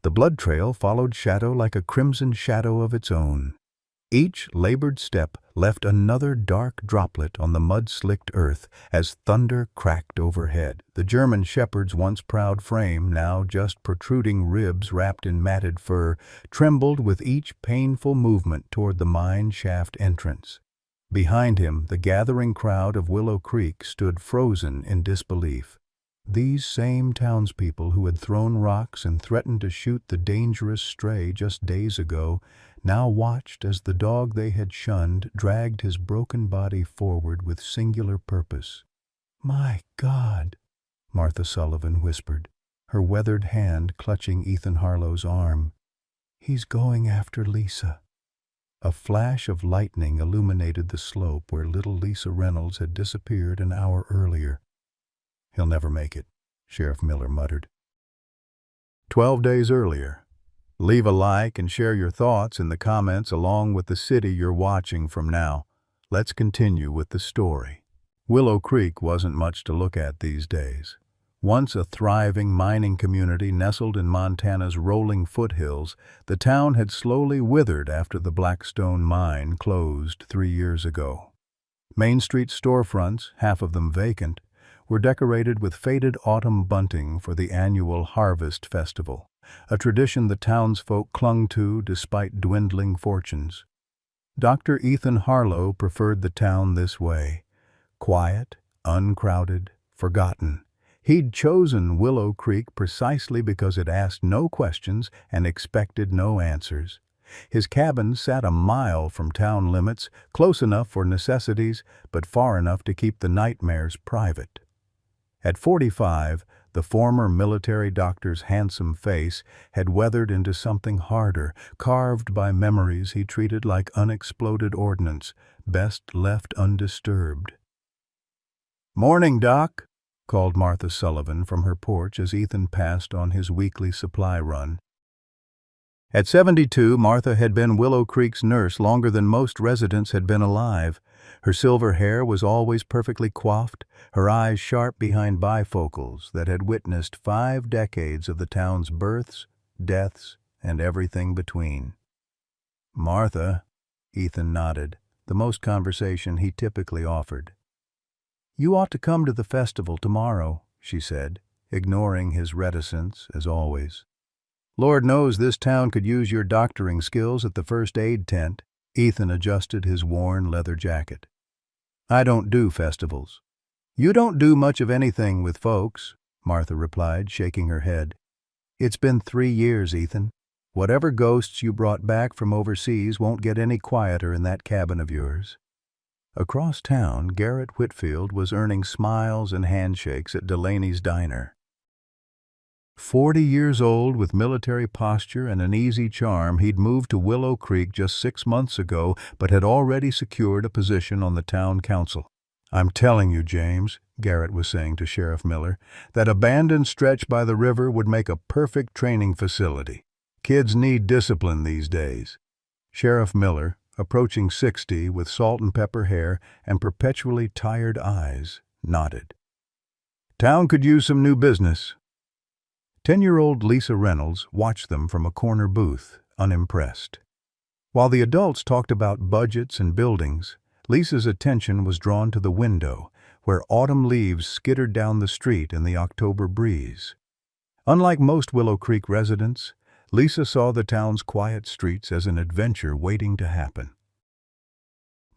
The blood trail followed shadow like a crimson shadow of its own. Each labored step left another dark droplet on the mud-slicked earth as thunder cracked overhead. The German shepherd's once proud frame, now just protruding ribs wrapped in matted fur, trembled with each painful movement toward the mine shaft entrance. Behind him, the gathering crowd of Willow Creek stood frozen in disbelief. These same townspeople who had thrown rocks and threatened to shoot the dangerous stray just days ago now watched as the dog they had shunned dragged his broken body forward with singular purpose. "My God," Martha Sullivan whispered, her weathered hand clutching Ethan Harlow's arm. "He's going after Lisa." A flash of lightning illuminated the slope where little Lisa Reynolds had disappeared an hour earlier. "He'll never make it," Sheriff Miller muttered. 12 days earlier. Leave a like and share your thoughts in the comments along with the city you're watching from now. Let's continue with the story. Willow Creek wasn't much to look at these days. Once a thriving mining community nestled in Montana's rolling foothills, the town had slowly withered after the Blackstone mine closed 3 years ago. Main Street storefronts, half of them vacant, were decorated with faded autumn bunting for the annual Harvest Festival, a tradition the townsfolk clung to despite dwindling fortunes. Dr. Ethan Harlow preferred the town this way: quiet, uncrowded, forgotten. He'd chosen Willow Creek precisely because it asked no questions and expected no answers. His cabin sat a mile from town limits, close enough for necessities, but far enough to keep the nightmares private. At 45, the former military doctor's handsome face had weathered into something harder, carved by memories he treated like unexploded ordnance, best left undisturbed. "Morning, Doc," called Martha Sullivan from her porch as Ethan passed on his weekly supply run. At 72, Martha had been Willow Creek's nurse longer than most residents had been alive. Her silver hair was always perfectly coiffed, her eyes sharp behind bifocals that had witnessed 5 decades of the town's births, deaths, and everything between. "Martha," Ethan nodded, the most conversation he typically offered. "You ought to come to the festival tomorrow," she said, ignoring his reticence as always. "Lord knows this town could use your doctoring skills at the first aid tent." Ethan adjusted his worn leather jacket. "I don't do festivals." "You don't do much of anything with folks," Martha replied, shaking her head. "It's been 3 years, Ethan. Whatever ghosts you brought back from overseas won't get any quieter in that cabin of yours." Across town, Garrett Whitfield was earning smiles and handshakes at Delaney's Diner. 40 years old, with military posture and an easy charm, he'd moved to Willow Creek just 6 months ago, but had already secured a position on the town council. "I'm telling you, James," Garrett was saying to Sheriff Miller, "that abandoned stretch by the river would make a perfect training facility. Kids need discipline these days." Sheriff Miller, approaching 60 with salt and pepper hair and perpetually tired eyes, nodded. "Town could use some new business." 10-year-old Lisa Reynolds watched them from a corner booth, unimpressed. While the adults talked about budgets and buildings, Lisa's attention was drawn to the window, where autumn leaves skittered down the street in the October breeze. Unlike most Willow Creek residents, Lisa saw the town's quiet streets as an adventure waiting to happen.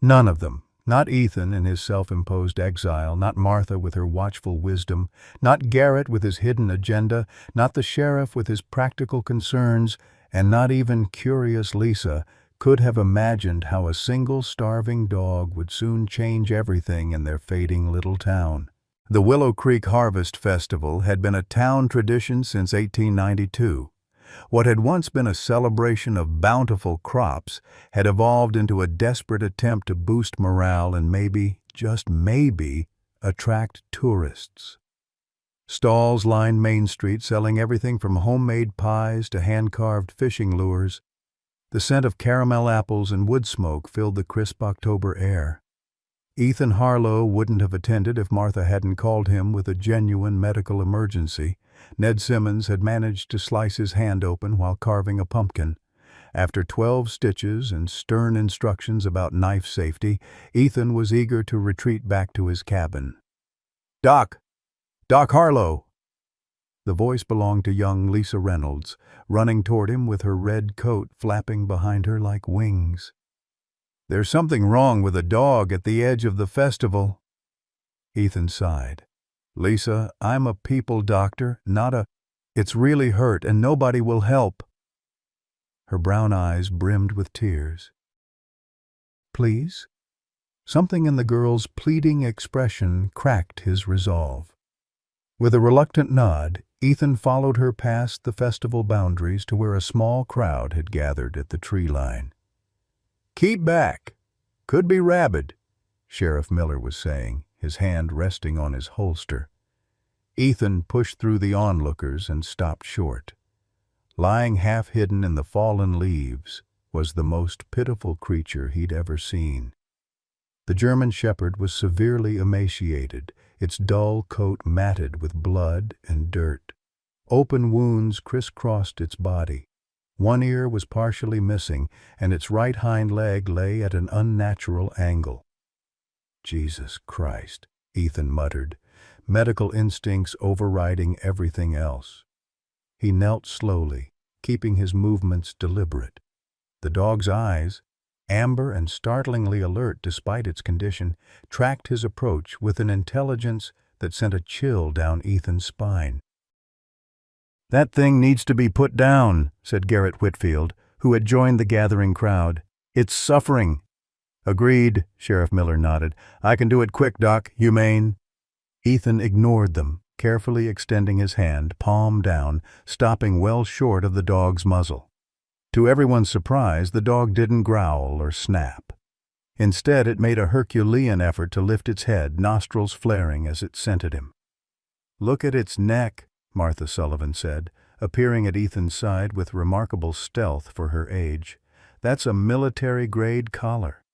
None of them, not Ethan in his self-imposed exile, not Martha with her watchful wisdom, not Garrett with his hidden agenda, not the sheriff with his practical concerns, and not even curious Lisa, could have imagined how a single starving dog would soon change everything in their fading little town. The Willow Creek Harvest Festival had been a town tradition since 1892. What had once been a celebration of bountiful crops had evolved into a desperate attempt to boost morale and maybe, just maybe, attract tourists. Stalls lined Main Street selling everything from homemade pies to hand-carved fishing lures. The scent of caramel apples and wood smoke filled the crisp October air. Ethan Harlow wouldn't have attended if Martha hadn't called him with a genuine medical emergency, Ned Simmons had managed to slice his hand open while carving a pumpkin. After 12 stitches and stern instructions about knife safety, Ethan was eager to retreat back to his cabin. "Doc! Doc Harlow!" The voice belonged to young Lisa Reynolds, running toward him with her red coat flapping behind her like wings. "There's something wrong with a dog at the edge of the festival." Ethan sighed. "Lisa, I'm a people doctor, not a... It's really hurt and nobody will help." Her brown eyes brimmed with tears. "Please?" Something in the girl's pleading expression cracked his resolve. With a reluctant nod, Ethan followed her past the festival boundaries to where a small crowd had gathered at the tree line. "Keep back. Could be rabid," Sheriff Miller was saying, his hand resting on his holster. Ethan pushed through the onlookers and stopped short. Lying half-hidden in the fallen leaves was the most pitiful creature he'd ever seen. The German Shepherd was severely emaciated, its dull coat matted with blood and dirt. Open wounds crisscrossed its body. One ear was partially missing, and its right hind leg lay at an unnatural angle. "Jesus Christ," Ethan muttered, medical instincts overriding everything else. He knelt slowly, keeping his movements deliberate. The dog's eyes, amber and startlingly alert despite its condition, tracked his approach with an intelligence that sent a chill down Ethan's spine. "That thing needs to be put down," said Garrett Whitfield, who had joined the gathering crowd. "It's suffering." "Agreed," Sheriff Miller nodded. "I can do it quick, Doc. Humane." Ethan ignored them, carefully extending his hand, palm down, stopping well short of the dog's muzzle. To everyone's surprise, the dog didn't growl or snap. Instead, it made a Herculean effort to lift its head, nostrils flaring as it scented him. "Look at its neck," Martha Sullivan said, appearing at Ethan's side with remarkable stealth for her age. "That's a military-grade collar."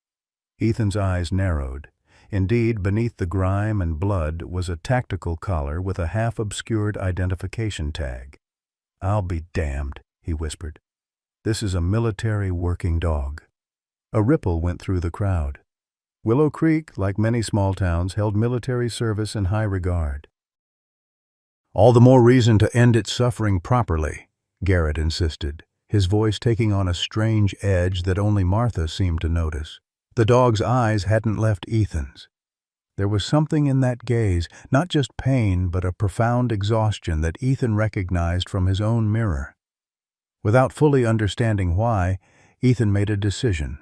Ethan's eyes narrowed. Indeed, beneath the grime and blood was a tactical collar with a half-obscured identification tag. "I'll be damned," he whispered. "This is a military working dog." A ripple went through the crowd. Willow Creek, like many small towns, held military service in high regard. "All the more reason to end its suffering properly," Garrett insisted, his voice taking on a strange edge that only Martha seemed to notice. The dog's eyes hadn't left Ethan's. There was something in that gaze, not just pain, but a profound exhaustion that Ethan recognized from his own mirror. Without fully understanding why, Ethan made a decision.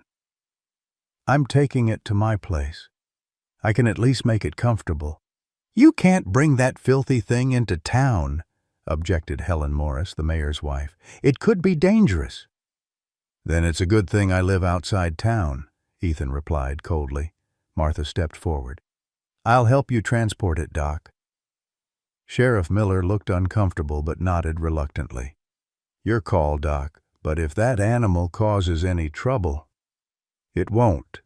"I'm taking it to my place. I can at least make it comfortable." "You can't bring that filthy thing into town," objected Helen Morris, the mayor's wife. "It could be dangerous." "Then it's a good thing I live outside town," Ethan replied coldly. Martha stepped forward. "I'll help you transport it, Doc." Sheriff Miller looked uncomfortable but nodded reluctantly. "Your call, Doc, but if that animal causes any trouble—" "It won't,"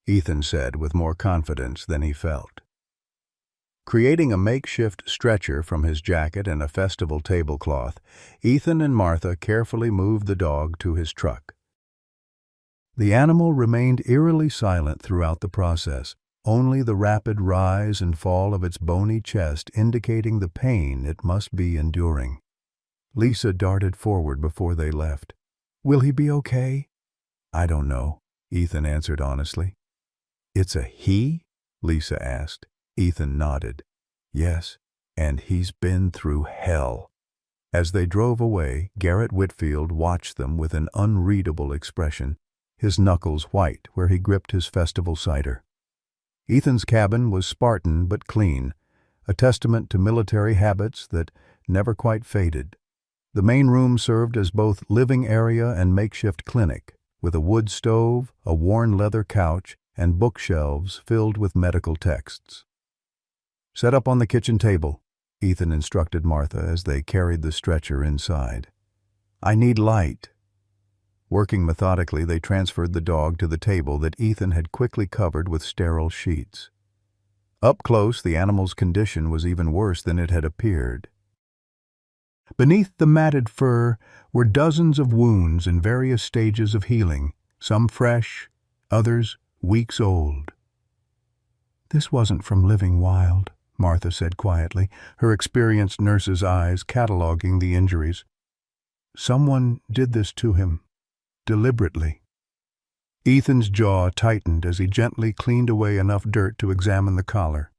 Ethan said with more confidence than he felt. Creating a makeshift stretcher from his jacket and a festival tablecloth, Ethan and Martha carefully moved the dog to his truck. The animal remained eerily silent throughout the process, only the rapid rise and fall of its bony chest indicating the pain it must be enduring. Lisa darted forward before they left. "Will he be okay?" "I don't know," Ethan answered honestly. "It's a he?" Lisa asked. Ethan nodded. "Yes, and he's been through hell." As they drove away, Garrett Whitfield watched them with an unreadable expression, his knuckles white where he gripped his festival cider. Ethan's cabin was Spartan but clean, a testament to military habits that never quite faded. The main room served as both living area and makeshift clinic, with a wood stove, a worn leather couch, and bookshelves filled with medical texts. "Set up on the kitchen table," Ethan instructed Martha as they carried the stretcher inside. "I need light." Working methodically, they transferred the dog to the table that Ethan had quickly covered with sterile sheets. Up close, the animal's condition was even worse than it had appeared. Beneath the matted fur were dozens of wounds in various stages of healing, some fresh, others weeks old. "This wasn't from living wild," Martha said quietly, her experienced nurse's eyes cataloging the injuries. "Someone did this to him, deliberately." Ethan's jaw tightened as he gently cleaned away enough dirt to examine the collar.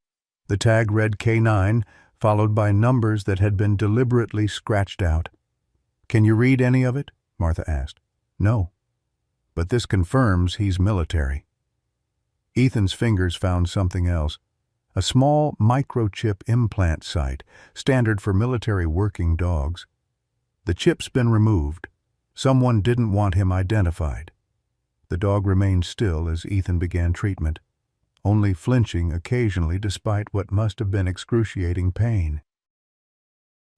The tag read K9, followed by numbers that had been deliberately scratched out. "Can you read any of it?" Martha asked. "No, but this confirms he's military." Ethan's fingers found something else. A small microchip implant site, standard for military working dogs. The chip's been removed. Someone didn't want him identified. The dog remained still as Ethan began treatment, only flinching occasionally despite what must have been excruciating pain.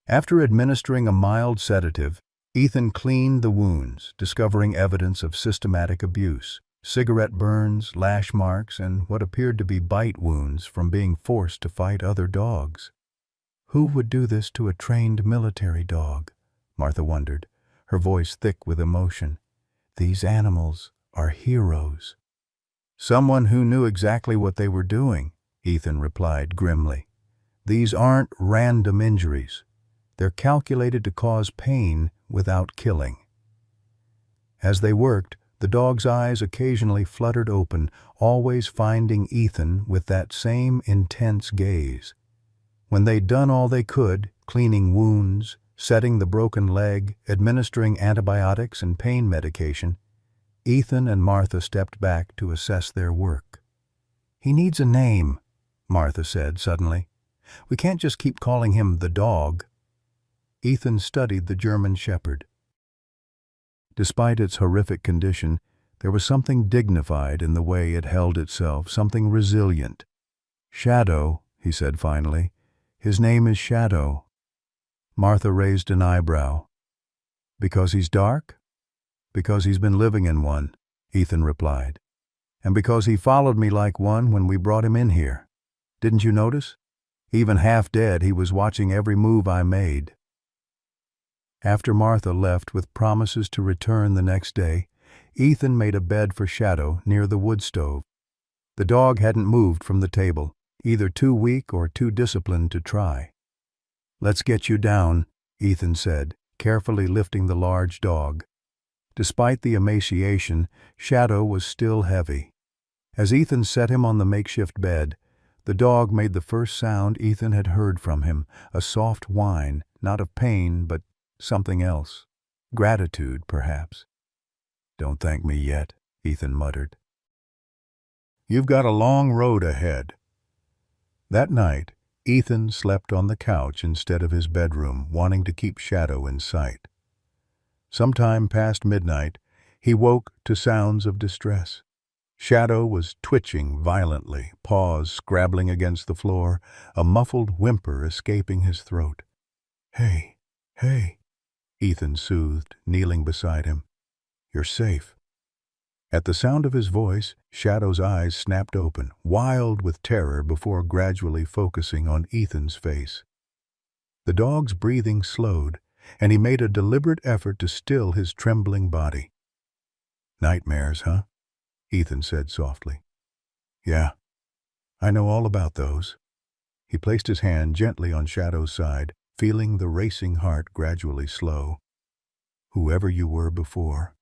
After administering a mild sedative, Ethan cleaned the wounds, discovering evidence of systematic abuse, cigarette burns, lash marks, and what appeared to be bite wounds from being forced to fight other dogs. Who would do this to a trained military dog? Martha wondered, her voice thick with emotion. These animals are heroes. "Someone who knew exactly what they were doing," Ethan replied grimly. "These aren't random injuries. They're calculated to cause pain without killing." As they worked, the dog's eyes occasionally fluttered open, always finding Ethan with that same intense gaze. When they'd done all they could, cleaning wounds, setting the broken leg, administering antibiotics and pain medication, Ethan and Martha stepped back to assess their work. "He needs a name," Martha said suddenly. "We can't just keep calling him the dog." Ethan studied the German Shepherd. Despite its horrific condition, there was something dignified in the way it held itself, something resilient. "Shadow," he said finally. "His name is Shadow." Martha raised an eyebrow. "Because he's dark?" "Because he's been living in one," Ethan replied. "And because he followed me like one when we brought him in here. Didn't you notice? Even half dead, he was watching every move I made." After Martha left with promises to return the next day, Ethan made a bed for Shadow near the wood stove. The dog hadn't moved from the table, either too weak or too disciplined to try. "Let's get you down," Ethan said, carefully lifting the large dog. Despite the emaciation, Shadow was still heavy. As Ethan set him on the makeshift bed, the dog made the first sound Ethan had heard from him, a soft whine, not of pain, but something else. Gratitude, perhaps. "Don't thank me yet," Ethan muttered. "You've got a long road ahead." That night, Ethan slept on the couch instead of his bedroom, wanting to keep Shadow in sight. Sometime past midnight, he woke to sounds of distress. Shadow was twitching violently, paws scrabbling against the floor, a muffled whimper escaping his throat. "Hey, hey," Ethan soothed, kneeling beside him. "You're safe." At the sound of his voice, Shadow's eyes snapped open, wild with terror before gradually focusing on Ethan's face. The dog's breathing slowed, and he made a deliberate effort to still his trembling body. "Nightmares, huh?" Ethan said softly. "Yeah, I know all about those." He placed his hand gently on Shadow's side, feeling the racing heart gradually slow. "Whoever you were before,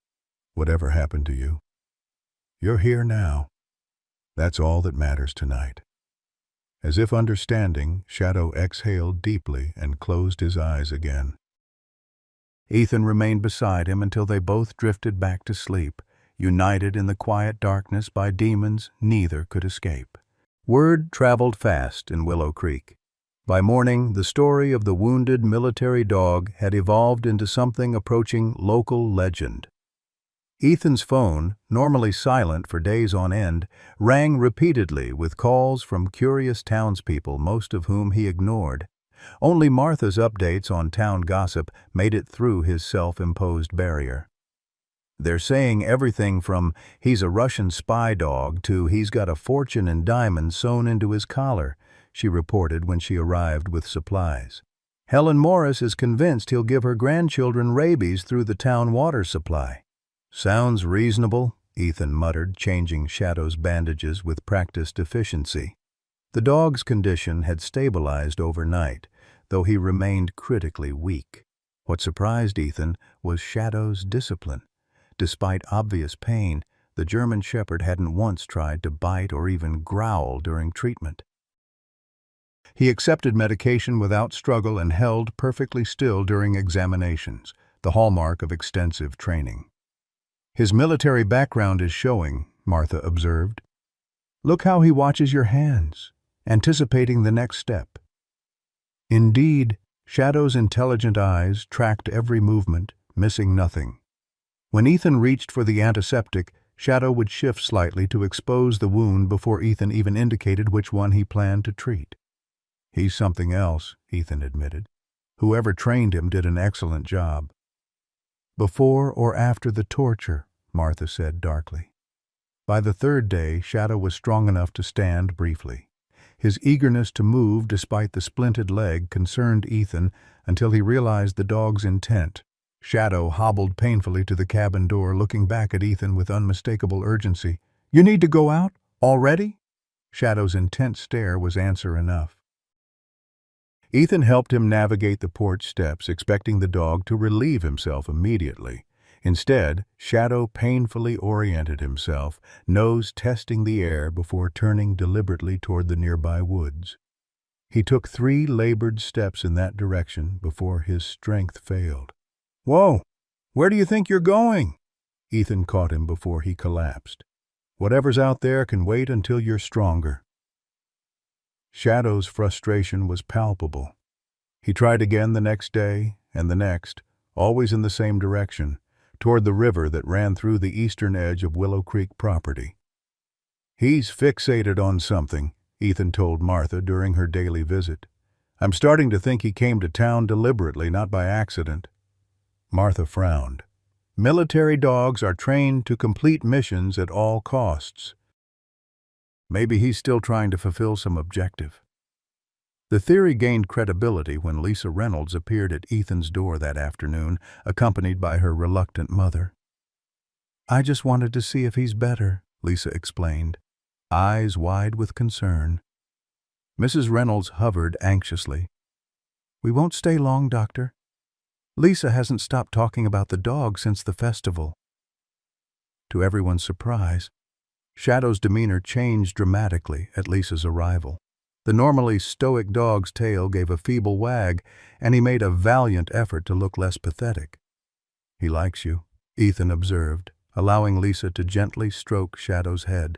whatever happened to you, you're here now. That's all that matters tonight." As if understanding, Shadow exhaled deeply and closed his eyes again. Ethan remained beside him until they both drifted back to sleep, united in the quiet darkness by demons neither could escape. Word traveled fast in Willow Creek. By morning, the story of the wounded military dog had evolved into something approaching local legend. Ethan's phone, normally silent for days on end, rang repeatedly with calls from curious townspeople, most of whom he ignored. Only Martha's updates on town gossip made it through his self-imposed barrier. "They're saying everything from he's a Russian spy dog to he's got a fortune in diamonds sewn into his collar," she reported when she arrived with supplies. Helen Morris is convinced he'll give her grandchildren rabies through the town water supply. Sounds reasonable, Ethan muttered, changing Shadow's bandages with practiced efficiency. The dog's condition had stabilized overnight, though he remained critically weak. What surprised Ethan was Shadow's discipline. Despite obvious pain, the German Shepherd hadn't once tried to bite or even growl during treatment. He accepted medication without struggle and held perfectly still during examinations, the hallmark of extensive training. His military background is showing, Martha observed. Look how he watches your hands, anticipating the next step. Indeed, Shadow's intelligent eyes tracked every movement, missing nothing. When Ethan reached for the antiseptic, Shadow would shift slightly to expose the wound before Ethan even indicated which one he planned to treat. He's something else, Ethan admitted. Whoever trained him did an excellent job. Before or after the torture, Martha said darkly. By the third day, Shadow was strong enough to stand briefly. His eagerness to move despite the splinted leg concerned Ethan until he realized the dog's intent. Shadow hobbled painfully to the cabin door, looking back at Ethan with unmistakable urgency. You need to go out? Already? Shadow's intense stare was answer enough. Ethan helped him navigate the porch steps, expecting the dog to relieve himself immediately. Instead, Shadow painfully oriented himself, nose testing the air before turning deliberately toward the nearby woods. He took 3 labored steps in that direction before his strength failed. Whoa! Where do you think you're going? Ethan caught him before he collapsed. Whatever's out there can wait until you're stronger. Shadow's frustration was palpable. He tried again the next day, and the next, always in the same direction, toward the river that ran through the eastern edge of Willow Creek property. He's fixated on something, Ethan told Martha during her daily visit. I'm starting to think he came to town deliberately, not by accident. Martha frowned. Military dogs are trained to complete missions at all costs. Maybe he's still trying to fulfill some objective. The theory gained credibility when Lisa Reynolds appeared at Ethan's door that afternoon, accompanied by her reluctant mother. I just wanted to see if he's better, Lisa explained, eyes wide with concern. Mrs. Reynolds hovered anxiously. We won't stay long, Doctor. Lisa hasn't stopped talking about the dog since the festival. To everyone's surprise, Shadow's demeanor changed dramatically at Lisa's arrival. The normally stoic dog's tail gave a feeble wag, and he made a valiant effort to look less pathetic. He likes you, Ethan observed, allowing Lisa to gently stroke Shadow's head.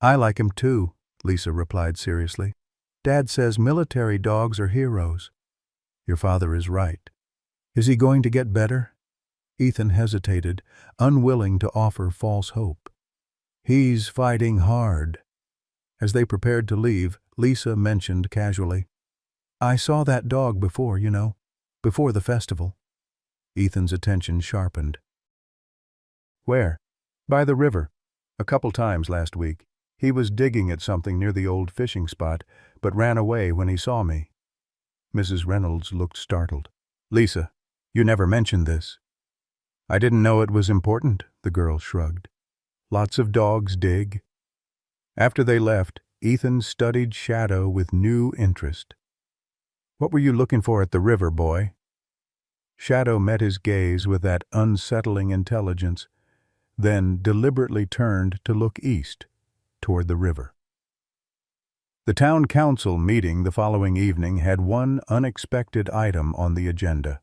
I like him too, Lisa replied seriously. Dad says military dogs are heroes. Your father is right. Is he going to get better? Ethan hesitated, unwilling to offer false hope. He's fighting hard. As they prepared to leave, Lisa mentioned casually, I saw that dog before, before the festival. Ethan's attention sharpened. Where? By the river. A couple times last week. He was digging at something near the old fishing spot, but ran away when he saw me. Mrs. Reynolds looked startled. Lisa, you never mentioned this. I didn't know it was important, the girl shrugged. Lots of dogs dig. After they left, Ethan studied Shadow with new interest. What were you looking for at the river, boy? Shadow met his gaze with that unsettling intelligence, then deliberately turned to look east, toward the river. The town council meeting the following evening had one unexpected item on the agenda: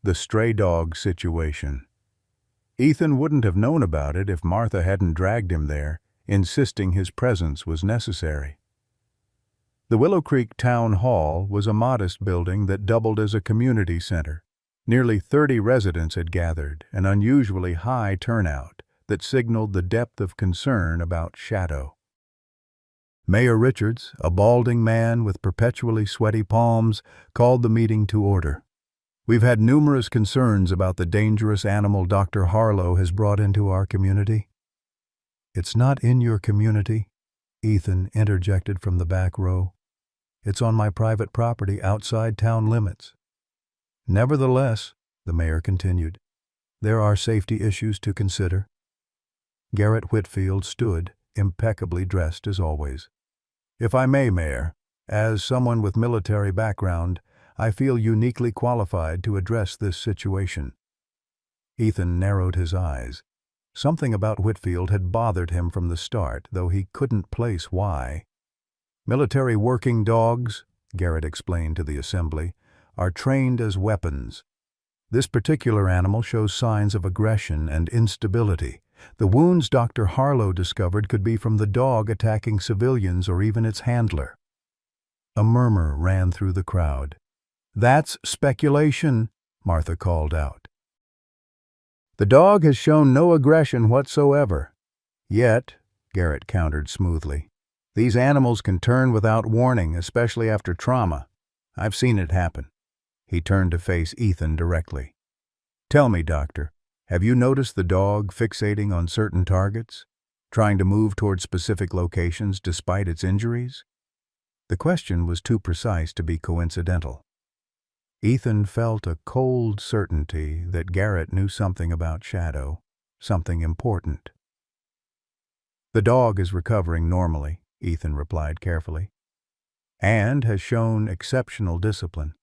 the stray dog situation. Ethan wouldn't have known about it if Martha hadn't dragged him there, insisting his presence was necessary. The Willow Creek Town Hall was a modest building that doubled as a community center. Nearly 30 residents had gathered, an unusually high turnout that signaled the depth of concern about Shadow. Mayor Richards, a balding man with perpetually sweaty palms, called the meeting to order. We've had numerous concerns about the dangerous animal Dr. Harlow has brought into our community. It's not in your community, Ethan interjected from the back row. It's on my private property outside town limits. Nevertheless, the mayor continued, there are safety issues to consider. Garrett Whitfield stood, impeccably dressed as always. If I may, Mayor, as someone with military background, I feel uniquely qualified to address this situation. Ethan narrowed his eyes. Something about Whitfield had bothered him from the start, though he couldn't place why. Military working dogs, Garrett explained to the assembly, are trained as weapons. This particular animal shows signs of aggression and instability. The wounds Dr. Harlow discovered could be from the dog attacking civilians or even its handler. A murmur ran through the crowd. That's speculation, Martha called out. The dog has shown no aggression whatsoever. Yet, Garrett countered smoothly, these animals can turn without warning, especially after trauma. I've seen it happen. He turned to face Ethan directly. Tell me, Doctor, have you noticed the dog fixating on certain targets, trying to move toward specific locations despite its injuries? The question was too precise to be coincidental. Ethan felt a cold certainty that Garrett knew something about Shadow, something important. The dog is recovering normally, Ethan replied carefully, and has shown exceptional discipline.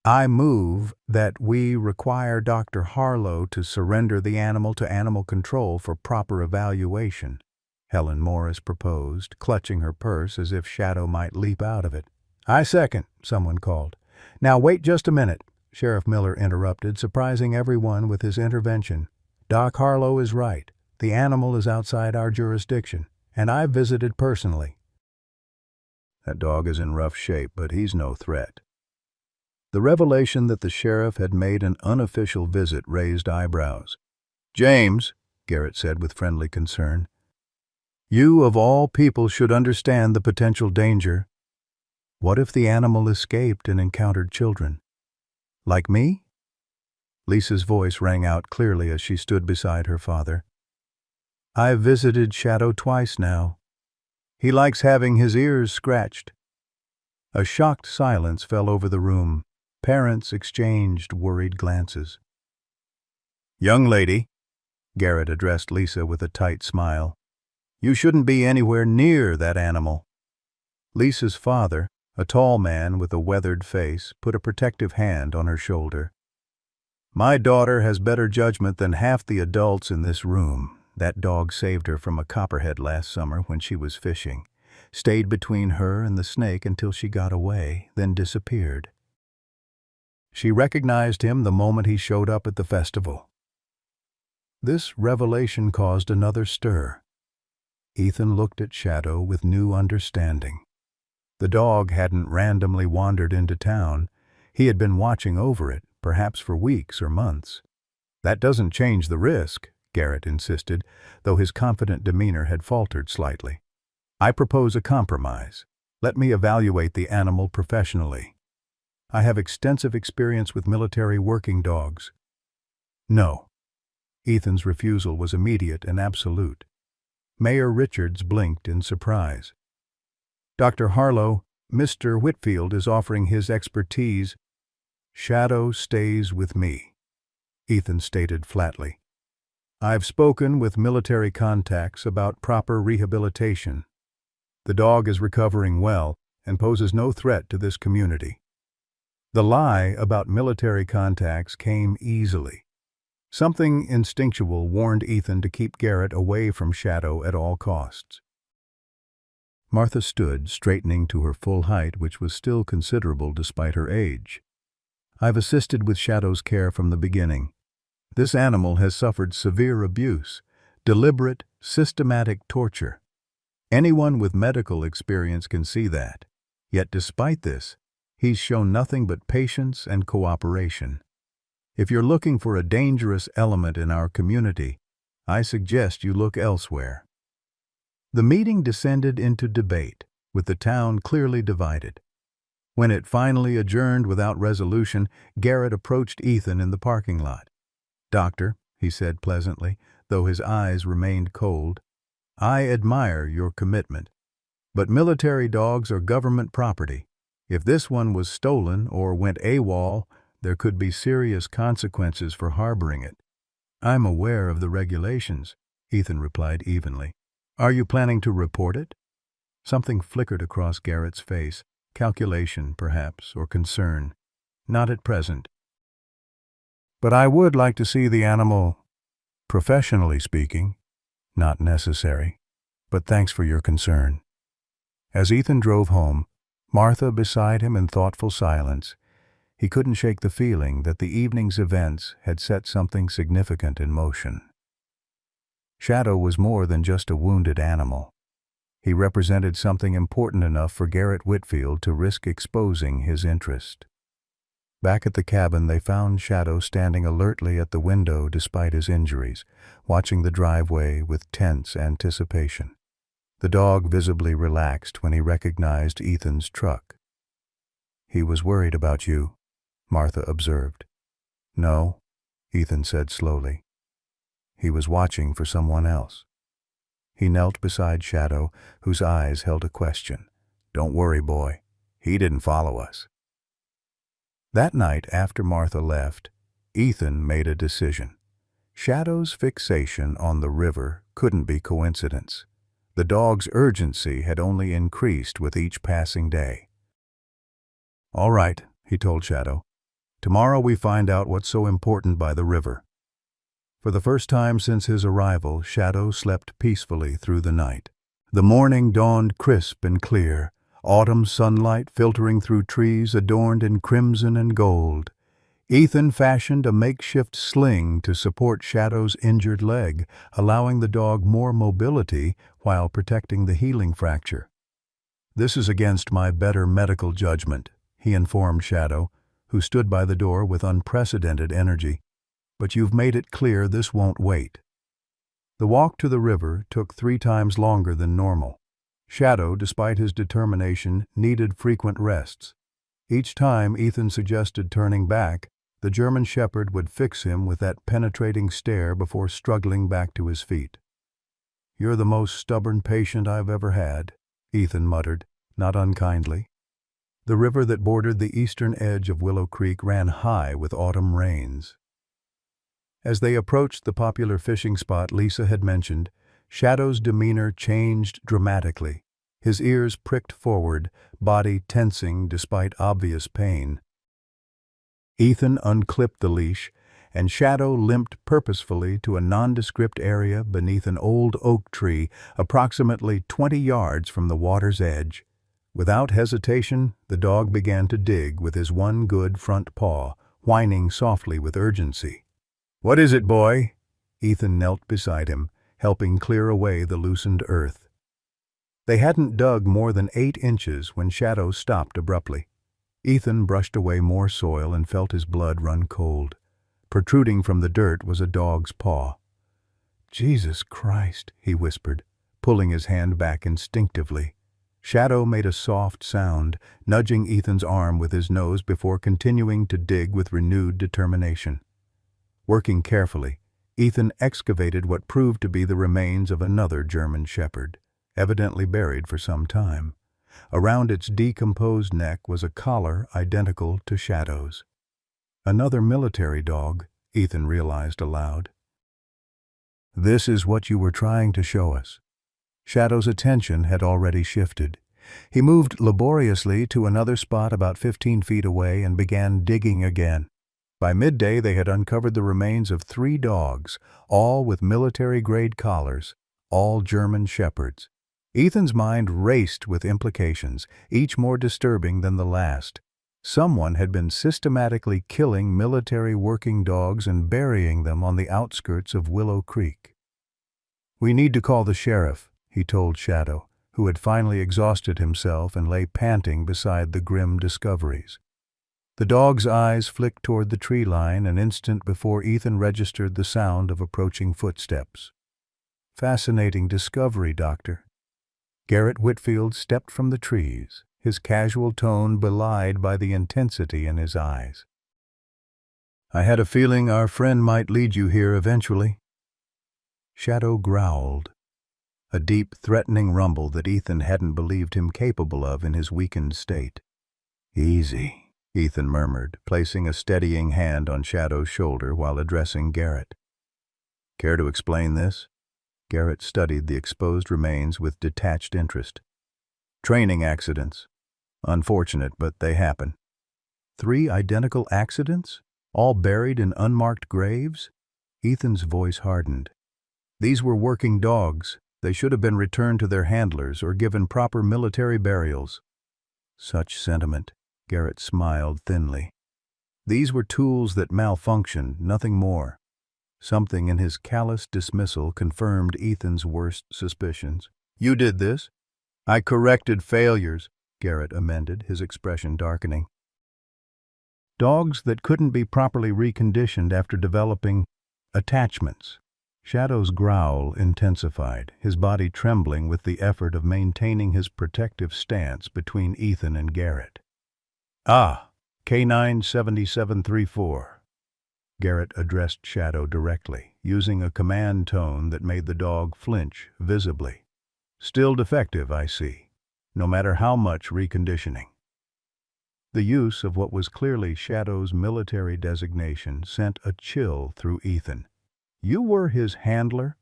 I move that we require Dr. Harlow to surrender the animal to animal control for proper evaluation, Helen Morris proposed, clutching her purse as if Shadow might leap out of it. I second, someone called. Now wait just a minute, Sheriff Miller interrupted, surprising everyone with his intervention. Doc Harlow is right. The animal is outside our jurisdiction, and I've visited personally. That dog is in rough shape, but he's no threat. The revelation that the sheriff had made an unofficial visit raised eyebrows. James, Garrett said with friendly concern, you of all people should understand the potential danger. What if the animal escaped and encountered children? Like me? Lisa's voice rang out clearly as she stood beside her father. I've visited Shadow twice now. He likes having his ears scratched. A shocked silence fell over the room. Parents exchanged worried glances. Young lady, Garrett addressed Lisa with a tight smile, you shouldn't be anywhere near that animal. Lisa's father, a tall man with a weathered face, put a protective hand on her shoulder. My daughter has better judgment than half the adults in this room. That dog saved her from a copperhead last summer when she was fishing, stayed between her and the snake until she got away, then disappeared. She recognized him the moment he showed up at the festival. This revelation caused another stir. Ethan looked at Shadow with new understanding. The dog hadn't randomly wandered into town. He had been watching over it, perhaps for weeks or months. That doesn't change the risk, Garrett insisted, though his confident demeanor had faltered slightly. I propose a compromise. Let me evaluate the animal professionally. I have extensive experience with military working dogs. No. Ethan's refusal was immediate and absolute. Mayor Richards blinked in surprise. Dr. Harlow, Mr. Whitfield is offering his expertise. Shadow stays with me, Ethan stated flatly. I've spoken with military contacts about proper rehabilitation. The dog is recovering well and poses no threat to this community. The lie about military contacts came easily. Something instinctual warned Ethan to keep Garrett away from Shadow at all costs. Martha stood, straightening to her full height, which was still considerable despite her age. I've assisted with Shadow's care from the beginning. This animal has suffered severe abuse, deliberate, systematic torture. Anyone with medical experience can see that. Yet despite this, he's shown nothing but patience and cooperation. If you're looking for a dangerous element in our community, I suggest you look elsewhere. The meeting descended into debate, with the town clearly divided. When it finally adjourned without resolution, Garrett approached Ethan in the parking lot. Doctor, he said pleasantly, though his eyes remained cold, I admire your commitment. But military dogs are government property. If this one was stolen or went AWOL, there could be serious consequences for harboring it. I'm aware of the regulations, Ethan replied evenly. Are you planning to report it? Something flickered across Garrett's face. Calculation, perhaps, or concern. Not at present. But I would like to see the animal. Professionally speaking, not necessary. But thanks for your concern. As Ethan drove home, Martha beside him in thoughtful silence, he couldn't shake the feeling that the evening's events had set something significant in motion. Shadow was more than just a wounded animal. He represented something important enough for Garrett Whitfield to risk exposing his interest. Back at the cabin, they found Shadow standing alertly at the window despite his injuries, watching the driveway with tense anticipation. The dog visibly relaxed when he recognized Ethan's truck. "He was worried about you," Martha observed. "No," Ethan said slowly. "He was watching for someone else." He knelt beside Shadow, whose eyes held a question. "Don't worry, boy. He didn't follow us." That night, after Martha left, Ethan made a decision. Shadow's fixation on the river couldn't be coincidence. The dog's urgency had only increased with each passing day. "All right," he told Shadow. "Tomorrow we find out what's so important by the river." For the first time since his arrival, Shadow slept peacefully through the night. The morning dawned crisp and clear, autumn sunlight filtering through trees adorned in crimson and gold. Ethan fashioned a makeshift sling to support Shadow's injured leg, allowing the dog more mobility while protecting the healing fracture. "This is against my better medical judgment," he informed Shadow, who stood by the door with unprecedented energy. "But you've made it clear this won't wait." The walk to the river took 3 times longer than normal. Shadow, despite his determination, needed frequent rests. Each time Ethan suggested turning back, the German Shepherd would fix him with that penetrating stare before struggling back to his feet. "You're the most stubborn patient I've ever had," Ethan muttered, not unkindly. The river that bordered the eastern edge of Willow Creek ran high with autumn rains. As they approached the popular fishing spot Lisa had mentioned, Shadow's demeanor changed dramatically. His ears pricked forward, body tensing despite obvious pain. Ethan unclipped the leash, and Shadow limped purposefully to a nondescript area beneath an old oak tree approximately 20 yards from the water's edge. Without hesitation, the dog began to dig with his one good front paw, whining softly with urgency. "What is it, boy?" Ethan knelt beside him, helping clear away the loosened earth. They hadn't dug more than 8 inches when Shadow stopped abruptly. Ethan brushed away more soil and felt his blood run cold. Protruding from the dirt was a dog's paw. "Jesus Christ," he whispered, pulling his hand back instinctively. Shadow made a soft sound, nudging Ethan's arm with his nose before continuing to dig with renewed determination. Working carefully, Ethan excavated what proved to be the remains of another German Shepherd, evidently buried for some time. Around its decomposed neck was a collar identical to Shadow's. Another military dog, Ethan realized aloud. "This is what you were trying to show us." Shadow's attention had already shifted. He moved laboriously to another spot about 15 feet away and began digging again. By midday they had uncovered the remains of 3 dogs, all with military-grade collars, all German Shepherds. Ethan's mind raced with implications, each more disturbing than the last. Someone had been systematically killing military working dogs and burying them on the outskirts of Willow Creek. "We need to call the sheriff," he told Shadow, who had finally exhausted himself and lay panting beside the grim discoveries. The dog's eyes flicked toward the tree line an instant before Ethan registered the sound of approaching footsteps. "Fascinating discovery, Doctor." Garrett Whitfield stepped from the trees, his casual tone belied by the intensity in his eyes. "I had a feeling our friend might lead you here eventually." Shadow growled. a deep, threatening rumble that Ethan hadn't believed him capable of in his weakened state. "Easy," Ethan murmured, placing a steadying hand on Shadow's shoulder while addressing Garrett. "Care to explain this?" Garrett studied the exposed remains with detached interest. "Training accidents. Unfortunate, but they happen." 3 identical accidents? All buried in unmarked graves? Ethan's voice hardened. "These were working dogs. They should have been returned to their handlers or given proper military burials." "Such sentiment." Garrett smiled thinly. "These were tools that malfunctioned, nothing more." Something in his callous dismissal confirmed Ethan's worst suspicions. "You did this?" "I corrected failures," Garrett amended, his expression darkening. "Dogs that couldn't be properly reconditioned after developing attachments." Shadow's growl intensified, his body trembling with the effort of maintaining his protective stance between Ethan and Garrett. "Ah, K9 7734. Garrett addressed Shadow directly, using a command tone that made the dog flinch visibly. "Still defective, I see, no matter how much reconditioning." The use of what was clearly Shadow's military designation sent a chill through Ethan. "You were his handler?"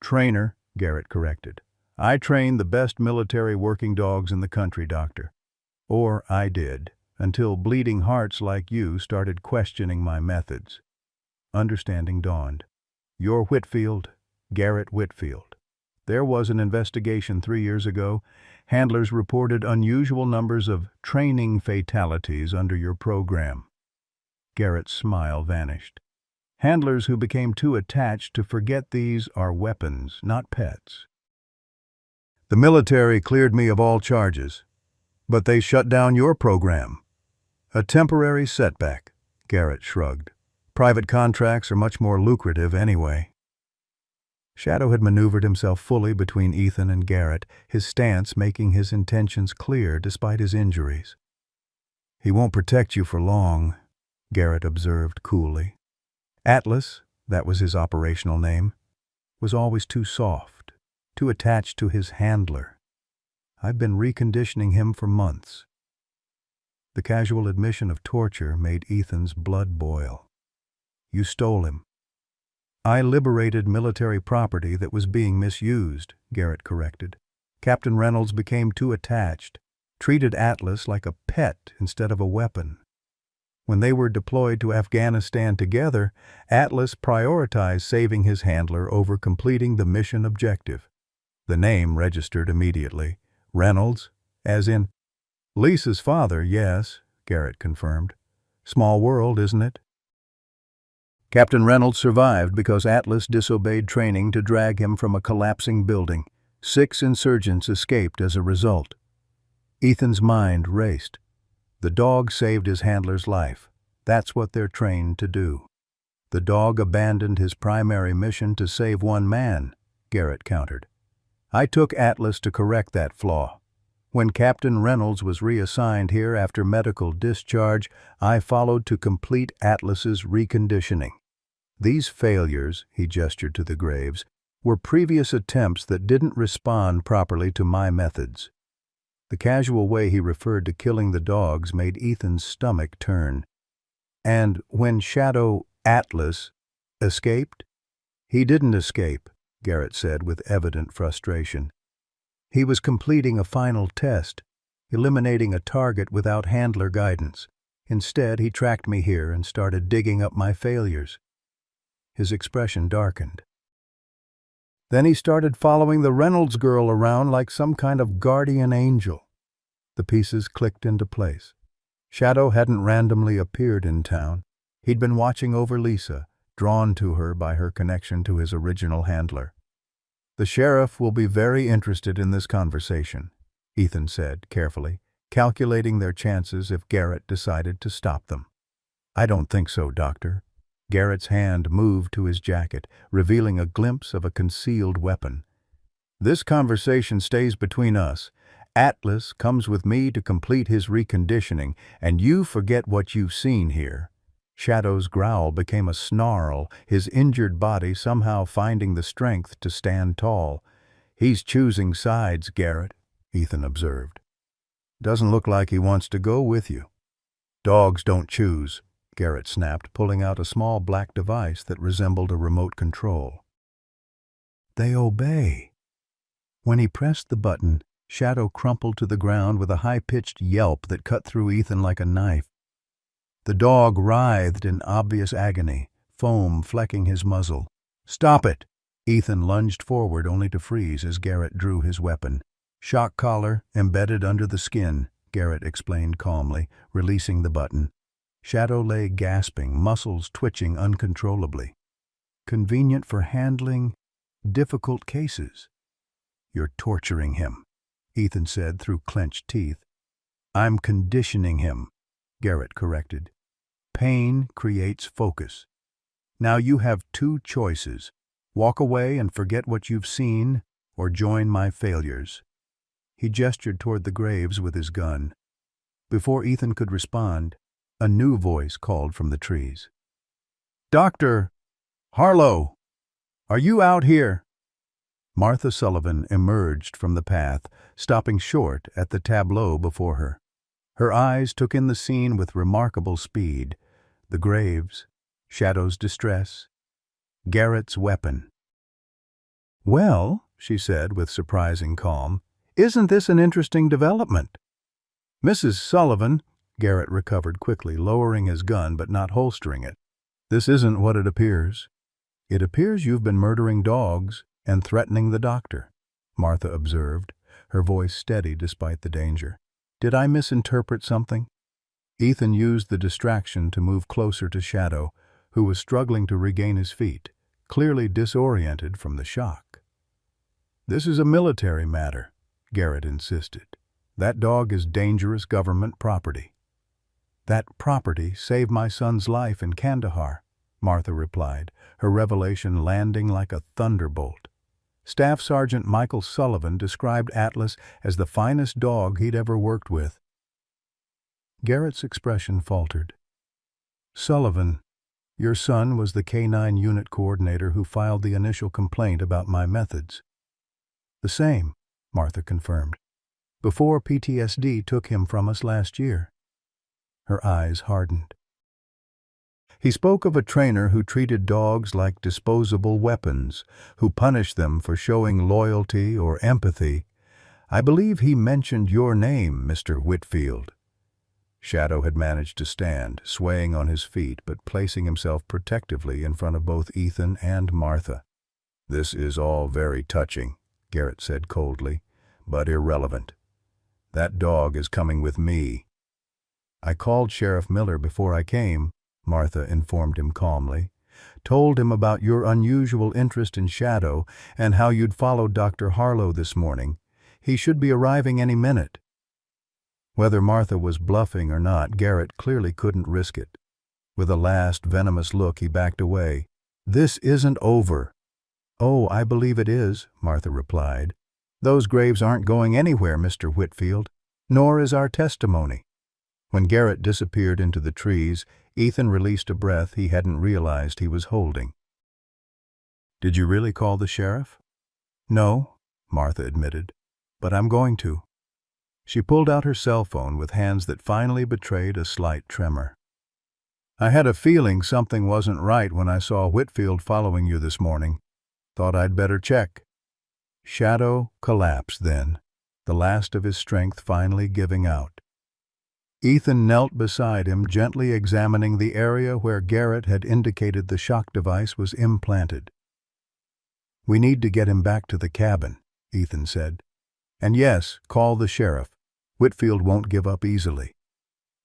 "Trainer," Garrett corrected. "I trained the best military working dogs in the country, Doctor. Or I did, until bleeding hearts like you started questioning my methods." Understanding dawned. "You're Whitfield, Garrett Whitfield. There was an investigation 3 years ago. Handlers reported unusual numbers of training fatalities under your program." Garrett's smile vanished. "Handlers who became too attached to forget these are weapons, not pets. The military cleared me of all charges, but they shut down your program." "A temporary setback," Garrett shrugged. "Private contracts are much more lucrative anyway." Shadow had maneuvered himself fully between Ethan and Garrett, his stance making his intentions clear despite his injuries. "He won't protect you for long," Garrett observed coolly. "Atlas," that was his operational name, "was always too soft, too attached to his handler. I've been reconditioning him for months." The casual admission of torture made Ethan's blood boil. "You stole him." "I liberated military property that was being misused," Garrett corrected. "Captain Reynolds became too attached, treated Atlas like a pet instead of a weapon. When they were deployed to Afghanistan together, Atlas prioritized saving his handler over completing the mission objective." The name registered immediately. "Reynolds, as in—" "Lisa's father, yes," Garrett confirmed. "Small world, isn't it?" "Captain Reynolds survived because Atlas disobeyed training to drag him from a collapsing building. 6 insurgents escaped as a result." Ethan's mind raced. The dog saved his handler's life. That's what they're trained to do. "The dog abandoned his primary mission to save one man," Garrett countered. "I took Atlas to correct that flaw. When Captain Reynolds was reassigned here after medical discharge, I followed to complete Atlas's reconditioning. These failures," he gestured to the graves, "were previous attempts that didn't respond properly to my methods." The casual way he referred to killing the dogs made Ethan's stomach turn. "And when Shadow Atlas escaped?" "He didn't escape," Garrett said with evident frustration. "He was completing a final test, eliminating a target without handler guidance. Instead, he tracked me here and started digging up my failures." His expression darkened. "Then he started following the Reynolds girl around like some kind of guardian angel." The pieces clicked into place. Shadow hadn't randomly appeared in town. He'd been watching over Lisa, drawn to her by her connection to his original handler. "The sheriff will be very interested in this conversation," Ethan said carefully, calculating their chances if Garrett decided to stop them. "I don't think so, Doctor." Garrett's hand moved to his jacket, revealing a glimpse of a concealed weapon. "This conversation stays between us. Atlas comes with me to complete his reconditioning, and you forget what you've seen here." Shadow's growl became a snarl, his injured body somehow finding the strength to stand tall. "He's choosing sides, Garrett," Ethan observed. "Doesn't look like he wants to go with you." "Dogs don't choose," Garrett snapped, pulling out a small black device that resembled a remote control. "They obey." When he pressed the button, Shadow crumpled to the ground with a high-pitched yelp that cut through Ethan like a knife. The dog writhed in obvious agony, foam flecking his muzzle. "Stop it!" Ethan lunged forward only to freeze as Garrett drew his weapon. "Shock collar embedded under the skin," Garrett explained calmly, releasing the button. Shadow lay gasping, muscles twitching uncontrollably. "Convenient for handling difficult cases." "You're torturing him," Ethan said through clenched teeth. "I'm conditioning him," Garrett corrected. "Pain creates focus. Now you have two choices. Walk away and forget what you've seen, or join my failures." He gestured toward the graves with his gun. Before Ethan could respond, a new voice called from the trees. "Dr. Harlow, are you out here?" Martha Sullivan emerged from the path, stopping short at the tableau before her. Her eyes took in the scene with remarkable speed. The graves, Shadow's distress, Garrett's weapon. "Well," she said with surprising calm, "isn't this an interesting development?" "Mrs. Sullivan," Garrett recovered quickly, lowering his gun but not holstering it. "This isn't what it appears. It appears you've been murdering dogs and threatening the doctor," Martha observed, her voice steady despite the danger. "Did I misinterpret something?" Ethan used the distraction to move closer to Shadow, who was struggling to regain his feet, clearly disoriented from the shock. "This is a military matter," Garrett insisted. "That dog is dangerous government property." "That property saved my son's life in Kandahar," Martha replied, her revelation landing like a thunderbolt. Staff Sergeant Michael Sullivan described Atlas as the finest dog he'd ever worked with. Garrett's expression faltered. "Sullivan, your son was the K-9 unit coordinator who filed the initial complaint about my methods." "The same," Martha confirmed. "Before PTSD took him from us last year." Her eyes hardened. "He spoke of a trainer who treated dogs like disposable weapons, who punished them for showing loyalty or empathy. I believe he mentioned your name, Mr. Whitfield." Shadow had managed to stand, swaying on his feet but placing himself protectively in front of both Ethan and Martha. "This is all very touching," Garrett said coldly, "but irrelevant. That dog is coming with me." "I called Sheriff Miller before I came," Martha informed him calmly. "Told him about your unusual interest in Shadow and how you'd followed Dr. Harlow this morning. He should be arriving any minute." Whether Martha was bluffing or not, Garrett clearly couldn't risk it. With a last venomous look, he backed away. "This isn't over." "Oh, I believe it is," Martha replied. "Those graves aren't going anywhere, Mr. Whitfield, nor is our testimony." When Garrett disappeared into the trees, Ethan released a breath he hadn't realized he was holding. "Did you really call the sheriff?" "No," Martha admitted, "but I'm going to." She pulled out her cell phone with hands that finally betrayed a slight tremor. "I had a feeling something wasn't right when I saw Whitfield following you this morning. Thought I'd better check." Shadow collapsed then, the last of his strength finally giving out. Ethan knelt beside him, gently examining the area where Garrett had indicated the shock device was implanted. "We need to get him back to the cabin," Ethan said. "And yes, call the sheriff. Whitfield won't give up easily."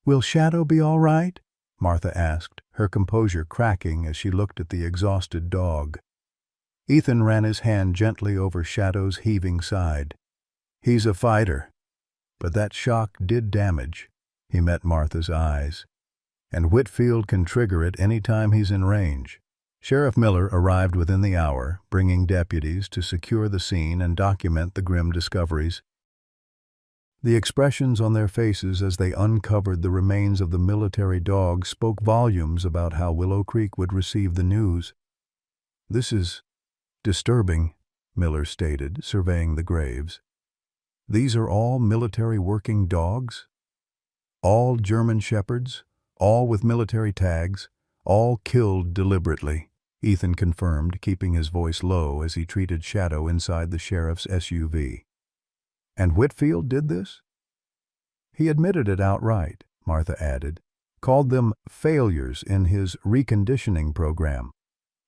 "Will Shadow be all right?" Martha asked, her composure cracking as she looked at the exhausted dog. Ethan ran his hand gently over Shadow's heaving side. "He's a fighter, but that shock did damage." He met Martha's eyes. "And Whitfield can trigger it any time he's in range." Sheriff Miller arrived within the hour, bringing deputies to secure the scene and document the grim discoveries. The expressions on their faces as they uncovered the remains of the military dog spoke volumes about how Willow Creek would receive the news. "This is disturbing," Miller stated, surveying the graves. "These are all military working dogs? All German shepherds, all with military tags, all killed deliberately," Ethan confirmed, keeping his voice low as he treated Shadow inside the sheriff's SUV. "And Whitfield did this?" "He admitted it outright," Martha added. "Called them failures in his reconditioning program."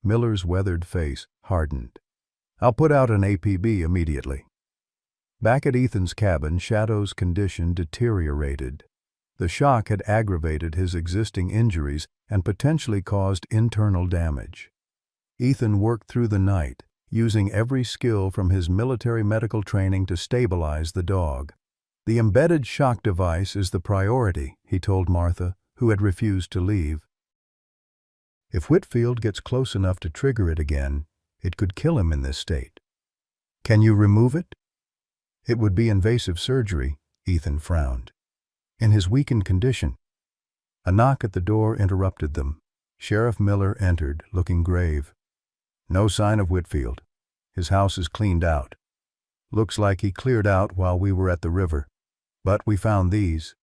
Miller's weathered face hardened. "I'll put out an APB immediately." Back at Ethan's cabin, Shadow's condition deteriorated. The shock had aggravated his existing injuries and potentially caused internal damage. Ethan worked through the night, using every skill from his military medical training to stabilize the dog. "The embedded shock device is the priority," he told Martha, who had refused to leave. "If Whitfield gets close enough to trigger it again, it could kill him in this state." "Can you remove it?" "It would be invasive surgery," Ethan frowned. "In his weakened condition." A knock at the door interrupted them. Sheriff Miller entered, looking grave. "No sign of Whitfield. His house is cleaned out. Looks like he cleared out while we were at the river. But we found these."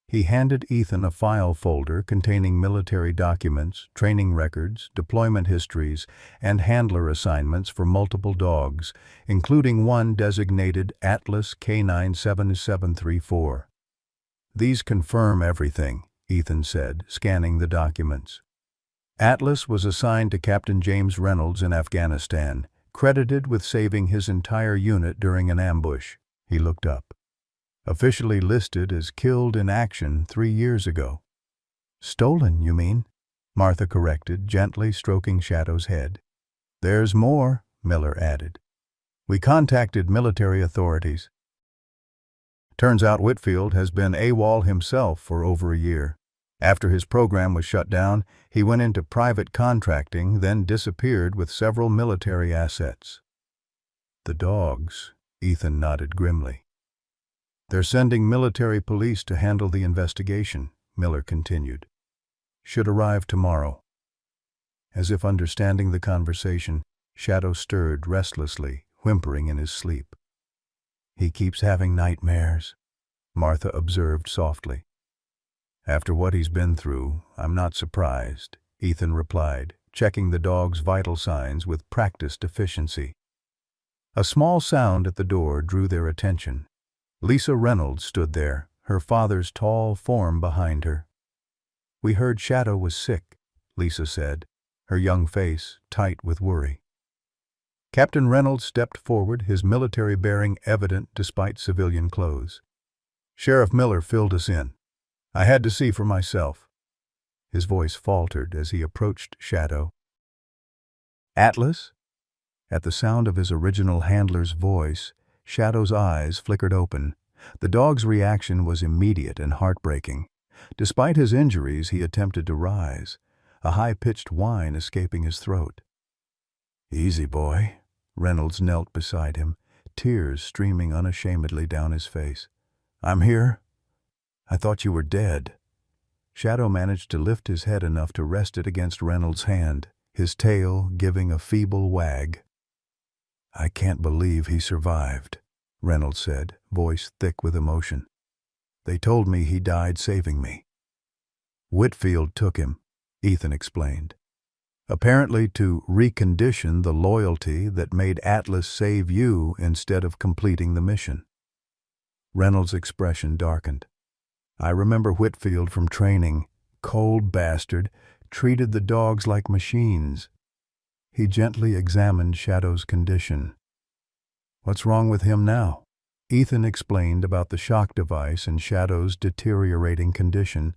He handed Ethan a file folder containing military documents, training records, deployment histories, and handler assignments for multiple dogs, including one designated Atlas K97734. "These confirm everything," Ethan said, scanning the documents. "Atlas was assigned to Captain James Reynolds in Afghanistan, credited with saving his entire unit during an ambush." He looked up. "Officially listed as killed in action 3 years ago." "Stolen, you mean?" Martha corrected, gently stroking Shadow's head. "There's more," Miller added. "We contacted military authorities. Turns out Whitfield has been AWOL himself for over a year. After his program was shut down, he went into private contracting, then disappeared with several military assets." "The dogs," Ethan nodded grimly. "They're sending military police to handle the investigation," Miller continued. "Should arrive tomorrow." As if understanding the conversation, Shadow stirred restlessly, whimpering in his sleep. "He keeps having nightmares," Martha observed softly. "After what he's been through, I'm not surprised," Ethan replied, checking the dog's vital signs with practiced efficiency. A small sound at the door drew their attention. Lisa Reynolds stood there, her father's tall form behind her. "We heard Shadow was sick," Lisa said, her young face tight with worry. Captain Reynolds stepped forward, his military bearing evident despite civilian clothes. "Sheriff Miller filled us in. I had to see for myself." His voice faltered as he approached Shadow. "Atlas?" At the sound of his original handler's voice, Shadow's eyes flickered open. The dog's reaction was immediate and heartbreaking. Despite his injuries, he attempted to rise, a high-pitched whine escaping his throat. "Easy, boy." Reynolds knelt beside him, tears streaming unashamedly down his face. "I'm here. I thought you were dead." Shadow managed to lift his head enough to rest it against Reynolds' hand, his tail giving a feeble wag. "I can't believe he survived," Reynolds said, voice thick with emotion. "They told me he died saving me." "Whitfield took him," Ethan explained. "Apparently to recondition the loyalty that made Atlas save you instead of completing the mission." Reynolds' expression darkened. "I remember Whitfield from training. Cold bastard, treated the dogs like machines." He gently examined Shadow's condition. "What's wrong with him now?" Ethan explained about the shock device and Shadow's deteriorating condition.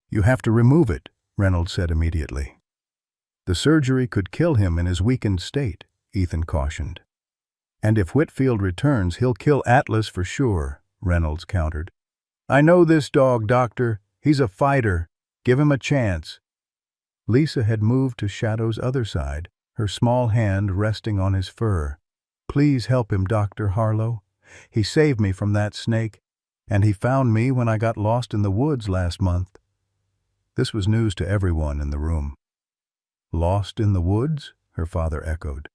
"You have to remove it," Reynolds said immediately. "The surgery could kill him in his weakened state," Ethan cautioned. "And if Whitfield returns, he'll kill Atlas for sure," Reynolds countered. "I know this dog, doctor. He's a fighter. Give him a chance." Lisa had moved to Shadow's other side, her small hand resting on his fur. "Please help him, Dr. Harlow. He saved me from that snake, and he found me when I got lost in the woods last month." This was news to everyone in the room. "Lost in the woods?" her father echoed.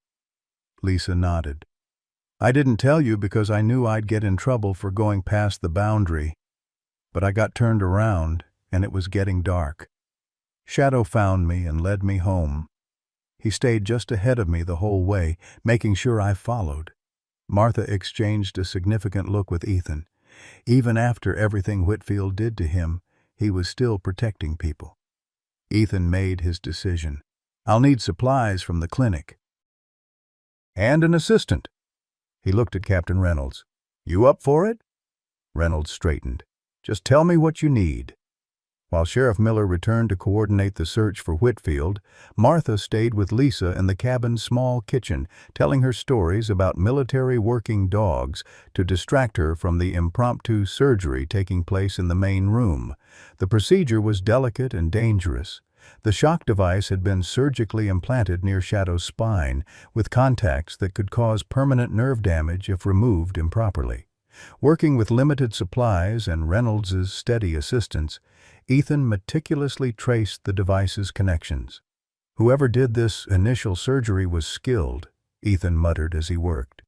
Lisa nodded. I didn't tell you because I knew I'd get in trouble for going past the boundary, but I got turned around and it was getting dark. Shadow found me and led me home. He stayed just ahead of me the whole way, making sure I followed. Martha exchanged a significant look with Ethan. Even after everything Whitfield did to him, he was still protecting people. Ethan made his decision. I'll need supplies from the clinic. And an assistant. He looked at Captain Reynolds. You up for it? Reynolds straightened. Just tell me what you need. While Sheriff Miller returned to coordinate the search for Whitfield, Martha stayed with Lisa in the cabin's small kitchen, telling her stories about military working dogs to distract her from the impromptu surgery taking place in the main room. The procedure was delicate and dangerous. The shock device had been surgically implanted near Shadow's spine, with contacts that could cause permanent nerve damage if removed improperly. Working with limited supplies and Reynolds' steady assistance, Ethan meticulously traced the device's connections. Whoever did this initial surgery was skilled, Ethan muttered as he worked.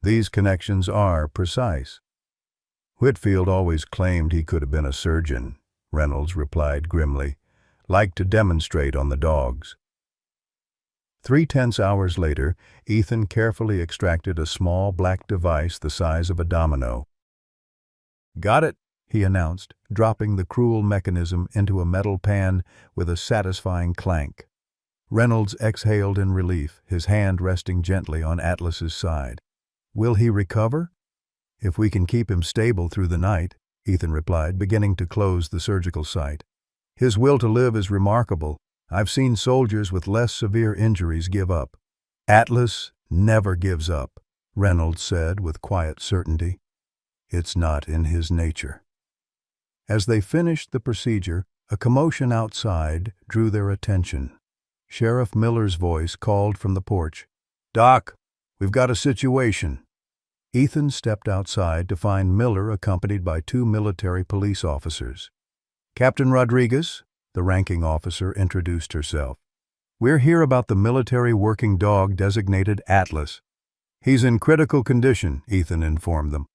These connections are precise. Whitfield always claimed he could have been a surgeon, Reynolds replied grimly. Liked to demonstrate on the dogs. 3 tense hours later, Ethan carefully extracted a small black device the size of a domino. Got it, he announced, dropping the cruel mechanism into a metal pan with a satisfying clank. Reynolds exhaled in relief, his hand resting gently on Atlas's side. Will he recover? If we can keep him stable through the night, Ethan replied, beginning to close the surgical site. His will to live is remarkable. I've seen soldiers with less severe injuries give up. Atlas never gives up, Reynolds said with quiet certainty. It's not in his nature. As they finished the procedure, a commotion outside drew their attention. Sheriff Miller's voice called from the porch. Doc, we've got a situation. Ethan stepped outside to find Miller accompanied by 2 military police officers. Captain Rodriguez, the ranking officer introduced herself. We're here about the military working dog designated Atlas. He's in critical condition, Ethan informed them.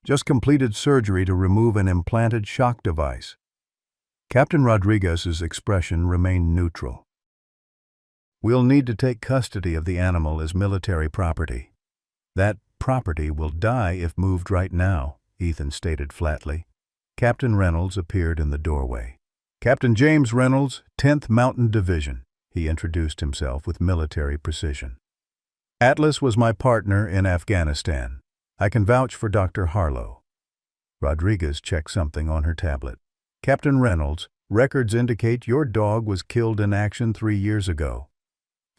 Just completed surgery to remove an implanted shock device. Captain Rodriguez's expression remained neutral. We'll need to take custody of the animal as military property. That property will die if moved right now, Ethan stated flatly. Captain Reynolds appeared in the doorway. Captain James Reynolds, 10th Mountain Division, he introduced himself with military precision. Atlas was my partner in Afghanistan. I can vouch for Dr. Harlow. Rodriguez checked something on her tablet. Captain Reynolds, records indicate your dog was killed in action 3 years ago.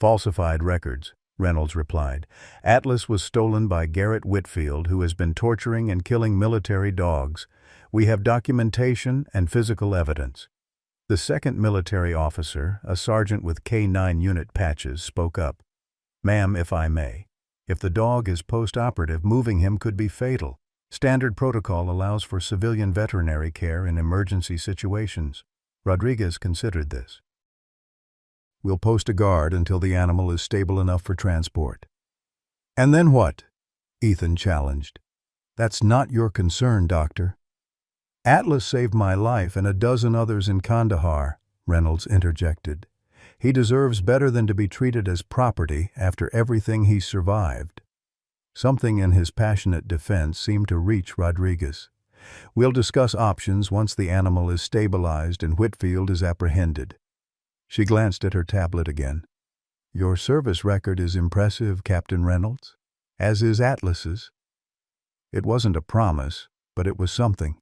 Falsified records, Reynolds replied. Atlas was stolen by Garrett Whitfield, who has been torturing and killing military dogs. We have documentation and physical evidence. The second military officer, a sergeant with K9 unit patches, spoke up. Ma'am, if I may. If the dog is post-operative, moving him could be fatal. Standard protocol allows for civilian veterinary care in emergency situations. Rodriguez considered this. We'll post a guard until the animal is stable enough for transport. And then what? Ethan challenged. That's not your concern, Doctor. Atlas saved my life and a dozen others in Kandahar, Reynolds interjected. He deserves better than to be treated as property after everything he survived. Something in his passionate defense seemed to reach Rodriguez. We'll discuss options once the animal is stabilized and Whitfield is apprehended. She glanced at her tablet again. Your service record is impressive, Captain Reynolds, as is Atlas's. It wasn't a promise, but it was something.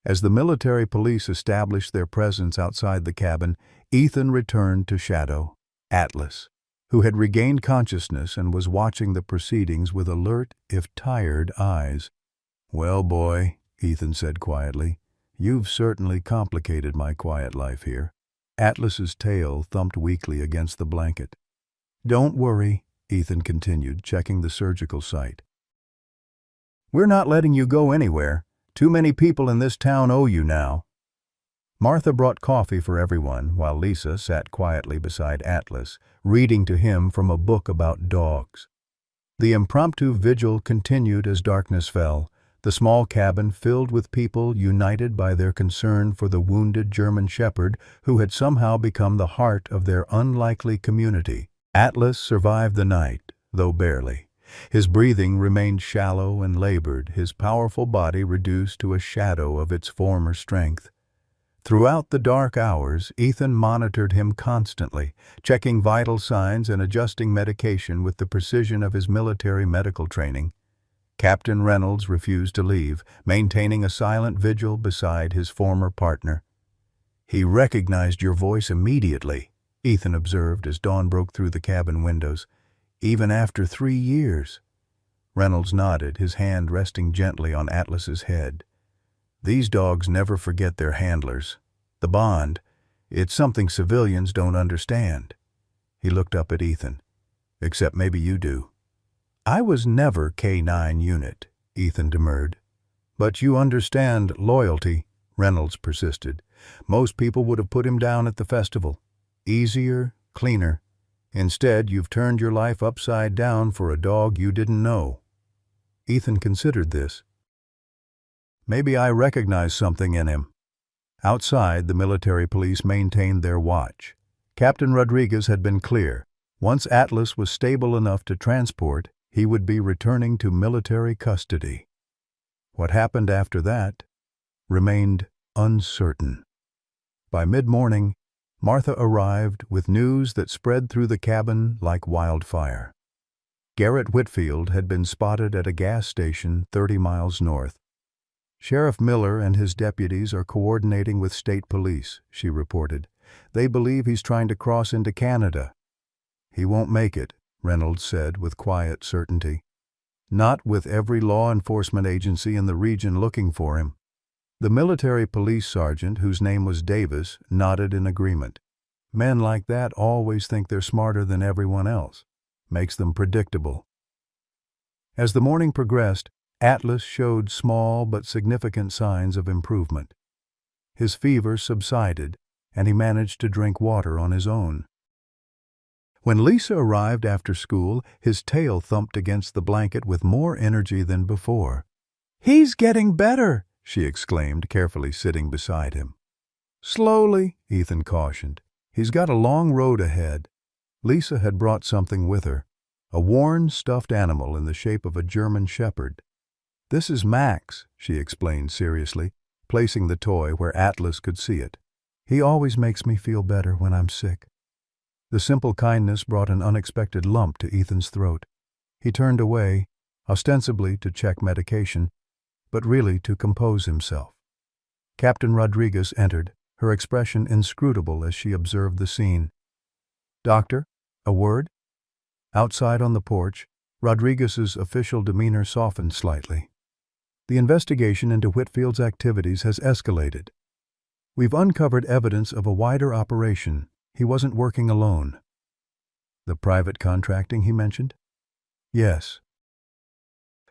As the military police established their presence outside the cabin, Ethan returned to Shadow, Atlas, who had regained consciousness and was watching the proceedings with alert, if tired, eyes. Well, boy, Ethan said quietly, you've certainly complicated my quiet life here. Atlas's tail thumped weakly against the blanket. Don't worry, Ethan continued, checking the surgical site. We're not letting you go anywhere. Too many people in this town owe you now. Martha brought coffee for everyone, while Lisa sat quietly beside Atlas, reading to him from a book about dogs. The impromptu vigil continued as darkness fell, the small cabin filled with people united by their concern for the wounded German shepherd who had somehow become the heart of their unlikely community. Atlas survived the night, though barely. His breathing remained shallow and labored, his powerful body reduced to a shadow of its former strength. Throughout the dark hours, Ethan monitored him constantly, checking vital signs and adjusting medication with the precision of his military medical training. Captain Reynolds refused to leave, maintaining a silent vigil beside his former partner. "He recognized your voice immediately," Ethan observed as dawn broke through the cabin windows. "Even after 3 years." Reynolds nodded, his hand resting gently on Atlas's head. "These dogs never forget their handlers. The bond, it's something civilians don't understand." He looked up at Ethan. "Except maybe you do." "I was never K-9 unit," Ethan demurred. "But you understand loyalty," Reynolds persisted. "Most people would have put him down at the festival. Easier, cleaner. Instead, you've turned your life upside down for a dog you didn't know." Ethan considered this. "Maybe I recognize something in him." Outside, the military police maintained their watch. Captain Rodriguez had been clear. Once Atlas was stable enough to transport, he would be returning to military custody. What happened after that remained uncertain. By mid-morning, Martha arrived with news that spread through the cabin like wildfire. Garrett Whitfield had been spotted at a gas station 30 miles north. "Sheriff Miller and his deputies are coordinating with state police," she reported. "They believe he's trying to cross into Canada." "He won't make it," Reynolds said with quiet certainty. "Not with every law enforcement agency in the region looking for him." The military police sergeant, whose name was Davis, nodded in agreement. "Men like that always think they're smarter than everyone else. Makes them predictable." As the morning progressed, Atlas showed small but significant signs of improvement. His fever subsided, and he managed to drink water on his own. When Lisa arrived after school, his tail thumped against the blanket with more energy than before. "He's getting better," she exclaimed, carefully sitting beside him. "Slowly," Ethan cautioned. "He's got a long road ahead." Lisa had brought something with her, a worn stuffed animal in the shape of a German shepherd. "This is Max," she explained seriously, placing the toy where Atlas could see it. "He always makes me feel better when I'm sick." The simple kindness brought an unexpected lump to Ethan's throat. He turned away, ostensibly to check medication, but really to compose himself. Captain Rodriguez entered, her expression inscrutable as she observed the scene. "Doctor, a word?" Outside on the porch, Rodriguez's official demeanor softened slightly. "The investigation into Whitfield's activities has escalated. We've uncovered evidence of a wider operation. He wasn't working alone." "The private contracting he mentioned?" "Yes.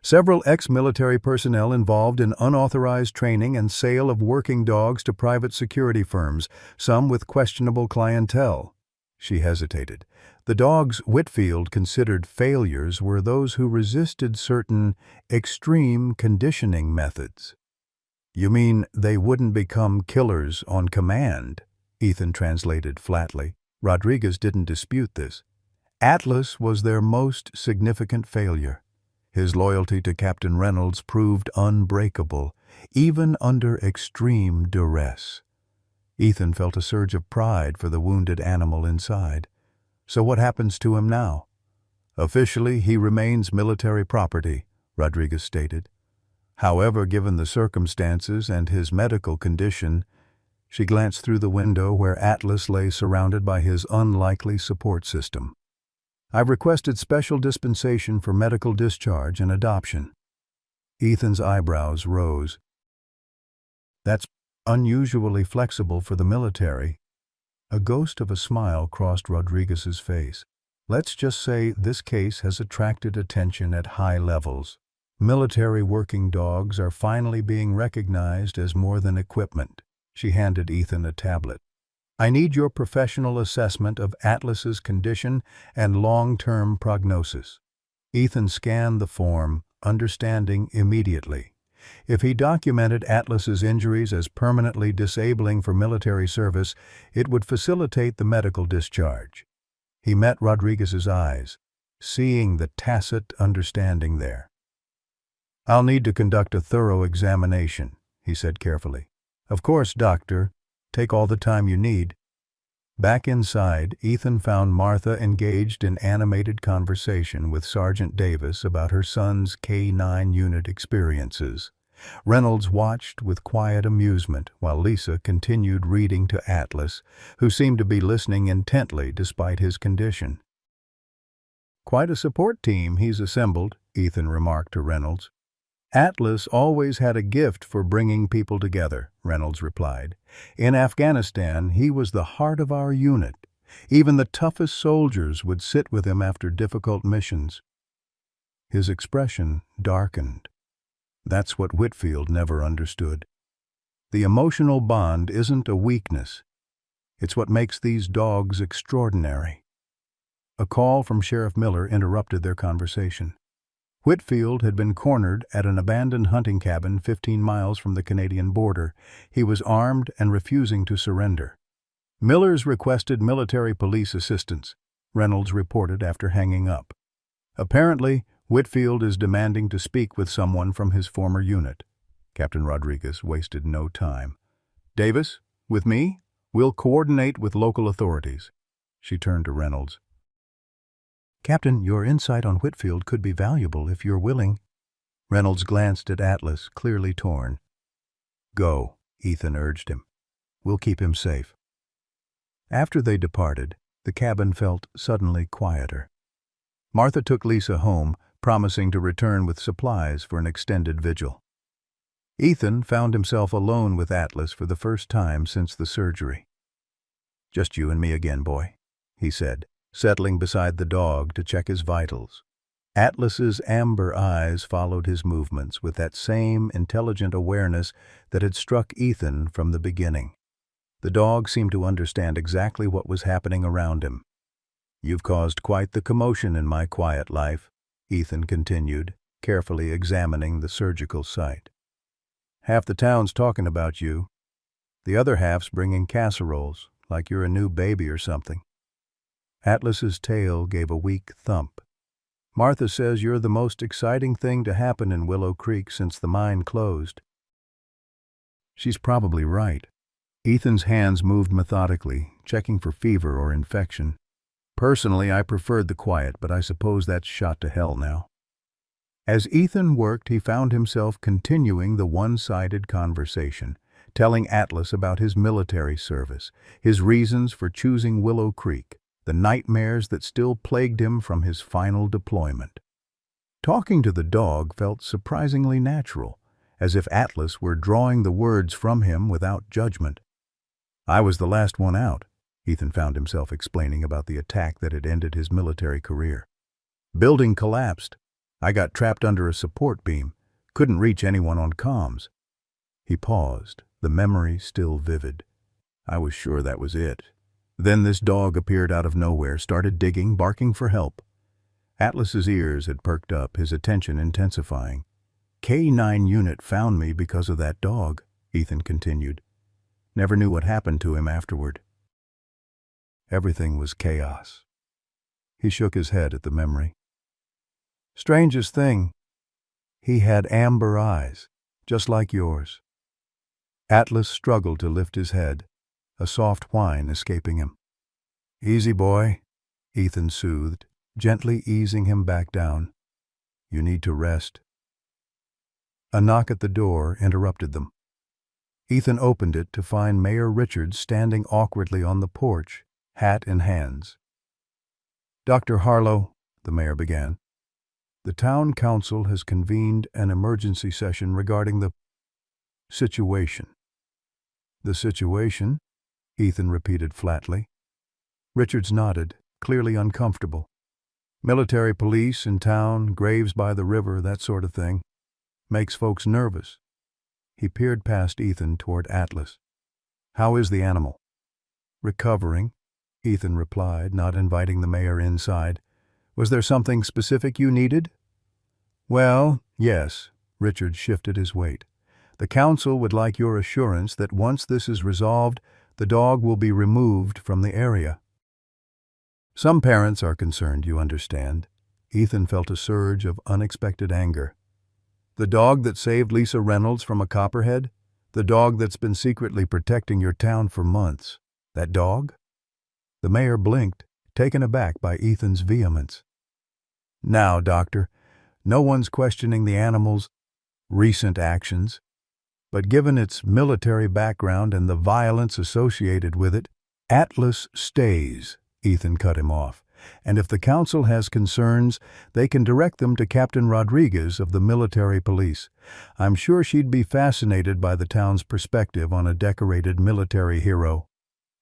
Several ex-military personnel involved in unauthorized training and sale of working dogs to private security firms, some with questionable clientele." She hesitated. "The dogs Whitfield considered failures were those who resisted certain extreme conditioning methods." "You mean they wouldn't become killers on command?" Ethan translated flatly. Rodriguez didn't dispute this. Atlas was their most significant failure. His loyalty to Captain Reynolds proved unbreakable, even under extreme duress. Ethan felt a surge of pride for the wounded animal inside. "So what happens to him now?" "Officially, he remains military property," Rodriguez stated. "However, given the circumstances and his medical condition," she glanced through the window where Atlas lay surrounded by his unlikely support system. "I've requested special dispensation for medical discharge and adoption." Ethan's eyebrows rose. "That's unusually flexible for the military." A ghost of a smile crossed Rodriguez's face. "Let's just say this case has attracted attention at high levels. Military working dogs are finally being recognized as more than equipment." She handed Ethan a tablet. "I need your professional assessment of Atlas's condition and long-term prognosis." Ethan scanned the form, understanding immediately. If he documented Atlas's injuries as permanently disabling for military service, it would facilitate the medical discharge. He met Rodriguez's eyes, seeing the tacit understanding there. "I'll need to conduct a thorough examination," he said carefully. "Of course, doctor. Take all the time you need." Back inside, Ethan found Martha engaged in animated conversation with Sergeant Davis about her son's K-9 unit experiences. Reynolds watched with quiet amusement while Lisa continued reading to Atlas, who seemed to be listening intently despite his condition. "Quite a support team he's assembled," Ethan remarked to Reynolds. "Atlas always had a gift for bringing people together," Reynolds replied. "In Afghanistan, he was the heart of our unit. Even the toughest soldiers would sit with him after difficult missions." His expression darkened. That's what Whitfield never understood. The emotional bond isn't a weakness. It's what makes these dogs extraordinary. A call from Sheriff Miller interrupted their conversation. Whitfield had been cornered at an abandoned hunting cabin 15 miles from the Canadian border. He was armed and refusing to surrender. "Miller's requested military police assistance," Reynolds reported after hanging up. "Apparently, Whitfield is demanding to speak with someone from his former unit." Captain Rodriguez wasted no time. "Davis, with me? We'll coordinate with local authorities." She turned to Reynolds. "Captain, your insight on Whitfield could be valuable if you're willing." Reynolds glanced at Atlas, clearly torn. "Go," Ethan urged him. "We'll keep him safe." After they departed, the cabin felt suddenly quieter. Martha took Lisa home, promising to return with supplies for an extended vigil. Ethan found himself alone with Atlas for the first time since the surgery. "Just you and me again, boy," he said, settling beside the dog to check his vitals. Atlas's amber eyes followed his movements with that same intelligent awareness that had struck Ethan from the beginning. The dog seemed to understand exactly what was happening around him. "You've caused quite the commotion in my quiet life," Ethan continued, carefully examining the surgical site. "Half the town's talking about you. The other half's bringing casseroles, like you're a new baby or something." Atlas's tail gave a weak thump. "Martha says you're the most exciting thing to happen in Willow Creek since the mine closed." She's probably right. Ethan's hands moved methodically, checking for fever or infection. "Personally, I preferred the quiet, but I suppose that's shot to hell now." As Ethan worked, he found himself continuing the one-sided conversation, telling Atlas about his military service, his reasons for choosing Willow Creek, the nightmares that still plagued him from his final deployment. Talking to the dog felt surprisingly natural, as if Atlas were drawing the words from him without judgment. "I was the last one out," Ethan found himself explaining about the attack that had ended his military career. "Building collapsed. I got trapped under a support beam. Couldn't reach anyone on comms." He paused, the memory still vivid. "I was sure that was it." Then this dog appeared out of nowhere, started digging, barking for help. Atlas's ears had perked up, his attention intensifying. "K-9 unit found me because of that dog," Ethan continued. "Never knew what happened to him afterward." Everything was chaos. He shook his head at the memory. "Strangest thing, he had amber eyes, just like yours." Atlas struggled to lift his head, a soft whine escaping him. "Easy, boy," Ethan soothed, gently easing him back down. "You need to rest." A knock at the door interrupted them. Ethan opened it to find Mayor Richards standing awkwardly on the porch, hat in hands. "Dr. Harlow," the mayor began, "the town council has convened an emergency session regarding the situation." "The situation?" Ethan repeated flatly. Richards nodded, clearly uncomfortable. "Military police in town, graves by the river, that sort of thing. Makes folks nervous." He peered past Ethan toward Atlas. "How is the animal?" "Recovering," Ethan replied, not inviting the mayor inside. Was there something specific you needed? Well, yes. Richard shifted his weight. The council would like your assurance that once this is resolved, the dog will be removed from the area. Some parents are concerned, you understand. Ethan felt a surge of unexpected anger. The dog that saved Lisa Reynolds from a copperhead? The dog that's been secretly protecting your town for months? That dog? The mayor blinked, taken aback by Ethan's vehemence. Now, Doctor, no one's questioning the animal's recent actions, but given its military background and the violence associated with it, Atlas stays, Ethan cut him off. And if the council has concerns, they can direct them to Captain Rodriguez of the military police. I'm sure she'd be fascinated by the town's perspective on a decorated military hero.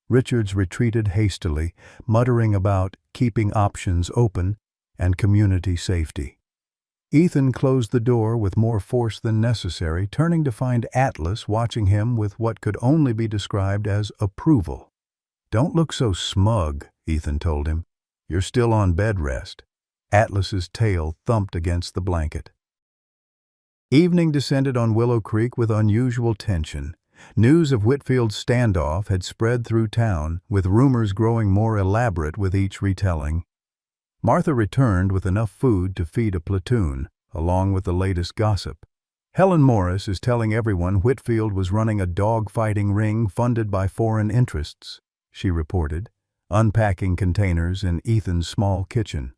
Richards retreated hastily, muttering about keeping options open and community safety. Ethan closed the door with more force than necessary, turning to find Atlas watching him with what could only be described as approval. Don't look so smug, Ethan told him. You're still on bed rest. Atlas's tail thumped against the blanket. Evening descended on Willow Creek with unusual tension. News of Whitfield's standoff had spread through town, with rumors growing more elaborate with each retelling. Martha returned with enough food to feed a platoon, along with the latest gossip. Helen Morris is telling everyone Whitfield was running a dog-fighting ring funded by foreign interests, she reported, unpacking containers in Ethan's small kitchen.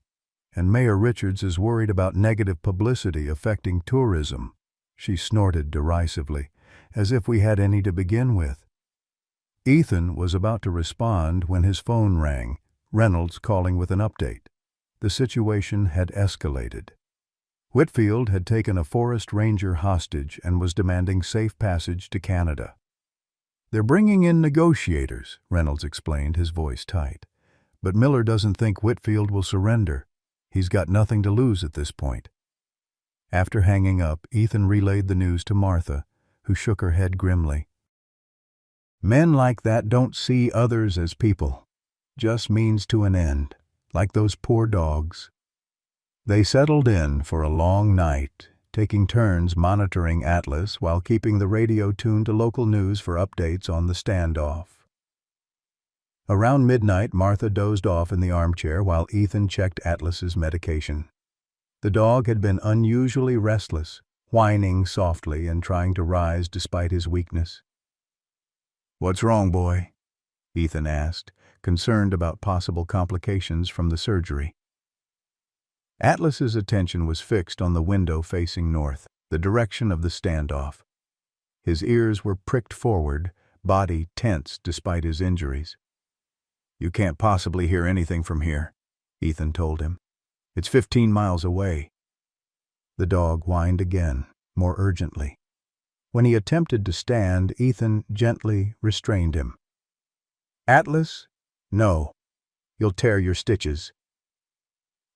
And Mayor Richards is worried about negative publicity affecting tourism. She snorted derisively, as if we had any to begin with. Ethan was about to respond when his phone rang, Reynolds calling with an update. The situation had escalated. Whitfield had taken a forest ranger hostage and was demanding safe passage to Canada. They're bringing in negotiators, Reynolds explained, his voice tight. But Miller doesn't think Whitfield will surrender. He's got nothing to lose at this point. After hanging up, Ethan relayed the news to Martha, who shook her head grimly. Men like that don't see others as people, just means to an end, like those poor dogs. They settled in for a long night, taking turns monitoring Atlas while keeping the radio tuned to local news for updates on the standoff. Around midnight, Martha dozed off in the armchair while Ethan checked Atlas's medication. The dog had been unusually restless, whining softly and trying to rise despite his weakness. "What's wrong, boy?" Ethan asked, concerned about possible complications from the surgery. Atlas's attention was fixed on the window facing north, the direction of the standoff. His ears were pricked forward, body tense despite his injuries. "You can't possibly hear anything from here," Ethan told him. "It's 15 miles away." The dog whined again, more urgently. When he attempted to stand, Ethan gently restrained him. "Atlas? No. You'll tear your stitches."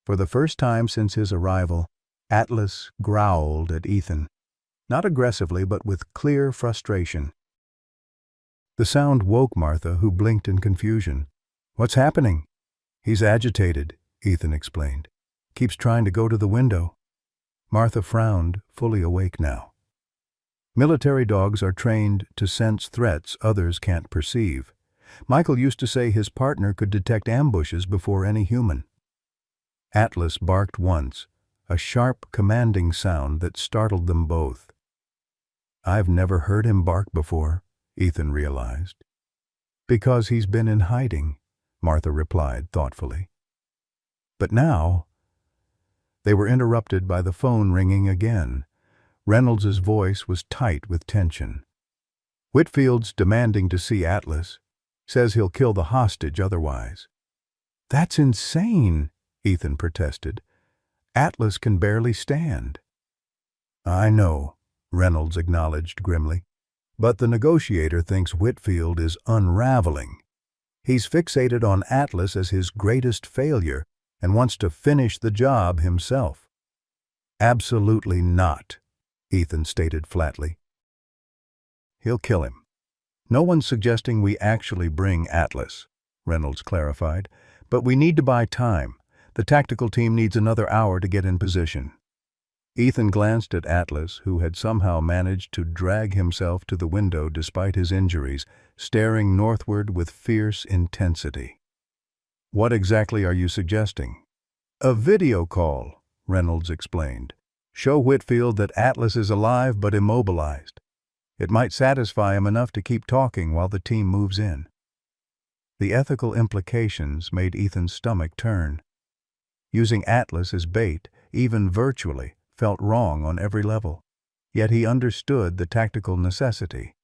For the first time since his arrival, Atlas growled at Ethan, not aggressively but with clear frustration. The sound woke Martha, who blinked in confusion. "What's happening?" "He's agitated," Ethan explained. "Keeps trying to go to the window." Martha frowned, fully awake now. Military dogs are trained to sense threats others can't perceive. Michael used to say his partner could detect ambushes before any human. Atlas barked once, a sharp, commanding sound that startled them both. "I've never heard him bark before," Ethan realized. "Because he's been in hiding," Martha replied thoughtfully. But now, they were interrupted by the phone ringing again. Reynolds's voice was tight with tension. "Whitfield's demanding to see Atlas. Says he'll kill the hostage otherwise." "That's insane," Ethan protested. "Atlas can barely stand." "I know," Reynolds acknowledged grimly. "But the negotiator thinks Whitfield is unraveling. He's fixated on Atlas as his greatest failure and wants to finish the job himself." "Absolutely not," Ethan stated flatly. "He'll kill him. No one's suggesting we actually bring Atlas," Reynolds clarified, "but we need to buy time. The tactical team needs another hour to get in position." Ethan glanced at Atlas, who had somehow managed to drag himself to the window despite his injuries, staring northward with fierce intensity. "What exactly are you suggesting?" "A video call," Reynolds explained. "Show Whitfield that Atlas is alive but immobilized. It might satisfy him enough to keep talking while the team moves in." The ethical implications made Ethan's stomach turn. Using Atlas as bait, even virtually, felt wrong on every level. Yet he understood the tactical necessity.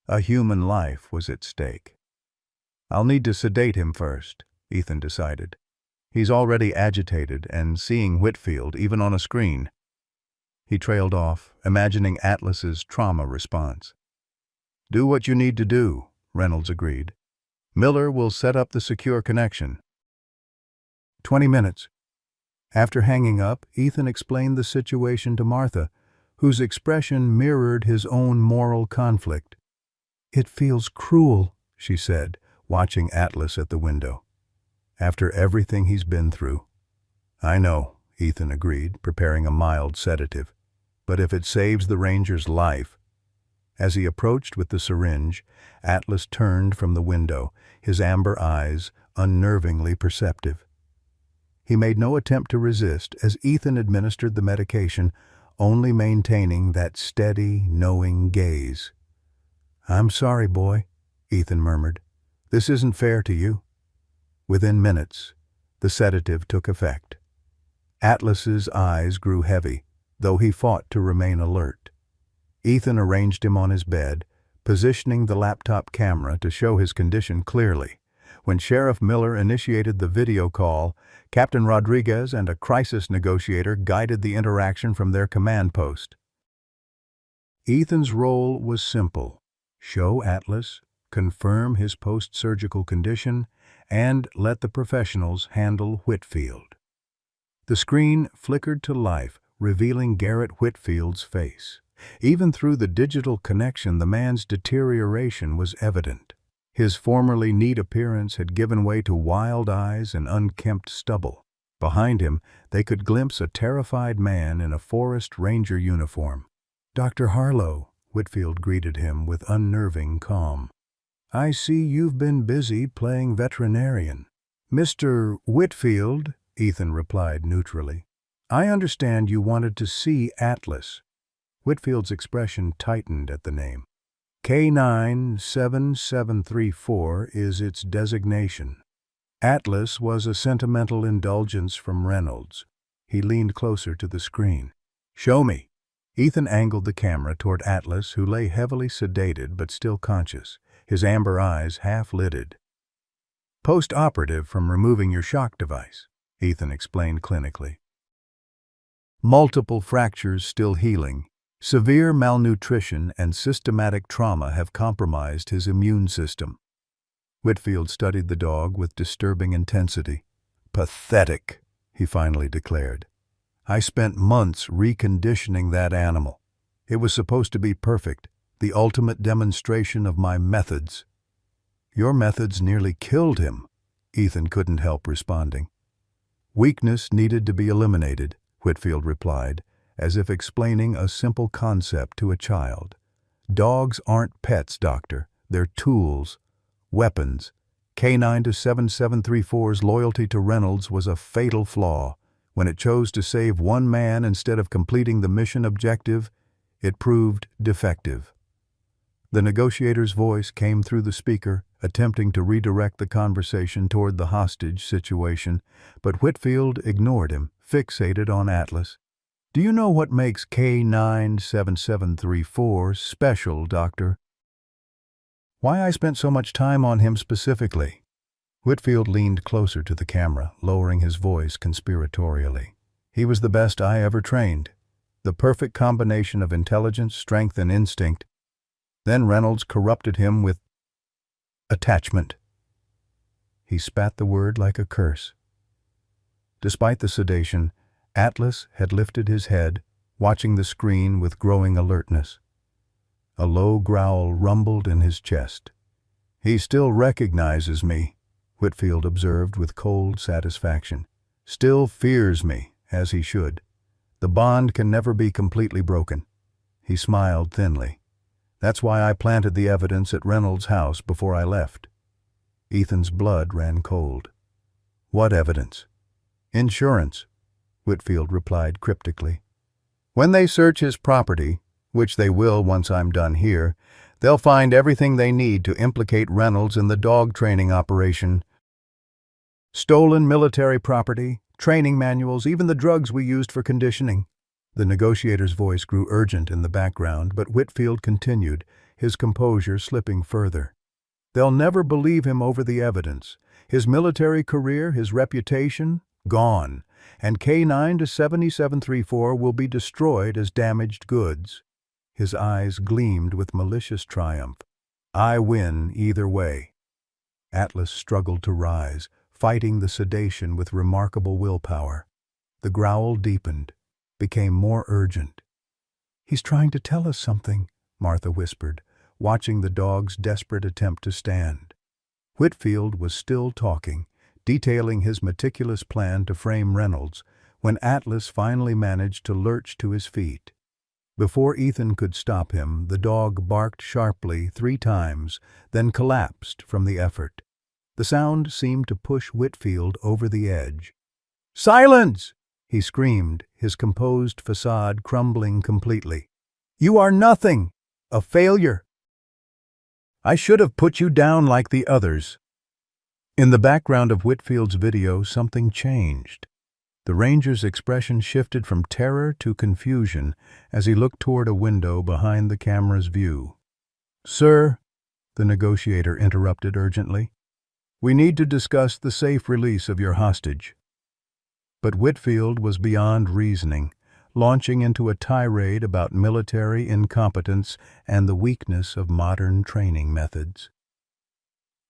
A human life was at stake. "I'll need to sedate him first," Ethan decided. "He's already agitated and seeing Whitfield, even on a screen." He trailed off, imagining Atlas's trauma response. "Do what you need to do," Reynolds agreed. "Miller will set up the secure connection." 20 minutes. After hanging up, Ethan explained the situation to Martha, whose expression mirrored his own moral conflict. "It feels cruel," she said, watching Atlas at the window. "After everything he's been through." "I know," Ethan agreed, preparing a mild sedative. "But if it saves the ranger's life—" As he approached with the syringe, Atlas turned from the window, his amber eyes unnervingly perceptive. He made no attempt to resist as Ethan administered the medication, only maintaining that steady, knowing gaze. "I'm sorry, boy," Ethan murmured. "This isn't fair to you." Within minutes, the sedative took effect. Atlas's eyes grew heavy, though he fought to remain alert. Ethan arranged him on his bed, positioning the laptop camera to show his condition clearly. When Sheriff Miller initiated the video call, Captain Rodriguez and a crisis negotiator guided the interaction from their command post. Ethan's role was simple: show Atlas, confirm his post-surgical condition, and let the professionals handle Whitfield. The screen flickered to life, revealing Garrett Whitfield's face. Even through the digital connection, the man's deterioration was evident. His formerly neat appearance had given way to wild eyes and unkempt stubble. Behind him, they could glimpse a terrified man in a forest ranger uniform. "Dr. Harlow," Whitfield greeted him with unnerving calm. "I see you've been busy playing veterinarian." "Mr. Whitfield," Ethan replied neutrally, "I understand you wanted to see Atlas." Whitfield's expression tightened at the name. "K97734 is its designation." Atlas was a sentimental indulgence from Reynolds. He leaned closer to the screen. "Show me." Ethan angled the camera toward Atlas, who lay heavily sedated but still conscious, his amber eyes half-lidded. "Post-operative from removing your shock device," Ethan explained clinically. "Multiple fractures still healing. Severe malnutrition and systematic trauma have compromised his immune system." Whitfield studied the dog with disturbing intensity. "Pathetic," he finally declared. "I spent months reconditioning that animal. It was supposed to be perfect, the ultimate demonstration of my methods." "Your methods nearly killed him," Ethan couldn't help responding. "Weakness needed to be eliminated," Whitfield replied, as if explaining a simple concept to a child. "Dogs aren't pets, doctor. They're tools, weapons." K9-7734's loyalty to Reynolds was a fatal flaw. When it chose to save one man instead of completing the mission objective, it proved defective. The negotiator's voice came through the speaker, attempting to redirect the conversation toward the hostage situation, but Whitfield ignored him, fixated on Atlas. "Do you know what makes K9-7734 special, doctor?" "Why I spent so much time on him specifically?" Whitfield leaned closer to the camera, lowering his voice conspiratorially. "He was the best I ever trained. The perfect combination of intelligence, strength, and instinct. Then Reynolds corrupted him with attachment." He spat the word like a curse. Despite the sedation, Atlas had lifted his head, watching the screen with growing alertness. A low growl rumbled in his chest. "He still recognizes me," Whitfield observed with cold satisfaction. still fears me, as he should. The bond can never be completely broken." He smiled thinly. "That's why I planted the evidence at Reynolds' house before I left." Ethan's blood ran cold. "What evidence?" "Insurance," Whitfield replied cryptically. "When they search his property, which they will once I'm done here, they'll find everything they need to implicate Reynolds in the dog training operation. Stolen military property, training manuals, even the drugs we used for conditioning." The negotiator's voice grew urgent in the background, but Whitfield continued, his composure slipping further. "They'll never believe him over the evidence. His military career, his reputation, gone. And K9 to 7734 will be destroyed as damaged goods." His eyes gleamed with malicious triumph. "I win either way." Atlas struggled to rise, fighting the sedation with remarkable willpower. The growl deepened, became more urgent. "He's trying to tell us something," Martha whispered, watching the dog's desperate attempt to stand. Whitfield was still talking, detailing his meticulous plan to frame Reynolds, when Atlas finally managed to lurch to his feet. Before Ethan could stop him, the dog barked sharply 3 times, then collapsed from the effort. The sound seemed to push Whitfield over the edge. "Silence!" he screamed, his composed facade crumbling completely. "You are nothing! A failure! I should have put you down like the others." In the background of Whitfield's video, something changed. The ranger's expression shifted from terror to confusion as he looked toward a window behind the camera's view. "Sir," the negotiator interrupted urgently, "we need to discuss the safe release of your hostage." But Whitfield was beyond reasoning, launching into a tirade about military incompetence and the weakness of modern training methods.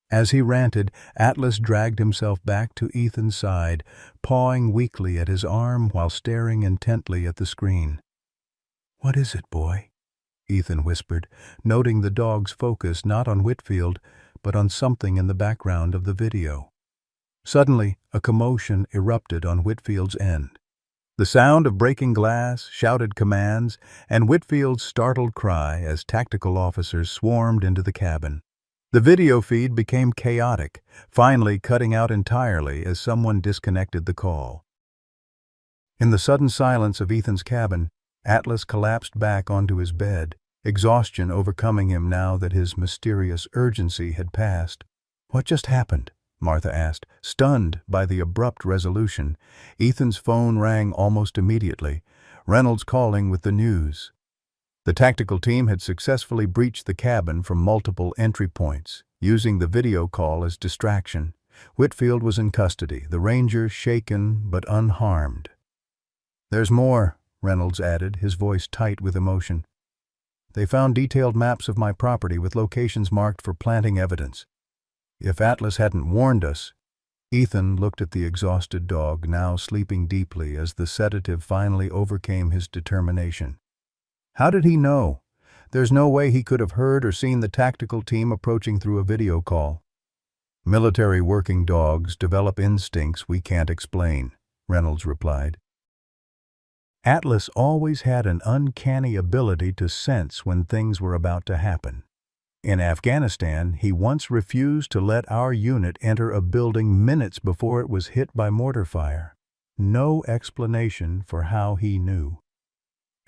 As he ranted, Atlas dragged himself back to Ethan's side, pawing weakly at his arm while staring intently at the screen. "What is it, boy?" Ethan whispered, noting the dog's focus not on Whitfield, but on something in the background of the video. Suddenly, a commotion erupted on Whitfield's end. The sound of breaking glass, shouted commands, and Whitfield's startled cry as tactical officers swarmed into the cabin. The video feed became chaotic, finally cutting out entirely as someone disconnected the call. In the sudden silence of Ethan's cabin, Atlas collapsed back onto his bed, exhaustion overcoming him now that his mysterious urgency had passed. "What just happened?" Martha asked, stunned by the abrupt resolution. Ethan's phone rang almost immediately, Reynolds calling with the news. The tactical team had successfully breached the cabin from multiple entry points, using the video call as distraction. Whitfield was in custody, the ranger shaken but unharmed. "There's more," Reynolds added, his voice tight with emotion. "They found detailed maps of my property with locations marked for planting evidence. If Atlas hadn't warned us..." Ethan looked at the exhausted dog, now sleeping deeply as the sedative finally overcame his determination. "How did he know? There's no way he could have heard or seen the tactical team approaching through a video call." "Military working dogs develop instincts we can't explain," Reynolds replied. "Atlas always had an uncanny ability to sense when things were about to happen. In Afghanistan, he once refused to let our unit enter a building minutes before it was hit by mortar fire. No explanation for how he knew."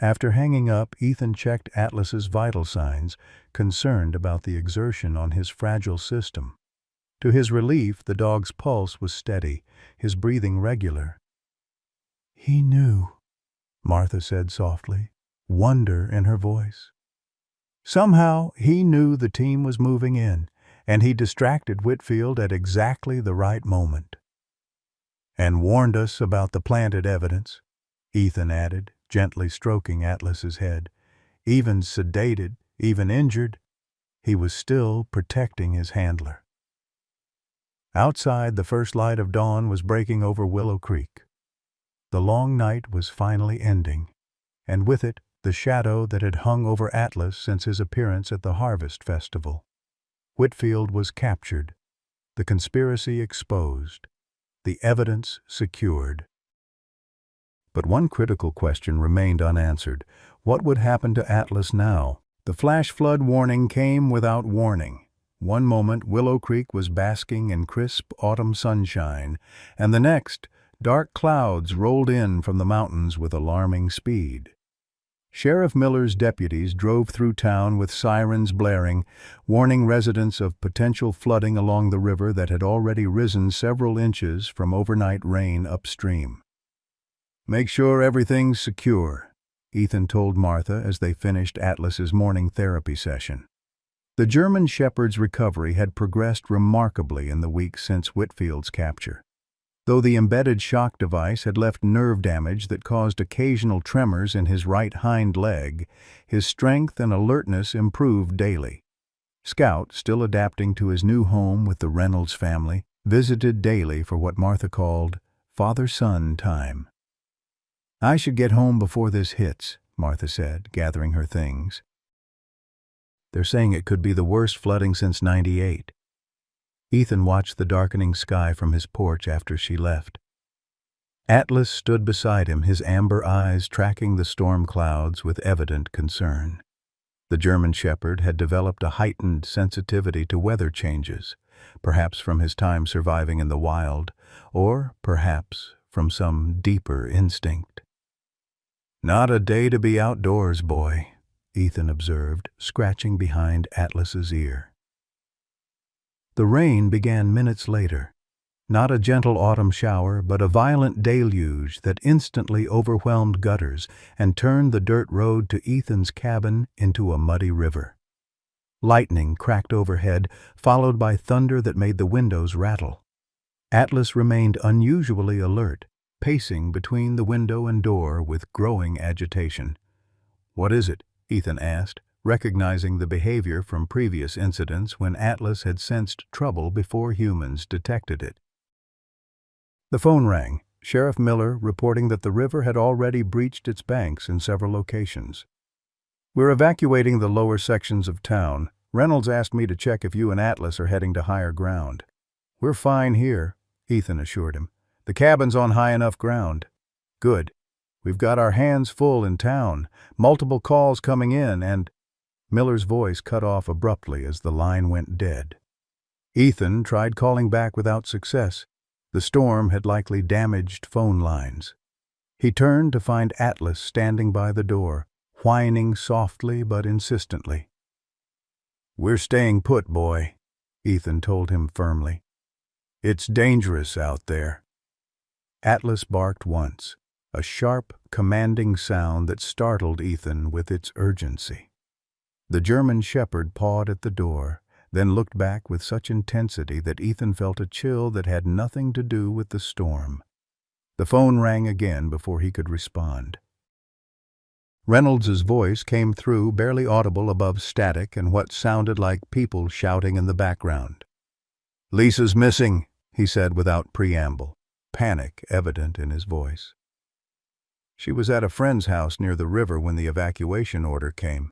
After hanging up, Ethan checked Atlas's vital signs, concerned about the exertion on his fragile system. To his relief, the dog's pulse was steady, his breathing regular. "He knew," Martha said softly, wonder in her voice. "Somehow, he knew the team was moving in, and he distracted Whitfield at exactly the right moment." "And warned us about the planted evidence," Ethan added, gently stroking Atlas's head. "Even sedated, even injured, he was still protecting his handler." Outside, the first light of dawn was breaking over Willow Creek. The long night was finally ending, and with it, the shadow that had hung over Atlas since his appearance at the Harvest Festival. Whitfield was captured, the conspiracy exposed, the evidence secured. But one critical question remained unanswered. What would happen to Atlas now? The flash flood warning came without warning. One moment, Willow Creek was basking in crisp autumn sunshine, and the next, dark clouds rolled in from the mountains with alarming speed. Sheriff Miller's deputies drove through town with sirens blaring, warning residents of potential flooding along the river that had already risen several inches from overnight rain upstream. "Make sure everything's secure," Ethan told Martha as they finished Atlas's morning therapy session. The German Shepherd's recovery had progressed remarkably in the weeks since Whitfield's capture. Though the embedded shock device had left nerve damage that caused occasional tremors in his right hind leg, his strength and alertness improved daily. Scout, still adapting to his new home with the Reynolds family, visited daily for what Martha called father-son time. "I should get home before this hits," Martha said, gathering her things. "They're saying it could be the worst flooding since '98. Ethan watched the darkening sky from his porch after she left. Atlas stood beside him, his amber eyes tracking the storm clouds with evident concern. The German Shepherd had developed a heightened sensitivity to weather changes, perhaps from his time surviving in the wild, or perhaps from some deeper instinct. "Not a day to be outdoors, boy," Ethan observed, scratching behind Atlas's ear. The rain began minutes later. Not a gentle autumn shower, but a violent deluge that instantly overwhelmed gutters and turned the dirt road to Ethan's cabin into a muddy river. Lightning cracked overhead, followed by thunder that made the windows rattle. Atlas remained unusually alert, pacing between the window and door with growing agitation. "What is it?" Ethan asked, recognizing the behavior from previous incidents when Atlas had sensed trouble before humans detected it. The phone rang, Sheriff Miller reporting that the river had already breached its banks in several locations. "We're evacuating the lower sections of town. Reynolds asked me to check if you and Atlas are heading to higher ground." "We're fine here," Ethan assured him. "The cabin's on high enough ground." "Good. We've got our hands full in town, multiple calls coming in, and—" Miller's voice cut off abruptly as the line went dead. Ethan tried calling back without success. The storm had likely damaged phone lines. He turned to find Atlas standing by the door, whining softly but insistently. "We're staying put, boy," Ethan told him firmly. "It's dangerous out there." Atlas barked once, a sharp, commanding sound that startled Ethan with its urgency. The German Shepherd pawed at the door, then looked back with such intensity that Ethan felt a chill that had nothing to do with the storm. The phone rang again before he could respond. Reynolds's voice came through, barely audible above static and what sounded like people shouting in the background. "Lisa's missing," he said without preamble, panic evident in his voice. "She was at a friend's house near the river when the evacuation order came.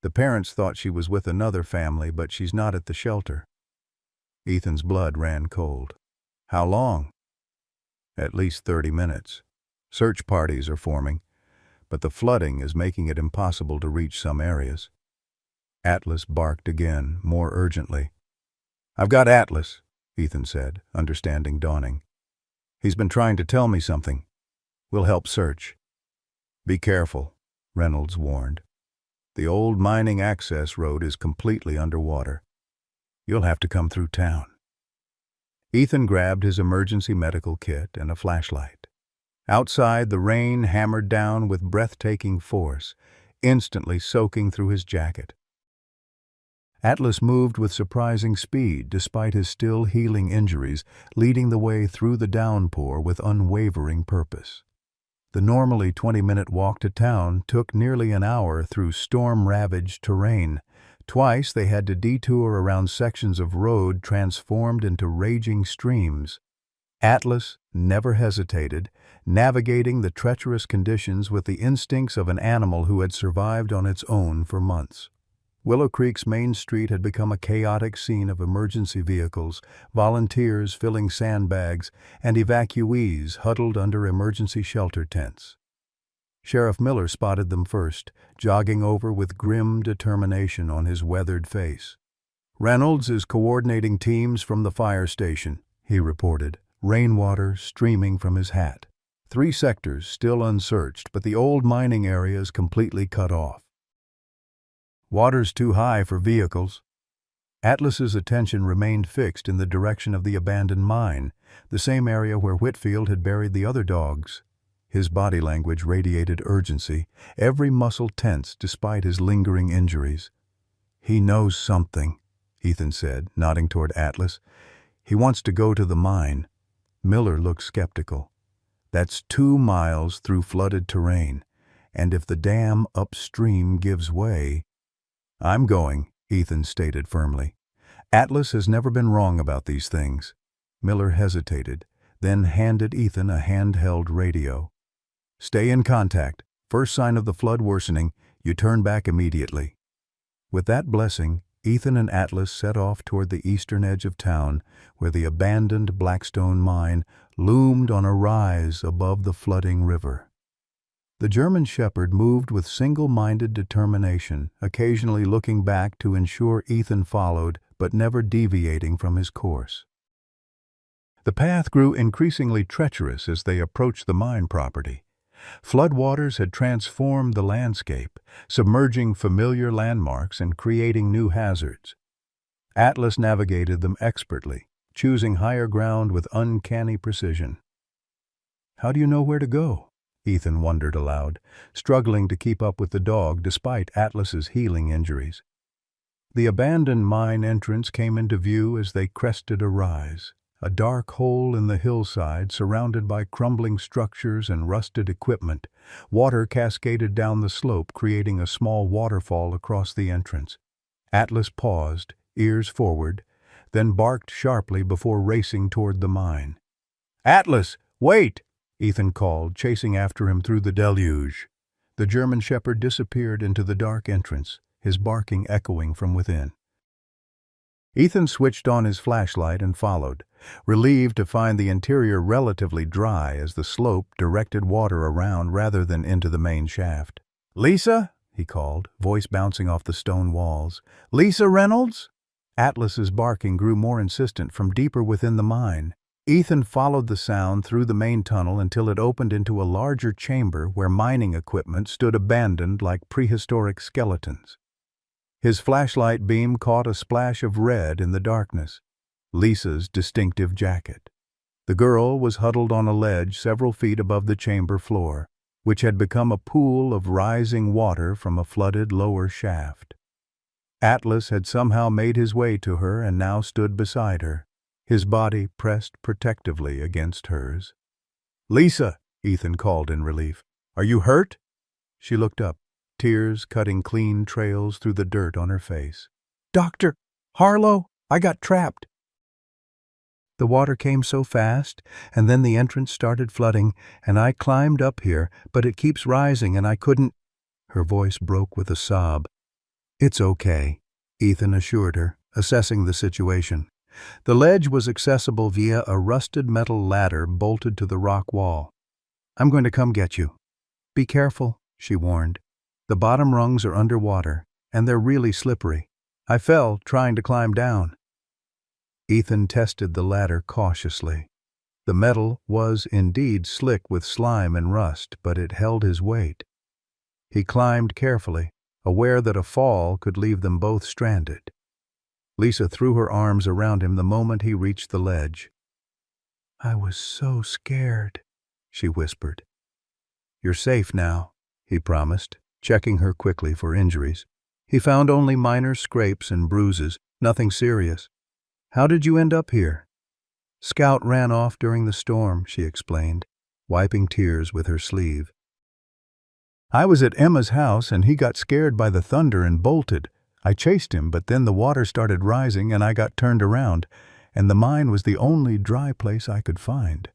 The parents thought she was with another family, but she's not at the shelter." Ethan's blood ran cold. "How long?" "At least 30 minutes. Search parties are forming, but the flooding is making it impossible to reach some areas." Atlas barked again, more urgently. "I've got Atlas," Ethan said, understanding dawning. "He's been trying to tell me something. We'll help search." "Be careful," Reynolds warned. "The old mining access road is completely underwater. You'll have to come through town." Ethan grabbed his emergency medical kit and a flashlight. Outside, the rain hammered down with breathtaking force, instantly soaking through his jacket. Atlas moved with surprising speed despite his still healing injuries, leading the way through the downpour with unwavering purpose. The normally 20-minute walk to town took nearly an hour through storm-ravaged terrain. Twice they had to detour around sections of road transformed into raging streams. Atlas never hesitated, navigating the treacherous conditions with the instincts of an animal who had survived on its own for months. Willow Creek's main street had become a chaotic scene of emergency vehicles, volunteers filling sandbags, and evacuees huddled under emergency shelter tents. Sheriff Miller spotted them first, jogging over with grim determination on his weathered face. "Reynolds is coordinating teams from the fire station," he reported, rainwater streaming from his hat. "3 sectors still unsearched, but the old mining area is completely cut off. Water's too high for vehicles." Atlas's attention remained fixed in the direction of the abandoned mine, the same area where Whitfield had buried the other dogs. His body language radiated urgency, every muscle tense despite his lingering injuries. "He knows something," Ethan said, nodding toward Atlas. "He wants to go to the mine." Miller looked skeptical. "That's 2 miles through flooded terrain, and if the dam upstream gives way—" "I'm going," Ethan stated firmly. "Atlas has never been wrong about these things." Miller hesitated, then handed Ethan a handheld radio. "Stay in contact. First sign of the flood worsening, you turn back immediately." With that blessing, Ethan and Atlas set off toward the eastern edge of town, where the abandoned Blackstone mine loomed on a rise above the flooding river. The German shepherd moved with single-minded determination, occasionally looking back to ensure Ethan followed, but never deviating from his course. The path grew increasingly treacherous as they approached the mine property. Floodwaters had transformed the landscape, submerging familiar landmarks and creating new hazards. Atlas navigated them expertly, choosing higher ground with uncanny precision. "How do you know where to go?" Ethan wondered aloud, struggling to keep up with the dog despite Atlas's healing injuries. The abandoned mine entrance came into view as they crested a rise, a dark hole in the hillside surrounded by crumbling structures and rusted equipment. Water cascaded down the slope, creating a small waterfall across the entrance. Atlas paused, ears forward, then barked sharply before racing toward the mine. "Atlas, wait!" Ethan called, chasing after him through the deluge. The German shepherd disappeared into the dark entrance, his barking echoing from within. Ethan switched on his flashlight and followed, relieved to find the interior relatively dry as the slope directed water around rather than into the main shaft. "Lisa?" he called, voice bouncing off the stone walls. "Lisa Reynolds?" Atlas's barking grew more insistent from deeper within the mine. Ethan followed the sound through the main tunnel until it opened into a larger chamber where mining equipment stood abandoned like prehistoric skeletons. His flashlight beam caught a splash of red in the darkness, Lisa's distinctive jacket. The girl was huddled on a ledge several feet above the chamber floor, which had become a pool of rising water from a flooded lower shaft. Atlas had somehow made his way to her and now stood beside her, his body pressed protectively against hers. "Lisa," Ethan called in relief. "Are you hurt?" She looked up, tears cutting clean trails through the dirt on her face. "Dr. Harlow, I got trapped." "The water came so fast, and then the entrance started flooding, and I climbed up here, but it keeps rising and I couldn't—" Her voice broke with a sob. "It's okay," Ethan assured her, assessing the situation. The ledge was accessible via a rusted metal ladder bolted to the rock wall. "I'm going to come get you." "Be careful," she warned. "The bottom rungs are underwater, and they're really slippery. I fell trying to climb down." Ethan tested the ladder cautiously. The metal was indeed slick with slime and rust, but it held his weight. He climbed carefully, aware that a fall could leave them both stranded. Lisa threw her arms around him the moment he reached the ledge. "I was so scared," she whispered. "You're safe now," he promised, checking her quickly for injuries. He found only minor scrapes and bruises, nothing serious. "How did you end up here?" "Scout ran off during the storm," she explained, wiping tears with her sleeve. "I was at Emma's house and he got scared by the thunder and bolted. I chased him, but then the water started rising and I got turned around, and the mine was the only dry place I could find."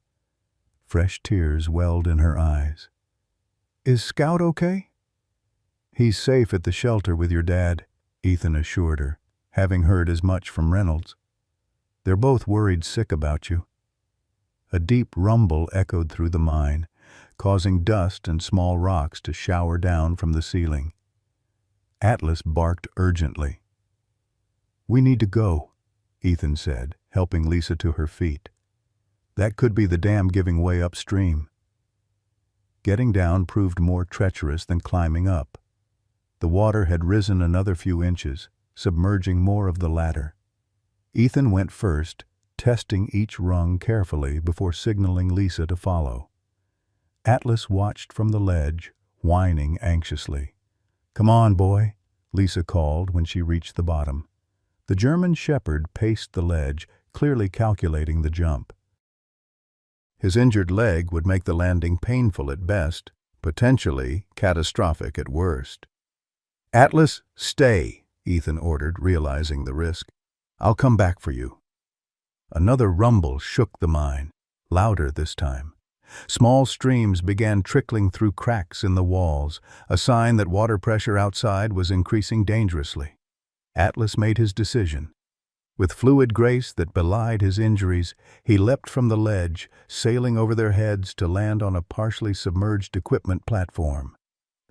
Fresh tears welled in her eyes. "Is Scout okay?" "He's safe at the shelter with your dad. Ethan assured her, having heard as much from Reynolds. "They're both worried sick about you." A deep rumble echoed through the mine, causing dust and small rocks to shower down from the ceiling. Atlas barked urgently. "We need to go," Ethan said, helping Lisa to her feet. "That could be the dam giving way upstream." Getting down proved more treacherous than climbing up. The water had risen another few inches, submerging more of the ladder. Ethan went first, testing each rung carefully before signaling Lisa to follow. Atlas watched from the ledge, whining anxiously. "Come on, boy," Lisa called when she reached the bottom. The German shepherd paced the ledge, clearly calculating the jump. His injured leg would make the landing painful at best, potentially catastrophic at worst. "Atlas, stay," Ethan ordered, realizing the risk. "I'll come back for you." Another rumble shook the mine, louder this time. Small streams began trickling through cracks in the walls, a sign that water pressure outside was increasing dangerously. Atlas made his decision. With fluid grace that belied his injuries, he leapt from the ledge, sailing over their heads to land on a partially submerged equipment platform.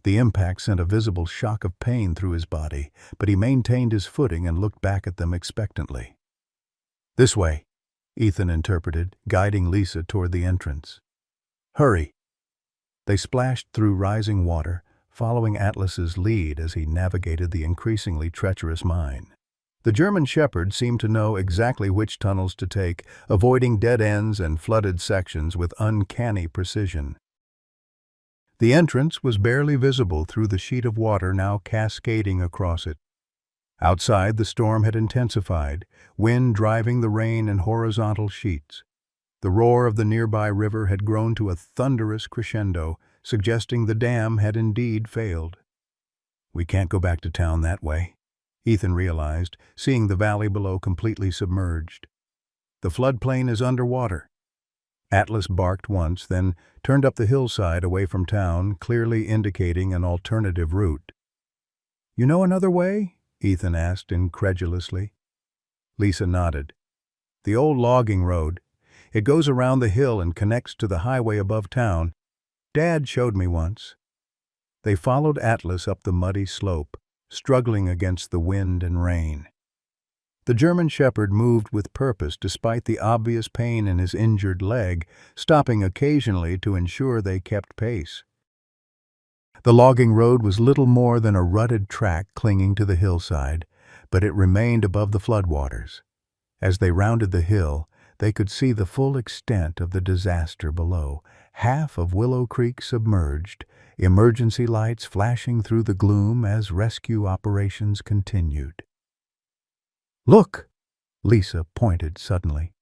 The impact sent a visible shock of pain through his body, but he maintained his footing and looked back at them expectantly. "This way," Ethan interpreted, guiding Lisa toward the entrance. "Hurry." They splashed through rising water, following Atlas's lead as he navigated the increasingly treacherous mine. The German shepherd seemed to know exactly which tunnels to take, avoiding dead ends and flooded sections with uncanny precision. The entrance was barely visible through the sheet of water now cascading across it. Outside, the storm had intensified, wind driving the rain in horizontal sheets. The roar of the nearby river had grown to a thunderous crescendo, suggesting the dam had indeed failed. "We can't go back to town that way," Ethan realized, seeing the valley below completely submerged. "The floodplain is underwater." Atlas barked once, then turned up the hillside away from town, clearly indicating an alternative route. "You know another way?" Ethan asked incredulously. Lisa nodded. "The old logging road. It goes around the hill and connects to the highway above town. Dad showed me once." They followed Atlas up the muddy slope, struggling against the wind and rain. The German shepherd moved with purpose despite the obvious pain in his injured leg, stopping occasionally to ensure they kept pace. The logging road was little more than a rutted track clinging to the hillside, but it remained above the floodwaters. As they rounded the hill, they could see the full extent of the disaster below, half of Willow Creek submerged, emergency lights flashing through the gloom as rescue operations continued. "Look!" Lisa pointed suddenly.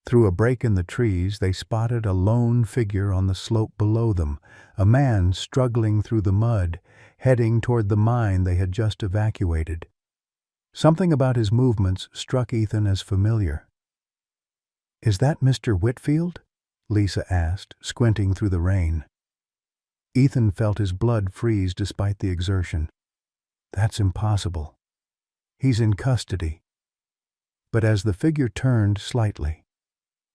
Through a break in the trees, they spotted a lone figure on the slope below them, a man struggling through the mud, heading toward the mine they had just evacuated. Something about his movements struck Ethan as familiar. "Is that Mr. Whitfield?" Lisa asked, squinting through the rain. Ethan felt his blood freeze despite the exertion. "That's impossible. He's in custody." But as the figure turned slightly,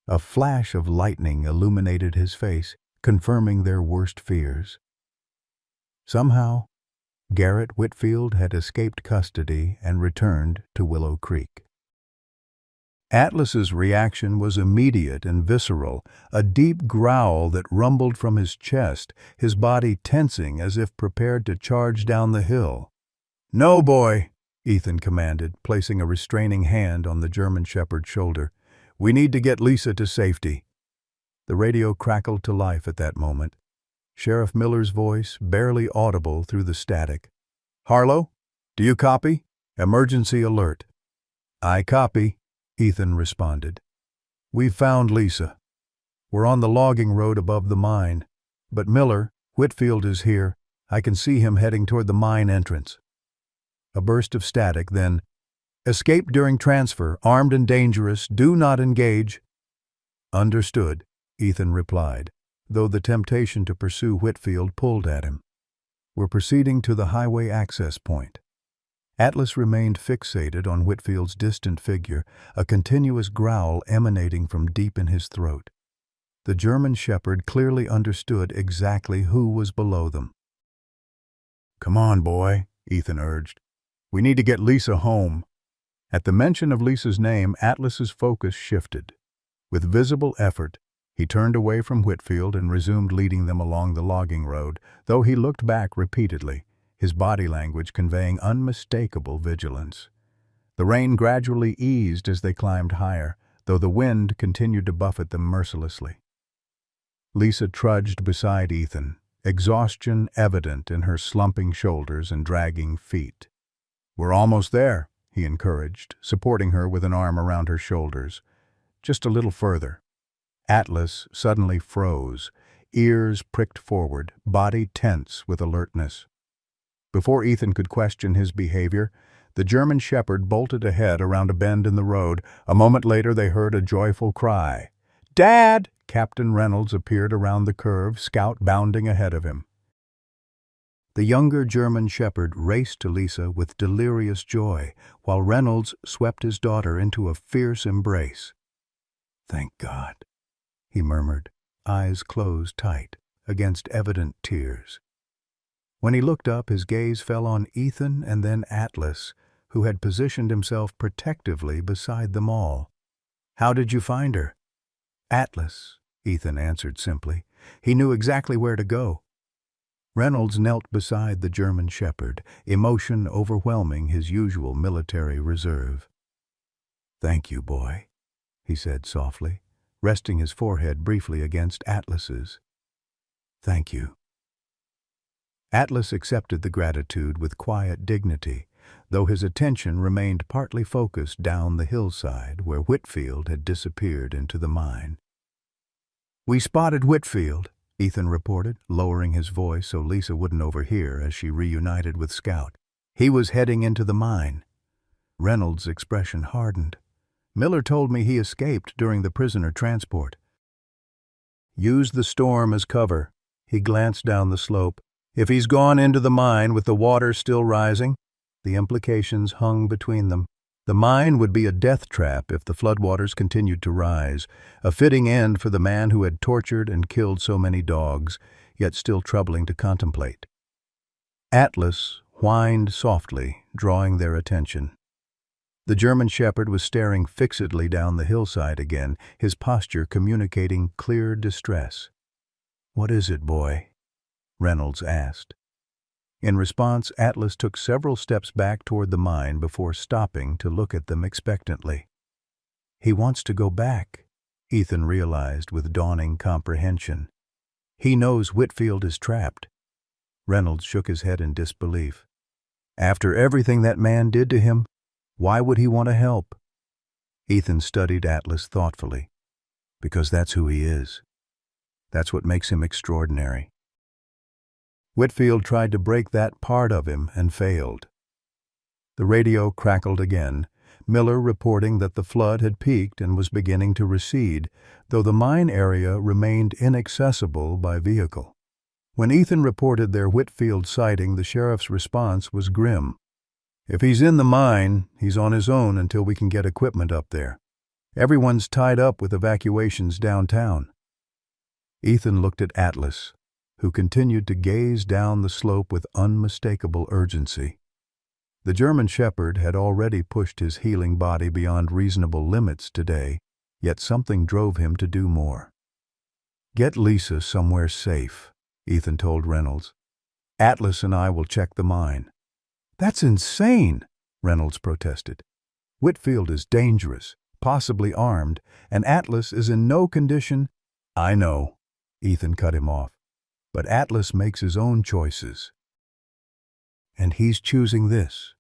a flash of lightning illuminated his face, confirming their worst fears. Somehow, Garrett Whitfield had escaped custody and returned to Willow Creek. Atlas's reaction was immediate and visceral, a deep growl that rumbled from his chest, his body tensing as if prepared to charge down the hill. "No, boy," Ethan commanded, placing a restraining hand on the German shepherd's shoulder. "We need to get Lisa to safety." The radio crackled to life at that moment. Sheriff Miller's voice, barely audible through the static. "Harlow, do you copy? Emergency alert." "I copy," Ethan responded. "We've found Lisa. We're on the logging road above the mine. But Miller, Whitfield is here. I can see him heading toward the mine entrance." A burst of static, then, "Escape during transfer, armed and dangerous, do not engage." "Understood," Ethan replied, though the temptation to pursue Whitfield pulled at him. "We're proceeding to the highway access point." Atlas remained fixated on Whitfield's distant figure, a continuous growl emanating from deep in his throat. The German shepherd clearly understood exactly who was below them. "Come on, boy," Ethan urged. "We need to get Lisa home." At the mention of Lisa's name, Atlas's focus shifted. With visible effort, he turned away from Whitfield and resumed leading them along the logging road, though he looked back repeatedly, his body language conveying unmistakable vigilance. The rain gradually eased as they climbed higher, though the wind continued to buffet them mercilessly. Lisa trudged beside Ethan, exhaustion evident in her slumping shoulders and dragging feet. "We're almost there," he encouraged, supporting her with an arm around her shoulders. "Just a little further." Atlas suddenly froze, ears pricked forward, body tense with alertness. Before Ethan could question his behavior, the German shepherd bolted ahead around a bend in the road. A moment later they heard a joyful cry. "Dad!" Captain Reynolds appeared around the curve, Scout bounding ahead of him. The younger German shepherd raced to Lisa with delirious joy, while Reynolds swept his daughter into a fierce embrace. "Thank God," he murmured, eyes closed tight, against evident tears. When he looked up, his gaze fell on Ethan and then Atlas, who had positioned himself protectively beside them all. "How did you find her?" "Atlas," Ethan answered simply. "He knew exactly where to go." Reynolds knelt beside the German shepherd, emotion overwhelming his usual military reserve. "Thank you, boy," he said softly, resting his forehead briefly against Atlas's. "Thank you." Atlas accepted the gratitude with quiet dignity, though his attention remained partly focused down the hillside where Whitfield had disappeared into the mine. "We spotted Whitfield," Ethan reported, lowering his voice so Lisa wouldn't overhear as she reunited with Scout. "He was heading into the mine." Reynolds' expression hardened. "Miller told me he escaped during the prisoner transport." "Use the storm as cover." He glanced down the slope. "If he's gone into the mine with the water still rising," the implications hung between them. The mine would be a death trap if the floodwaters continued to rise, a fitting end for the man who had tortured and killed so many dogs, yet still troubling to contemplate. Atlas whined softly, drawing their attention. The German shepherd was staring fixedly down the hillside again, his posture communicating clear distress. "What is it, boy?" Reynolds asked. In response, Atlas took several steps back toward the mine before stopping to look at them expectantly. "He wants to go back," Ethan realized with dawning comprehension. "He knows Whitfield is trapped." Reynolds shook his head in disbelief. "After everything that man did to him, why would he want to help?" Ethan studied Atlas thoughtfully. "Because that's who he is. That's what makes him extraordinary. Whitfield tried to break that part of him and failed." The radio crackled again, Miller reporting that the flood had peaked and was beginning to recede, though the mine area remained inaccessible by vehicle. When Ethan reported their Whitfield sighting, the sheriff's response was grim. "If he's in the mine, he's on his own until we can get equipment up there. Everyone's tied up with evacuations downtown." Ethan looked at Atlas, who continued to gaze down the slope with unmistakable urgency. The German shepherd had already pushed his healing body beyond reasonable limits today, yet something drove him to do more. "Get Lisa somewhere safe," Ethan told Reynolds. "Atlas and I will check the mine." "That's insane," Reynolds protested. "Whitfield is dangerous, possibly armed, and Atlas is in no condition—" "I know," Ethan cut him off. "But Atlas makes his own choices. And he's choosing this."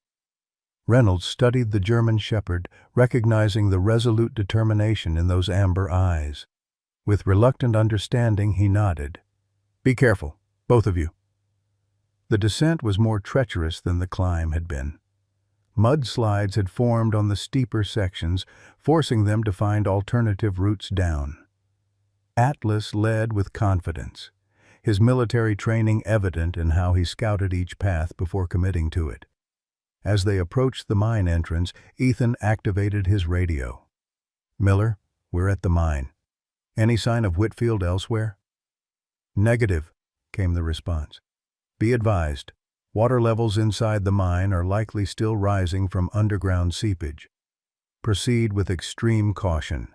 Reynolds studied the German shepherd, recognizing the resolute determination in those amber eyes. With reluctant understanding, he nodded. "Be careful, both of you." The descent was more treacherous than the climb had been. Mudslides had formed on the steeper sections, forcing them to find alternative routes down. Atlas led with confidence, his military training evident in how he scouted each path before committing to it. As they approached the mine entrance, Ethan activated his radio. "Miller, we're at the mine. Any sign of Whitfield elsewhere?" "Negative," came the response. "Be advised, water levels inside the mine are likely still rising from underground seepage. Proceed with extreme caution."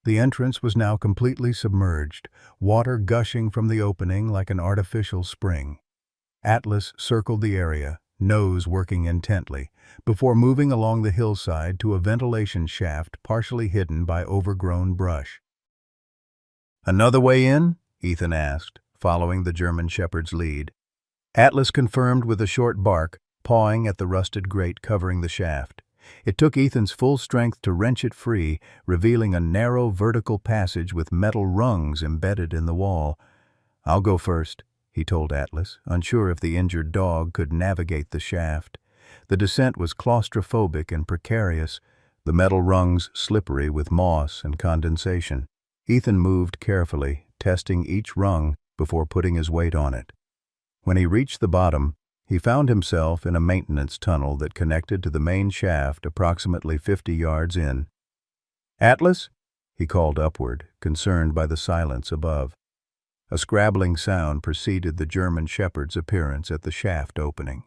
The entrance was now completely submerged, water gushing from the opening like an artificial spring. Atlas circled the area, nose working intently, before moving along the hillside to a ventilation shaft partially hidden by overgrown brush. "Another way in?" Ethan asked, following the German shepherd's lead. Atlas confirmed with a short bark, pawing at the rusted grate covering the shaft. It took Ethan's full strength to wrench it free, revealing a narrow vertical passage with metal rungs embedded in the wall. "I'll go first," he told Atlas, unsure if the injured dog could navigate the shaft. The descent was claustrophobic and precarious, the metal rungs slippery with moss and condensation. Ethan moved carefully, testing each rung before putting his weight on it. When he reached the bottom, he found himself in a maintenance tunnel that connected to the main shaft approximately 50 yards in. "Atlas?" he called upward, concerned by the silence above. A scrabbling sound preceded the German shepherd's appearance at the shaft opening.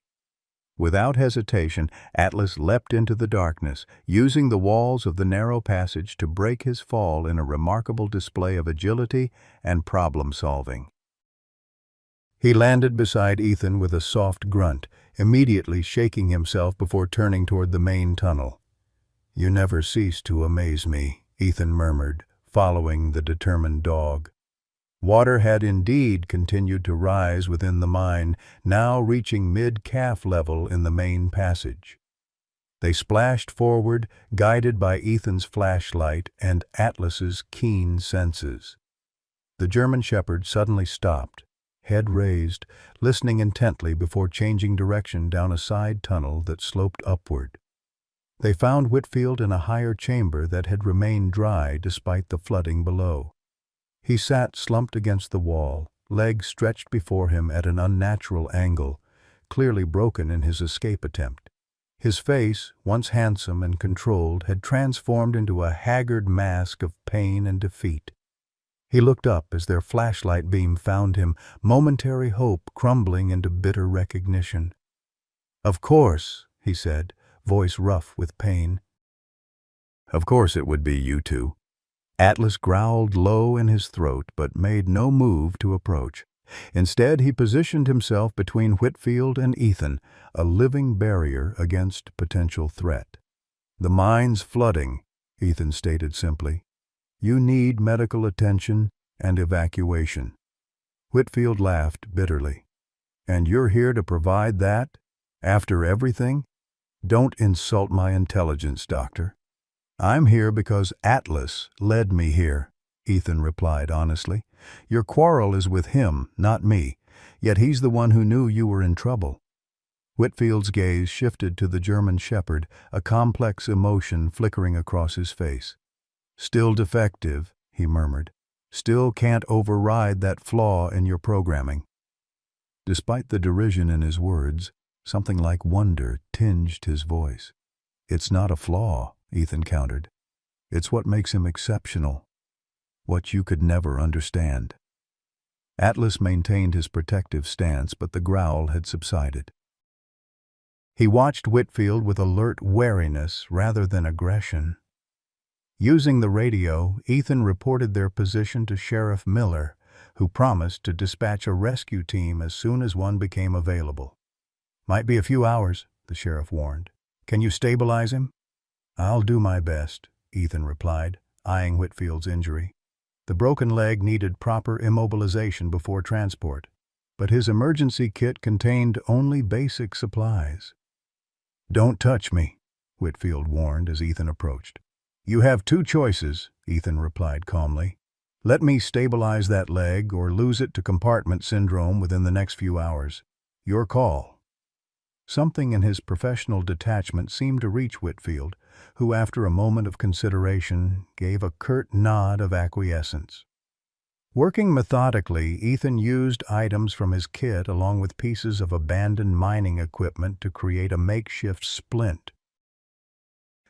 Without hesitation, Atlas leapt into the darkness, using the walls of the narrow passage to break his fall in a remarkable display of agility and problem-solving. He landed beside Ethan with a soft grunt, immediately shaking himself before turning toward the main tunnel. "You never cease to amaze me," Ethan murmured, following the determined dog. Water had indeed continued to rise within the mine, now reaching mid-calf level in the main passage. They splashed forward, guided by Ethan's flashlight and Atlas's keen senses. The German shepherd suddenly stopped, head raised, listening intently before changing direction down a side tunnel that sloped upward. They found Whitfield in a higher chamber that had remained dry despite the flooding below. He sat slumped against the wall, legs stretched before him at an unnatural angle, clearly broken in his escape attempt. His face, once handsome and controlled, had transformed into a haggard mask of pain and defeat. He looked up as their flashlight beam found him, momentary hope crumbling into bitter recognition. "Of course," he said, voice rough with pain. "Of course it would be you two." Atlas growled low in his throat, but made no move to approach. Instead, he positioned himself between Whitfield and Ethan, a living barrier against potential threat. "The mine's flooding," Ethan stated simply. "You need medical attention and evacuation." Whitfield laughed bitterly. "And you're here to provide that? After everything? Don't insult my intelligence, Doctor." "I'm here because Atlas led me here," Ethan replied honestly. "Your quarrel is with him, not me, yet he's the one who knew you were in trouble." Whitfield's gaze shifted to the German shepherd, a complex emotion flickering across his face. "Still defective," he murmured. "Still can't override that flaw in your programming." Despite the derision in his words, something like wonder tinged his voice. "It's not a flaw," Ethan countered. "It's what makes him exceptional. What you could never understand." Atlas maintained his protective stance, but the growl had subsided. He watched Whitfield with alert wariness rather than aggression. Using the radio, Ethan reported their position to Sheriff Miller, who promised to dispatch a rescue team as soon as one became available. "Might be a few hours," the sheriff warned. "Can you stabilize him?" "I'll do my best," Ethan replied, eyeing Whitfield's injury. The broken leg needed proper immobilization before transport, but his emergency kit contained only basic supplies. "Don't touch me," Whitfield warned as Ethan approached. "You have two choices," Ethan replied calmly. "Let me stabilize that leg or lose it to compartment syndrome within the next few hours. Your call." Something in his professional detachment seemed to reach Whitfield, who, after a moment of consideration, gave a curt nod of acquiescence. Working methodically, Ethan used items from his kit along with pieces of abandoned mining equipment to create a makeshift splint.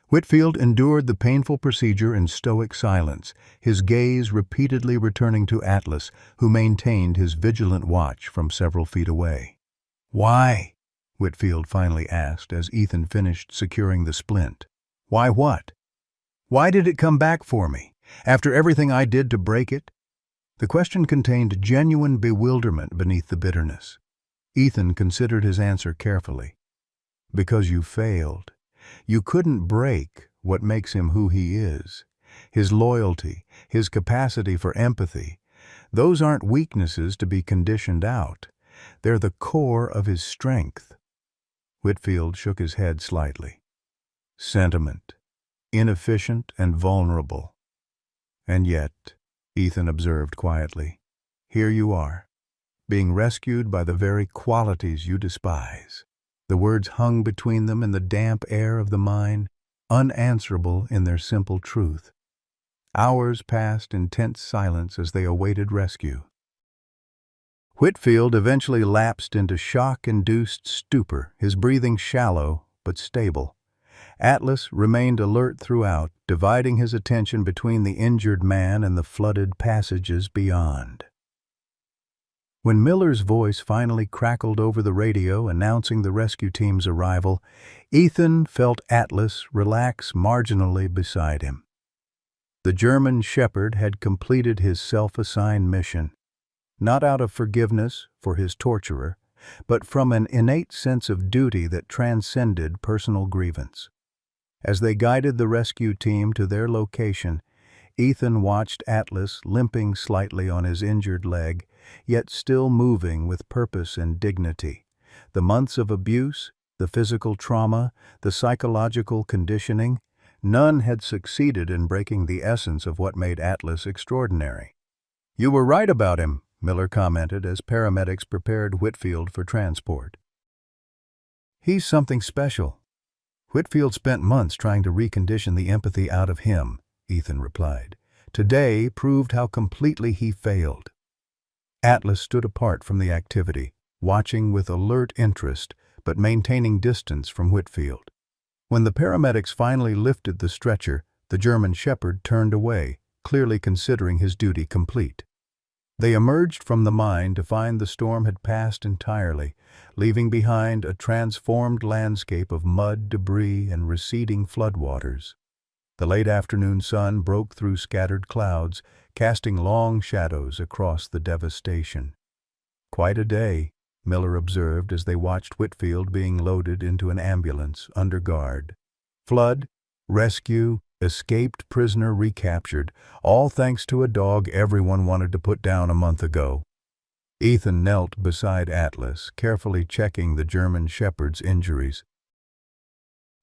Whitfield endured the painful procedure in stoic silence, his gaze repeatedly returning to Atlas, who maintained his vigilant watch from several feet away. "Why?" Whitfield finally asked as Ethan finished securing the splint. "Why what? Why did it come back for me, after everything I did to break it?" The question contained genuine bewilderment beneath the bitterness. Ethan considered his answer carefully. "Because you failed. You couldn't break what makes him who he is. His loyalty, his capacity for empathy. Those aren't weaknesses to be conditioned out. They're the core of his strength." Whitfield shook his head slightly. "Sentiment. Inefficient and vulnerable. And yet," Ethan observed quietly, "here you are, being rescued by the very qualities you despise." The words hung between them in the damp air of the mine, unanswerable in their simple truth. Hours passed in tense silence as they awaited rescue. Whitfield eventually lapsed into shock-induced stupor, his breathing shallow but stable. Atlas remained alert throughout, dividing his attention between the injured man and the flooded passages beyond. When Miller's voice finally crackled over the radio announcing the rescue team's arrival, Ethan felt Atlas relax marginally beside him. The German shepherd had completed his self-assigned mission, not out of forgiveness for his torturer, but from an innate sense of duty that transcended personal grievance. As they guided the rescue team to their location, Ethan watched Atlas limping slightly on his injured leg, yet still moving with purpose and dignity. The months of abuse, the physical trauma, the psychological conditioning, none had succeeded in breaking the essence of what made Atlas extraordinary. "You were right about him," Miller commented as paramedics prepared Whitfield for transport. "He's something special." "Whitfield spent months trying to recondition the empathy out of him," Ethan replied. "Today proved how completely he failed." Atlas stood apart from the activity, watching with alert interest, but maintaining distance from Whitfield. When the paramedics finally lifted the stretcher, the German shepherd turned away, clearly considering his duty complete. They emerged from the mine to find the storm had passed entirely, leaving behind a transformed landscape of mud, debris, and receding floodwaters. The late afternoon sun broke through scattered clouds, casting long shadows across the devastation. "Quite a day," Miller observed as they watched Whitfield being loaded into an ambulance under guard. Flood, rescue, escaped prisoner recaptured, all thanks to a dog everyone wanted to put down a month ago. Ethan knelt beside Atlas, carefully checking the German shepherd's injuries.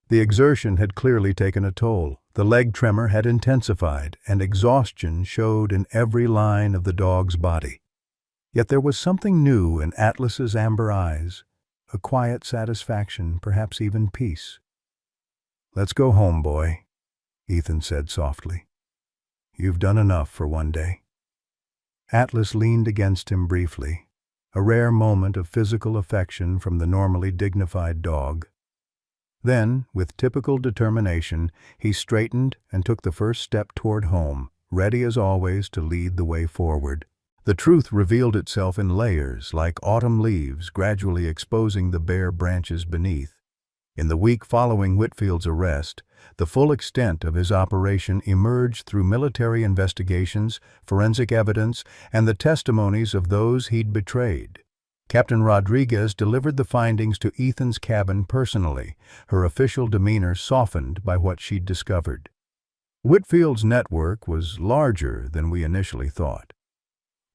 The exertion had clearly taken a toll. The leg tremor had intensified, and exhaustion showed in every line of the dog's body. Yet there was something new in Atlas's amber eyes, a quiet satisfaction, perhaps even peace. "Let's go home, boy," Ethan said softly. "You've done enough for one day." Atlas leaned against him briefly, a rare moment of physical affection from the normally dignified dog. Then, with typical determination, he straightened and took the first step toward home, ready as always to lead the way forward. The truth revealed itself in layers, like autumn leaves gradually exposing the bare branches beneath. In the week following Whitfield's arrest, the full extent of his operation emerged through military investigations, forensic evidence, and the testimonies of those he'd betrayed. Captain Rodriguez delivered the findings to Ethan's cabin personally, her official demeanor softened by what she'd discovered. Whitfield's network was larger than we initially thought.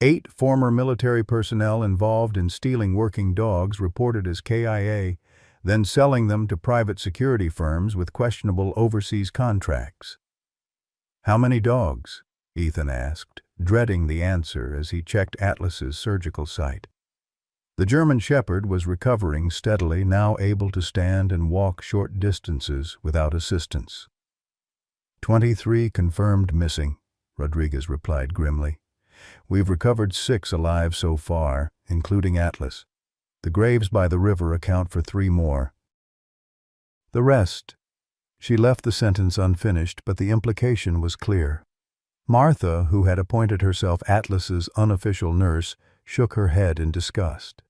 8 former military personnel involved in stealing working dogs reported as KIA, then selling them to private security firms with questionable overseas contracts. "How many dogs?" Ethan asked, dreading the answer as he checked Atlas's surgical site. The German shepherd was recovering steadily, now able to stand and walk short distances without assistance. 23 confirmed missing, Rodriguez replied grimly. We've recovered 6 alive so far, including Atlas. The graves by the river account for 3 more. The rest. She left the sentence unfinished, but the implication was clear. Martha, who had appointed herself Atlas's unofficial nurse, shook her head in disgust.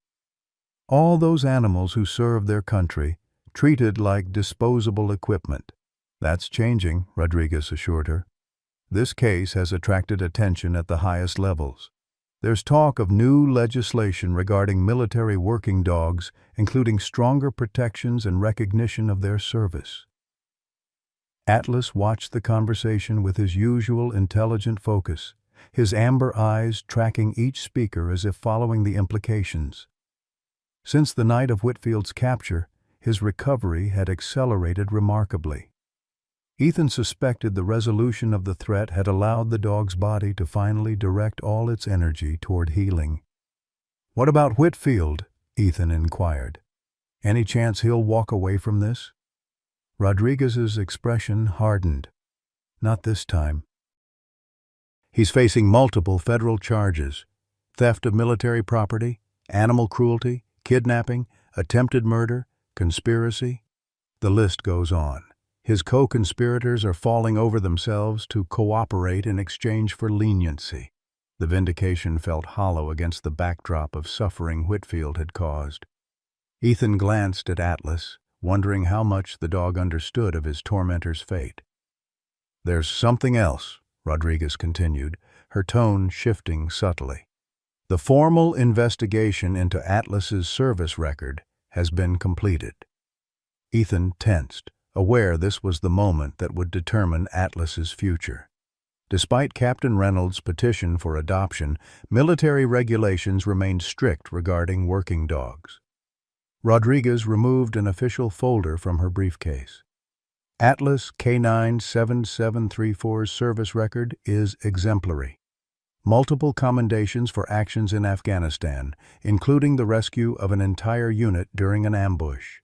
All those animals who served their country, treated like disposable equipment. That's changing, Rodriguez assured her. This case has attracted attention at the highest levels. There's talk of new legislation regarding military working dogs, including stronger protections and recognition of their service. Atlas watched the conversation with his usual intelligent focus, his amber eyes tracking each speaker as if following the implications. Since the night of Whitfield's capture, his recovery had accelerated remarkably. Ethan suspected the resolution of the threat had allowed the dog's body to finally direct all its energy toward healing. "What about Whitfield?" Ethan inquired. "Any chance he'll walk away from this?" Rodriguez's expression hardened. "Not this time. He's facing multiple federal charges: theft of military property, animal cruelty, kidnapping, attempted murder, conspiracy. The list goes on. His co-conspirators are falling over themselves to cooperate in exchange for leniency." The vindication felt hollow against the backdrop of suffering Whitfield had caused. Ethan glanced at Atlas, wondering how much the dog understood of his tormentor's fate. "There's something else," Rodriguez continued, her tone shifting subtly. "The formal investigation into Atlas's service record has been completed." Ethan tensed, aware this was the moment that would determine Atlas's future. Despite Captain Reynolds' petition for adoption, military regulations remained strict regarding working dogs. Rodriguez removed an official folder from her briefcase. Atlas K9 7734's service record is exemplary. Multiple commendations for actions in Afghanistan, including the rescue of an entire unit during an ambush.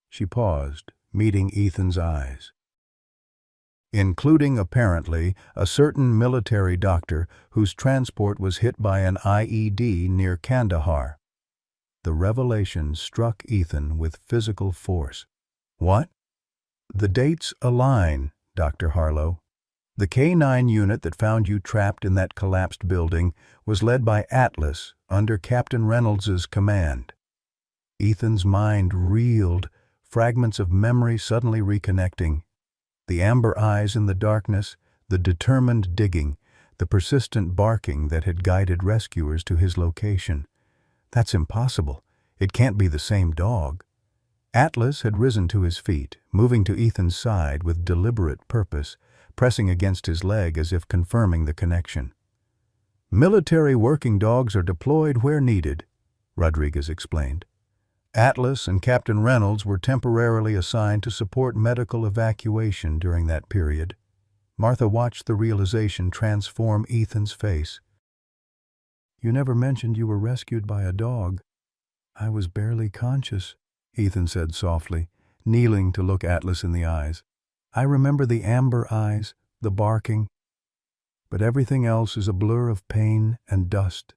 She paused, meeting Ethan's eyes. "Including, apparently, a certain military doctor whose transport was hit by an IED near Kandahar." The revelation struck Ethan with physical force. "What?" "The dates align, Dr. Harlow. The K9 unit that found you trapped in that collapsed building was led by Atlas under Captain Reynolds's command." Ethan's mind reeled, fragments of memory suddenly reconnecting. The amber eyes in the darkness, the determined digging, the persistent barking that had guided rescuers to his location. "That's impossible. It can't be the same dog." Atlas had risen to his feet, moving to Ethan's side with deliberate purpose, pressing against his leg as if confirming the connection. "Military working dogs are deployed where needed," Rodriguez explained. "Atlas and Captain Reynolds were temporarily assigned to support medical evacuation during that period." Martha watched the realization transform Ethan's face. "You never mentioned you were rescued by a dog." "I was barely conscious," Ethan said softly, kneeling to look Atlas in the eyes. "I remember the amber eyes, the barking, but everything else is a blur of pain and dust."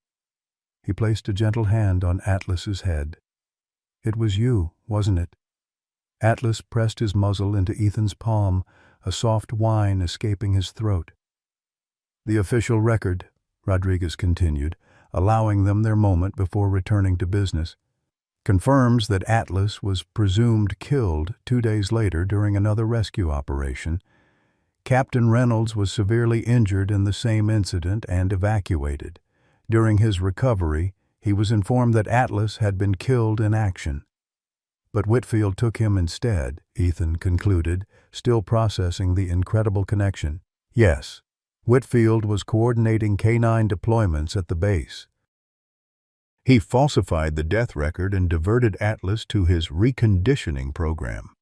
He placed a gentle hand on Atlas's head. "It was you, wasn't it?" Atlas pressed his muzzle into Ethan's palm, a soft whine escaping his throat. "The official record," Rodriguez continued, allowing them their moment before returning to business, "confirms that Atlas was presumed killed 2 days later during another rescue operation. Captain Reynolds was severely injured in the same incident and evacuated. During his recovery, he was informed that Atlas had been killed in action. But Whitfield took him instead," Ethan concluded, still processing the incredible connection. "Yes, Whitfield was coordinating K9 deployments at the base. He falsified the death record and diverted Atlas to his reconditioning program."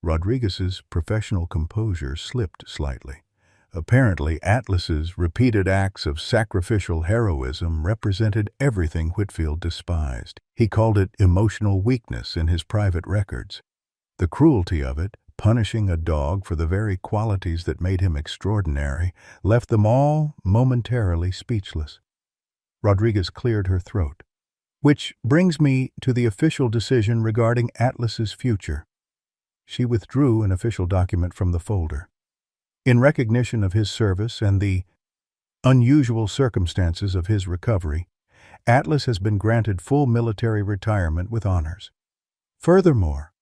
Rodriguez's professional composure slipped slightly. Apparently, Atlas's repeated acts of sacrificial heroism represented everything Whitfield despised. He called it emotional weakness in his private records. The cruelty of it, punishing a dog for the very qualities that made him extraordinary, left them all momentarily speechless. Rodriguez cleared her throat. Which brings me to the official decision regarding Atlas's future. She withdrew an official document from the folder. In recognition of his service and the unusual circumstances of his recovery, Atlas has been granted full military retirement with honors. Furthermore,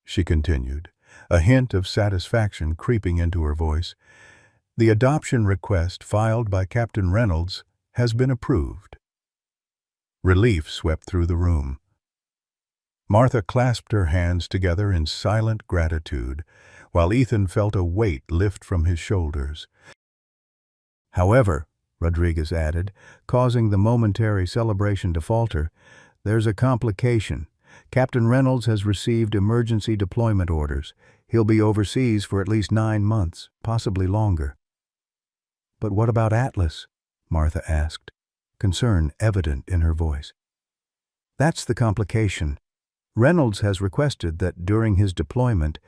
she continued, a hint of satisfaction creeping into her voice, the adoption request filed by Captain Reynolds has been approved. Relief swept through the room. Martha clasped her hands together in silent gratitude, while Ethan felt a weight lift from his shoulders. However, Rodriguez added, causing the momentary celebration to falter, there's a complication. Captain Reynolds has received emergency deployment orders. He'll be overseas for at least 9 months, possibly longer. But what about Atlas? Martha asked, concern evident in her voice. That's the complication. Reynolds has requested that during his deployment,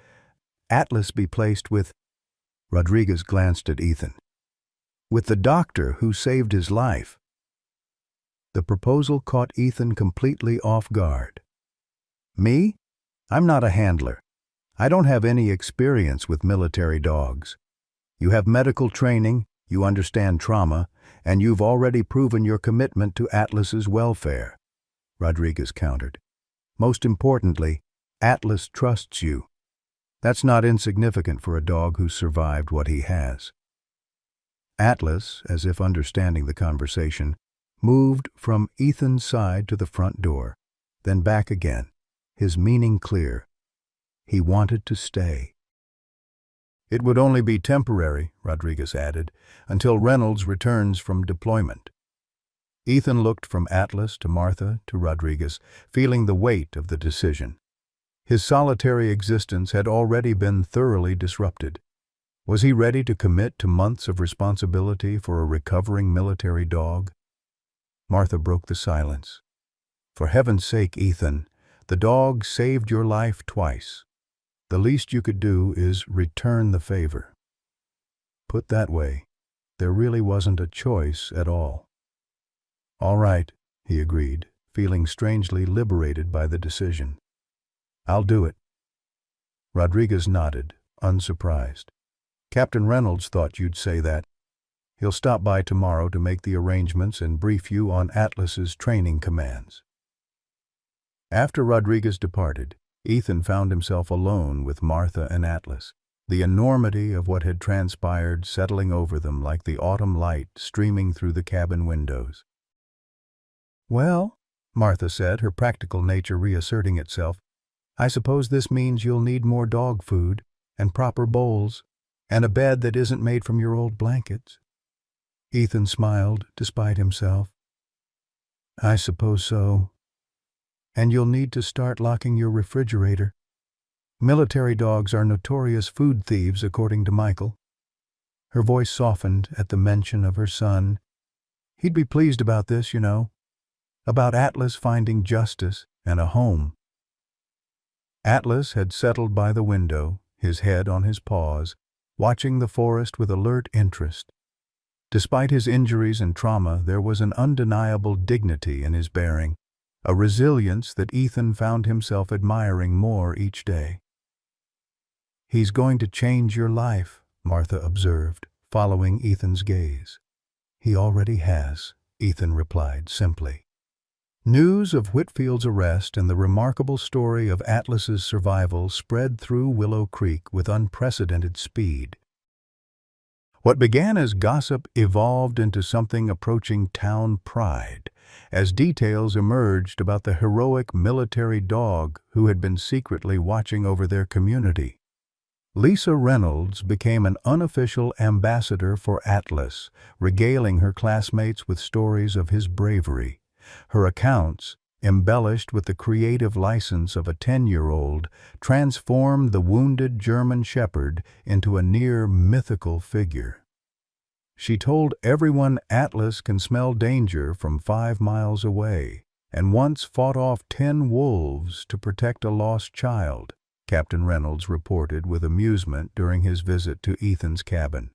Atlas be placed with... Rodriguez glanced at Ethan. With the doctor who saved his life. The proposal caught Ethan completely off guard. Me? I'm not a handler. I don't have any experience with military dogs. You have medical training, you understand trauma, and you've already proven your commitment to Atlas's welfare, Rodriguez countered. Most importantly, Atlas trusts you. That's not insignificant for a dog who survived what he has. Atlas, as if understanding the conversation, moved from Ethan's side to the front door, then back again, his meaning clear. He wanted to stay. It would only be temporary, Rodriguez added, until Reynolds returns from deployment. Ethan looked from Atlas to Martha to Rodriguez, feeling the weight of the decision. His solitary existence had already been thoroughly disrupted. Was he ready to commit to months of responsibility for a recovering military dog? Martha broke the silence. For heaven's sake, Ethan, the dog saved your life twice. The least you could do is return the favor. Put that way, there really wasn't a choice at all. All right, he agreed, feeling strangely liberated by the decision. I'll do it. Rodriguez nodded, unsurprised. Captain Reynolds thought you'd say that. He'll stop by tomorrow to make the arrangements and brief you on Atlas's training commands. After Rodriguez departed, Ethan found himself alone with Martha and Atlas, the enormity of what had transpired settling over them like the autumn light streaming through the cabin windows. Well, Martha said, her practical nature reasserting itself, I suppose this means you'll need more dog food, and proper bowls, and a bed that isn't made from your old blankets. Ethan smiled, despite himself. I suppose so. And you'll need to start locking your refrigerator. Military dogs are notorious food thieves, according to Michael. Her voice softened at the mention of her son. He'd be pleased about this, you know. About Atlas finding justice and a home. Atlas had settled by the window, his head on his paws, watching the forest with alert interest. Despite his injuries and trauma, there was an undeniable dignity in his bearing, a resilience that Ethan found himself admiring more each day. He's going to change your life, Martha observed, following Ethan's gaze. He already has, Ethan replied simply. News of Whitfield's arrest and the remarkable story of Atlas's survival spread through Willow Creek with unprecedented speed. What began as gossip evolved into something approaching town pride, as details emerged about the heroic military dog who had been secretly watching over their community. Lisa Reynolds became an unofficial ambassador for Atlas, regaling her classmates with stories of his bravery. Her accounts, embellished with the creative license of a 10-year-old, transformed the wounded German shepherd into a near mythical figure. She told everyone Atlas can smell danger from 5 miles away, and once fought off 10 wolves to protect a lost child. Captain Reynolds reported with amusement during his visit to Ethan's cabin.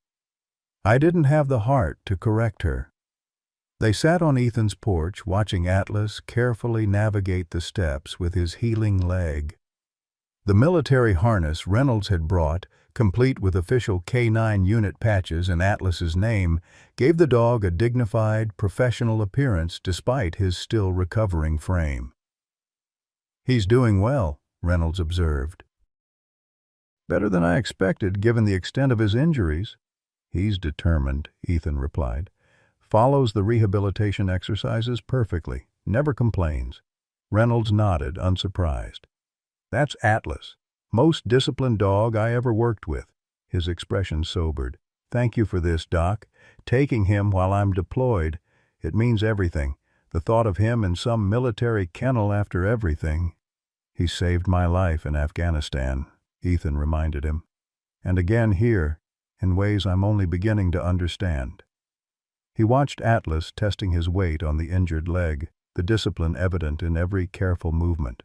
I didn't have the heart to correct her. They sat on Ethan's porch watching Atlas carefully navigate the steps with his healing leg. The military harness Reynolds had brought, complete with official K9 unit patches and Atlas's name, gave the dog a dignified, professional appearance despite his still recovering frame. "He's doing well," Reynolds observed. "Better than I expected, given the extent of his injuries." "He's determined," Ethan replied. "Follows the rehabilitation exercises perfectly, never complains." Reynolds nodded, unsurprised. "That's Atlas. Most disciplined dog I ever worked with." His expression sobered. "Thank you for this, Doc. Taking him while I'm deployed. It means everything. The thought of him in some military kennel after everything." "He saved my life in Afghanistan," Ethan reminded him. "And again here, in ways I'm only beginning to understand." He watched Atlas testing his weight on the injured leg, the discipline evident in every careful movement.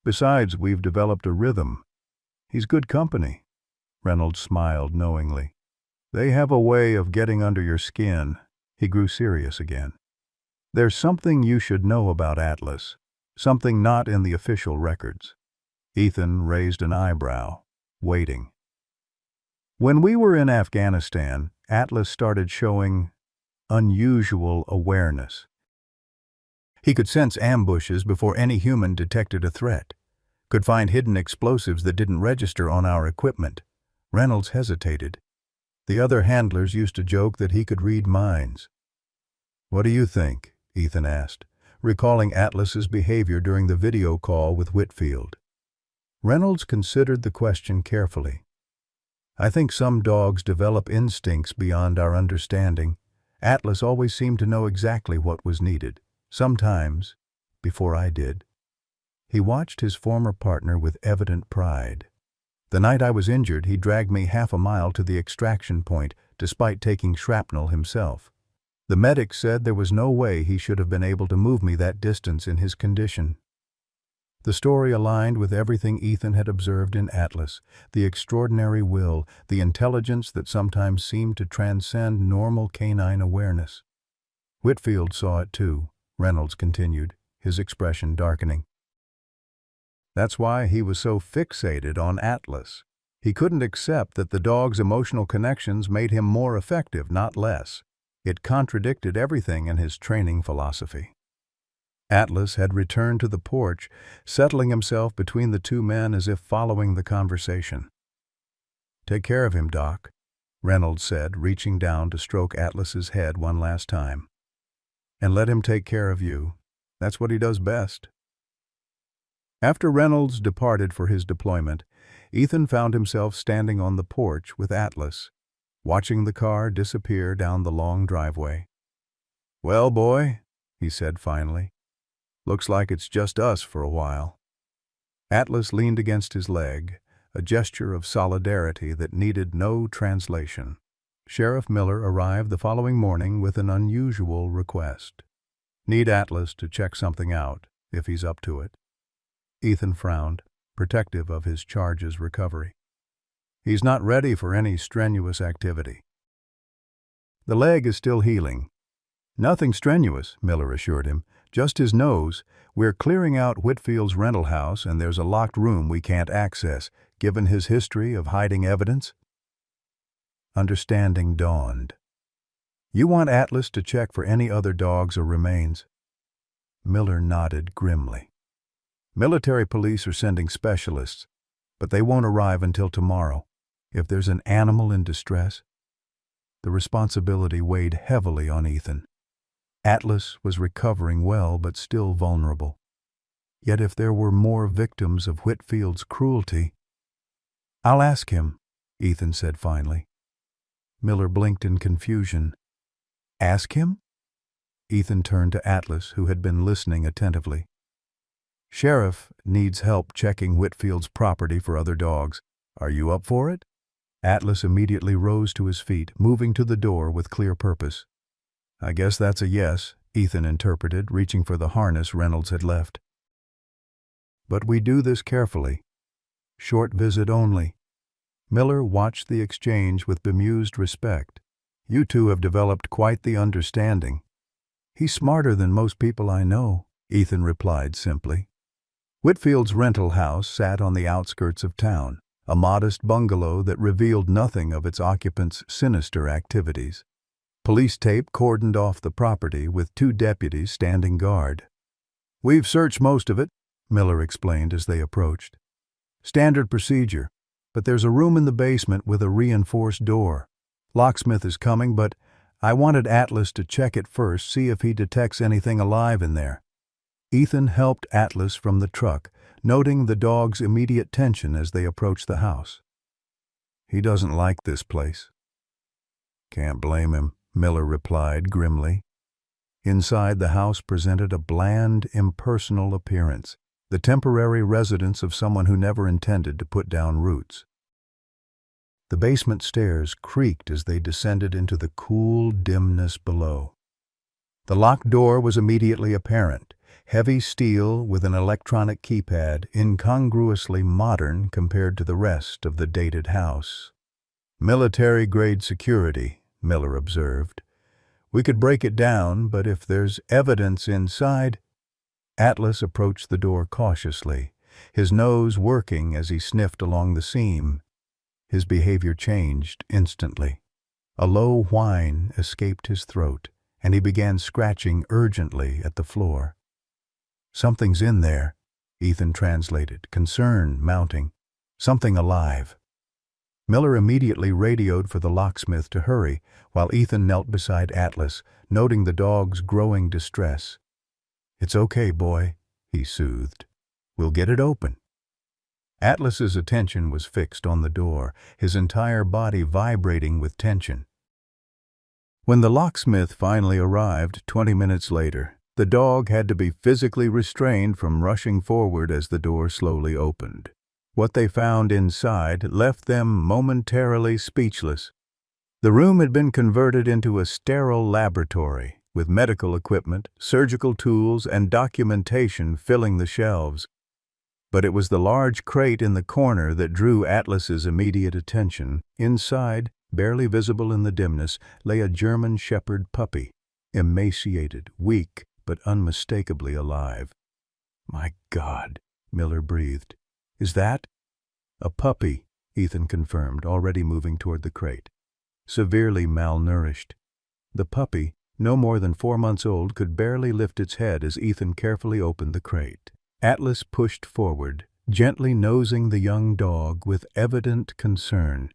"Besides, we've developed a rhythm. He's good company." Reynolds smiled knowingly. "They have a way of getting under your skin." He grew serious again. "There's something you should know about Atlas, something not in the official records." Ethan raised an eyebrow, waiting. "When we were in Afghanistan, Atlas started showing unusual awareness. He could sense ambushes before any human detected a threat, could find hidden explosives that didn't register on our equipment." Reynolds hesitated. The other handlers used to joke that he could read minds. "What do you think?" Ethan asked, recalling Atlas's behavior during the video call with Whitfield. Reynolds considered the question carefully. "I think some dogs develop instincts beyond our understanding. Atlas always seemed to know exactly what was needed. Sometimes, before I did." He watched his former partner with evident pride. "The night I was injured, he dragged me half a mile to the extraction point, despite taking shrapnel himself. The medic said there was no way he should have been able to move me that distance in his condition." The story aligned with everything Ethan had observed in Atlas, the extraordinary will, the intelligence that sometimes seemed to transcend normal canine awareness. Whitfield saw it too, Reynolds continued, his expression darkening. "That's why he was so fixated on Atlas. He couldn't accept that the dog's emotional connections made him more effective, not less. It contradicted everything in his training philosophy." Atlas had returned to the porch, settling himself between the two men as if following the conversation. "Take care of him, Doc," Reynolds said, reaching down to stroke Atlas's head one last time. "And let him take care of you. That's what he does best." After Reynolds departed for his deployment, Ethan found himself standing on the porch with Atlas, watching the car disappear down the long driveway. "Well, boy," he said finally, "looks like it's just us for a while." Atlas leaned against his leg, a gesture of solidarity that needed no translation. Sheriff Miller arrived the following morning with an unusual request. "Need Atlas to check something out, if he's up to it." Ethan frowned, protective of his charge's recovery. "He's not ready for any strenuous activity." "The leg is still healing." "Nothing strenuous," Miller assured him. "Just his nose. We're clearing out Whitfield's rental house, and there's a locked room we can't access, given his history of hiding evidence." Understanding dawned. "You want Atlas to check for any other dogs or remains?" Miller nodded grimly. "Military police are sending specialists, but they won't arrive until tomorrow. If there's an animal in distress..." The responsibility weighed heavily on Ethan. Atlas was recovering well but still vulnerable. Yet if there were more victims of Whitfield's cruelty... "I'll ask him," Ethan said finally. Miller blinked in confusion. "Ask him?" Ethan turned to Atlas, who had been listening attentively. "Sheriff needs help checking Whitfield's property for other dogs. Are you up for it?" Atlas immediately rose to his feet, moving to the door with clear purpose. "I guess that's a yes," Ethan interpreted, reaching for the harness Reynolds had left. "But we do this carefully. Short visit only." Miller watched the exchange with bemused respect. "You two have developed quite the understanding." "He's smarter than most people I know," Ethan replied simply. Whitfield's rental house sat on the outskirts of town, a modest bungalow that revealed nothing of its occupants' sinister activities. Police tape cordoned off the property with 2 deputies standing guard. "We've searched most of it," Miller explained as they approached. "Standard procedure, but there's a room in the basement with a reinforced door. Locksmith is coming, but I wanted Atlas to check it first, see if he detects anything alive in there." Ethan helped Atlas from the truck, noting the dog's immediate tension as they approached the house. "He doesn't like this place." "Can't blame him," Miller replied grimly. Inside, the house presented a bland, impersonal appearance, the temporary residence of someone who never intended to put down roots. The basement stairs creaked as they descended into the cool dimness below. The locked door was immediately apparent, heavy steel with an electronic keypad, incongruously modern compared to the rest of the dated house. "Military-grade security," Miller observed. "We could break it down, but if there's evidence inside—" Atlas approached the door cautiously, his nose working as he sniffed along the seam. His behavior changed instantly. A low whine escaped his throat, and he began scratching urgently at the floor. "Something's in there," Ethan translated, concern mounting. "Something alive." Miller immediately radioed for the locksmith to hurry, while Ethan knelt beside Atlas, noting the dog's growing distress. "It's okay, boy," he soothed. "We'll get it open." Atlas's attention was fixed on the door, his entire body vibrating with tension. When the locksmith finally arrived 20 minutes later, the dog had to be physically restrained from rushing forward as the door slowly opened. What they found inside left them momentarily speechless. The room had been converted into a sterile laboratory, with medical equipment, surgical tools, and documentation filling the shelves. But it was the large crate in the corner that drew Atlas's immediate attention. Inside, barely visible in the dimness, lay a German Shepherd puppy, emaciated, weak, but unmistakably alive. "My God," Miller breathed. "Is that—" "A puppy," Ethan confirmed, already moving toward the crate. "Severely malnourished." The puppy, no more than 4 months old, could barely lift its head as Ethan carefully opened the crate. Atlas pushed forward, gently nosing the young dog with evident concern.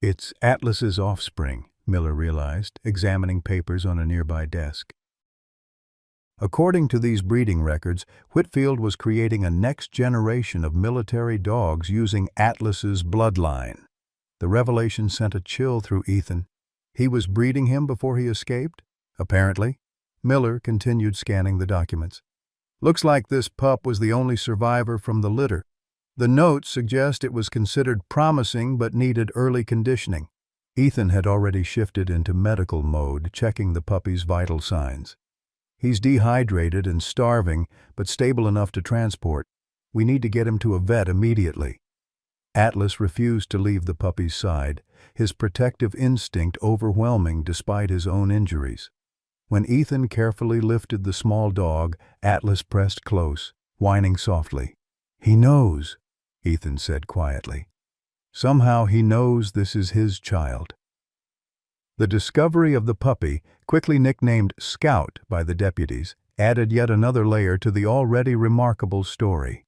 "It's Atlas's offspring," Miller realized, examining papers on a nearby desk. According to these breeding records, Whitfield was creating a next generation of military dogs using Atlas's bloodline. The revelation sent a chill through Ethan. He was breeding him before he escaped? Apparently. Miller continued scanning the documents. "Looks like this pup was the only survivor from the litter. The notes suggest it was considered promising but needed early conditioning." Ethan had already shifted into medical mode, checking the puppy's vital signs. "He's dehydrated and starving, but stable enough to transport. We need to get him to a vet immediately." Atlas refused to leave the puppy's side, his protective instinct overwhelming despite his own injuries. When Ethan carefully lifted the small dog, Atlas pressed close, whining softly. "He knows," Ethan said quietly. "Somehow he knows this is his child." The discovery of the puppy, quickly nicknamed Scout by the deputies, added yet another layer to the already remarkable story.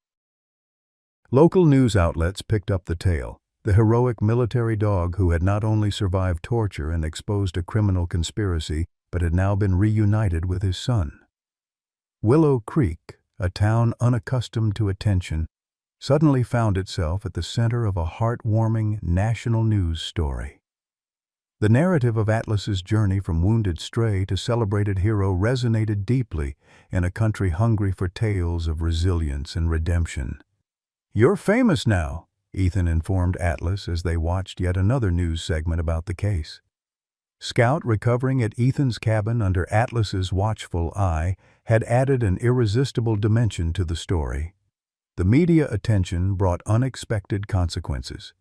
Local news outlets picked up the tale. The heroic military dog who had not only survived torture and exposed a criminal conspiracy, but had now been reunited with his son. Willow Creek, a town unaccustomed to attention, suddenly found itself at the center of a heartwarming national news story. The narrative of Atlas's journey from wounded stray to celebrated hero resonated deeply in a country hungry for tales of resilience and redemption. "You're famous now," Ethan informed Atlas as they watched yet another news segment about the case. Scout, recovering at Ethan's cabin under Atlas's watchful eye, had added an irresistible dimension to the story. The media attention brought unexpected consequences.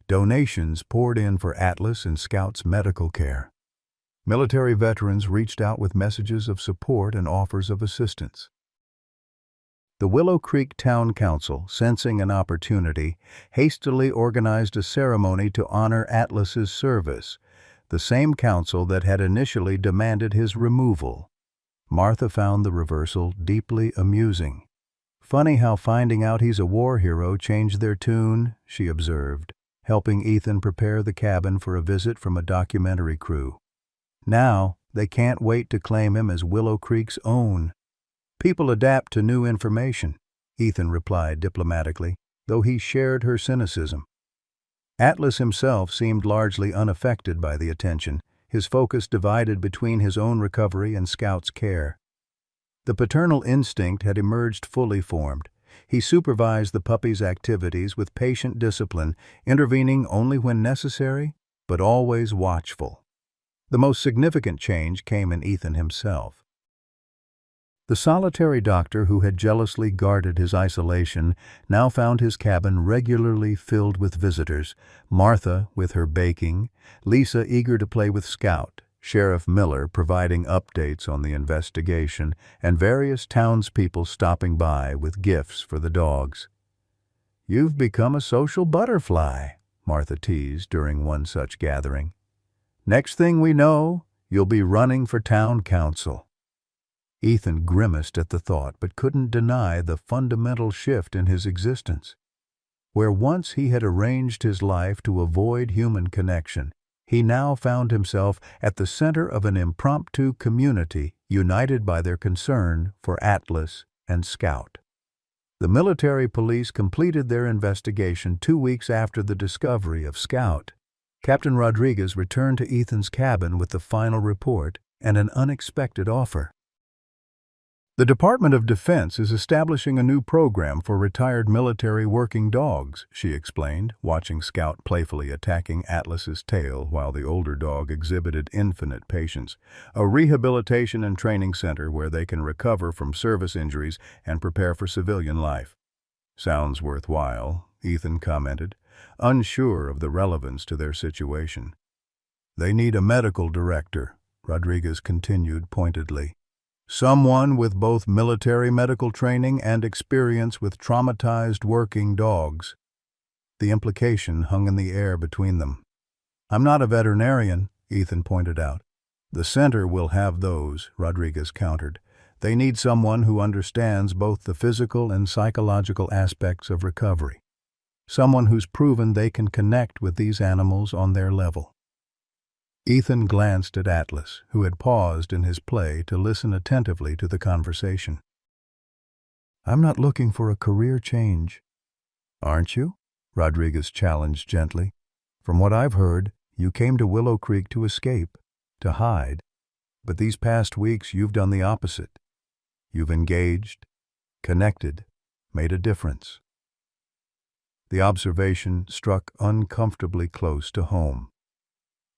Donations poured in for Atlas and Scout's medical care. Military veterans reached out with messages of support and offers of assistance. The Willow Creek Town Council, sensing an opportunity, hastily organized a ceremony to honor Atlas's service, the same council that had initially demanded his removal. Martha found the reversal deeply amusing. "Funny how finding out he's a war hero changed their tune," she observed, helping Ethan prepare the cabin for a visit from a documentary crew. "Now, they can't wait to claim him as Willow Creek's own." "People adapt to new information," Ethan replied diplomatically, though he shared her cynicism. Atlas himself seemed largely unaffected by the attention, his focus divided between his own recovery and Scout's care. The paternal instinct had emerged fully formed. He supervised the puppy's activities with patient discipline, intervening only when necessary, but always watchful. The most significant change came in Ethan himself. The solitary doctor who had jealously guarded his isolation now found his cabin regularly filled with visitors, Martha with her baking, Lisa eager to play with Scout, Sheriff Miller providing updates on the investigation, and various townspeople stopping by with gifts for the dogs. "You've become a social butterfly," Martha teased during one such gathering. "Next thing we know, you'll be running for town council." Ethan grimaced at the thought, but couldn't deny the fundamental shift in his existence. Where once he had arranged his life to avoid human connection, he now found himself at the center of an impromptu community united by their concern for Atlas and Scout. The military police completed their investigation 2 weeks after the discovery of Scout. Captain Rodriguez returned to Ethan's cabin with the final report and an unexpected offer. "The Department of Defense is establishing a new program for retired military working dogs," she explained, watching Scout playfully attacking Atlas's tail while the older dog exhibited infinite patience. "A rehabilitation and training center where they can recover from service injuries and prepare for civilian life." "Sounds worthwhile," Ethan commented, unsure of the relevance to their situation. "They need a medical director," Rodriguez continued pointedly. "Someone with both military medical training and experience with traumatized working dogs." The implication hung in the air between them. "I'm not a veterinarian," Ethan pointed out. "The center will have those," Rodriguez countered. "They need someone who understands both the physical and psychological aspects of recovery. Someone who's proven they can connect with these animals on their level." Ethan glanced at Atlas, who had paused in his play to listen attentively to the conversation. "I'm not looking for a career change." "Aren't you?" Rodriguez challenged gently. "From what I've heard, you came to Willow Creek to escape, to hide. But these past weeks you've done the opposite. You've engaged, connected, made a difference." The observation struck uncomfortably close to home.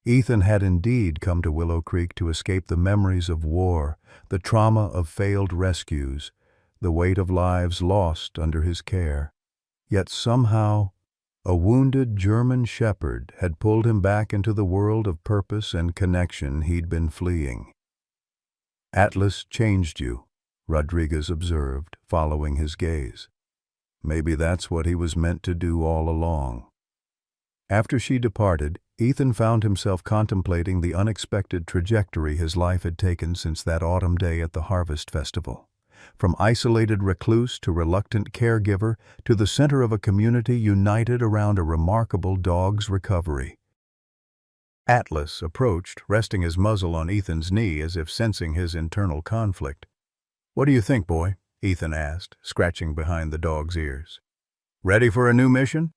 Ethan had indeed come to Willow Creek to escape the memories of war, the trauma of failed rescues, the weight of lives lost under his care. Yet somehow, a wounded German shepherd had pulled him back into the world of purpose and connection he'd been fleeing. "Atlas changed you," Rodriguez observed, following his gaze. "Maybe that's what he was meant to do all along." After she departed, Ethan found himself contemplating the unexpected trajectory his life had taken since that autumn day at the Harvest Festival. From isolated recluse to reluctant caregiver to the center of a community united around a remarkable dog's recovery. Atlas approached, resting his muzzle on Ethan's knee as if sensing his internal conflict. "What do you think, boy?" Ethan asked, scratching behind the dog's ears. "Ready for a new mission?"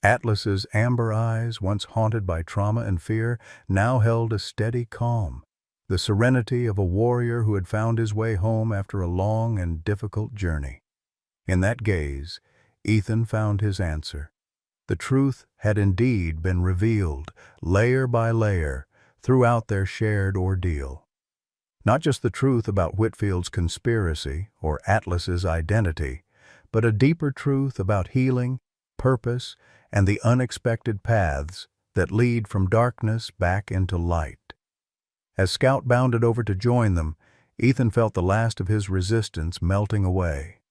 Atlas's amber eyes, once haunted by trauma and fear, now held a steady calm, the serenity of a warrior who had found his way home after a long and difficult journey. In that gaze, Ethan found his answer. The truth had indeed been revealed, layer by layer, throughout their shared ordeal. Not just the truth about Whitfield's conspiracy or Atlas's identity, but a deeper truth about healing, purpose, and the unexpected paths that lead from darkness back into light. As Scout bounded over to join them, Ethan felt the last of his resistance melting away.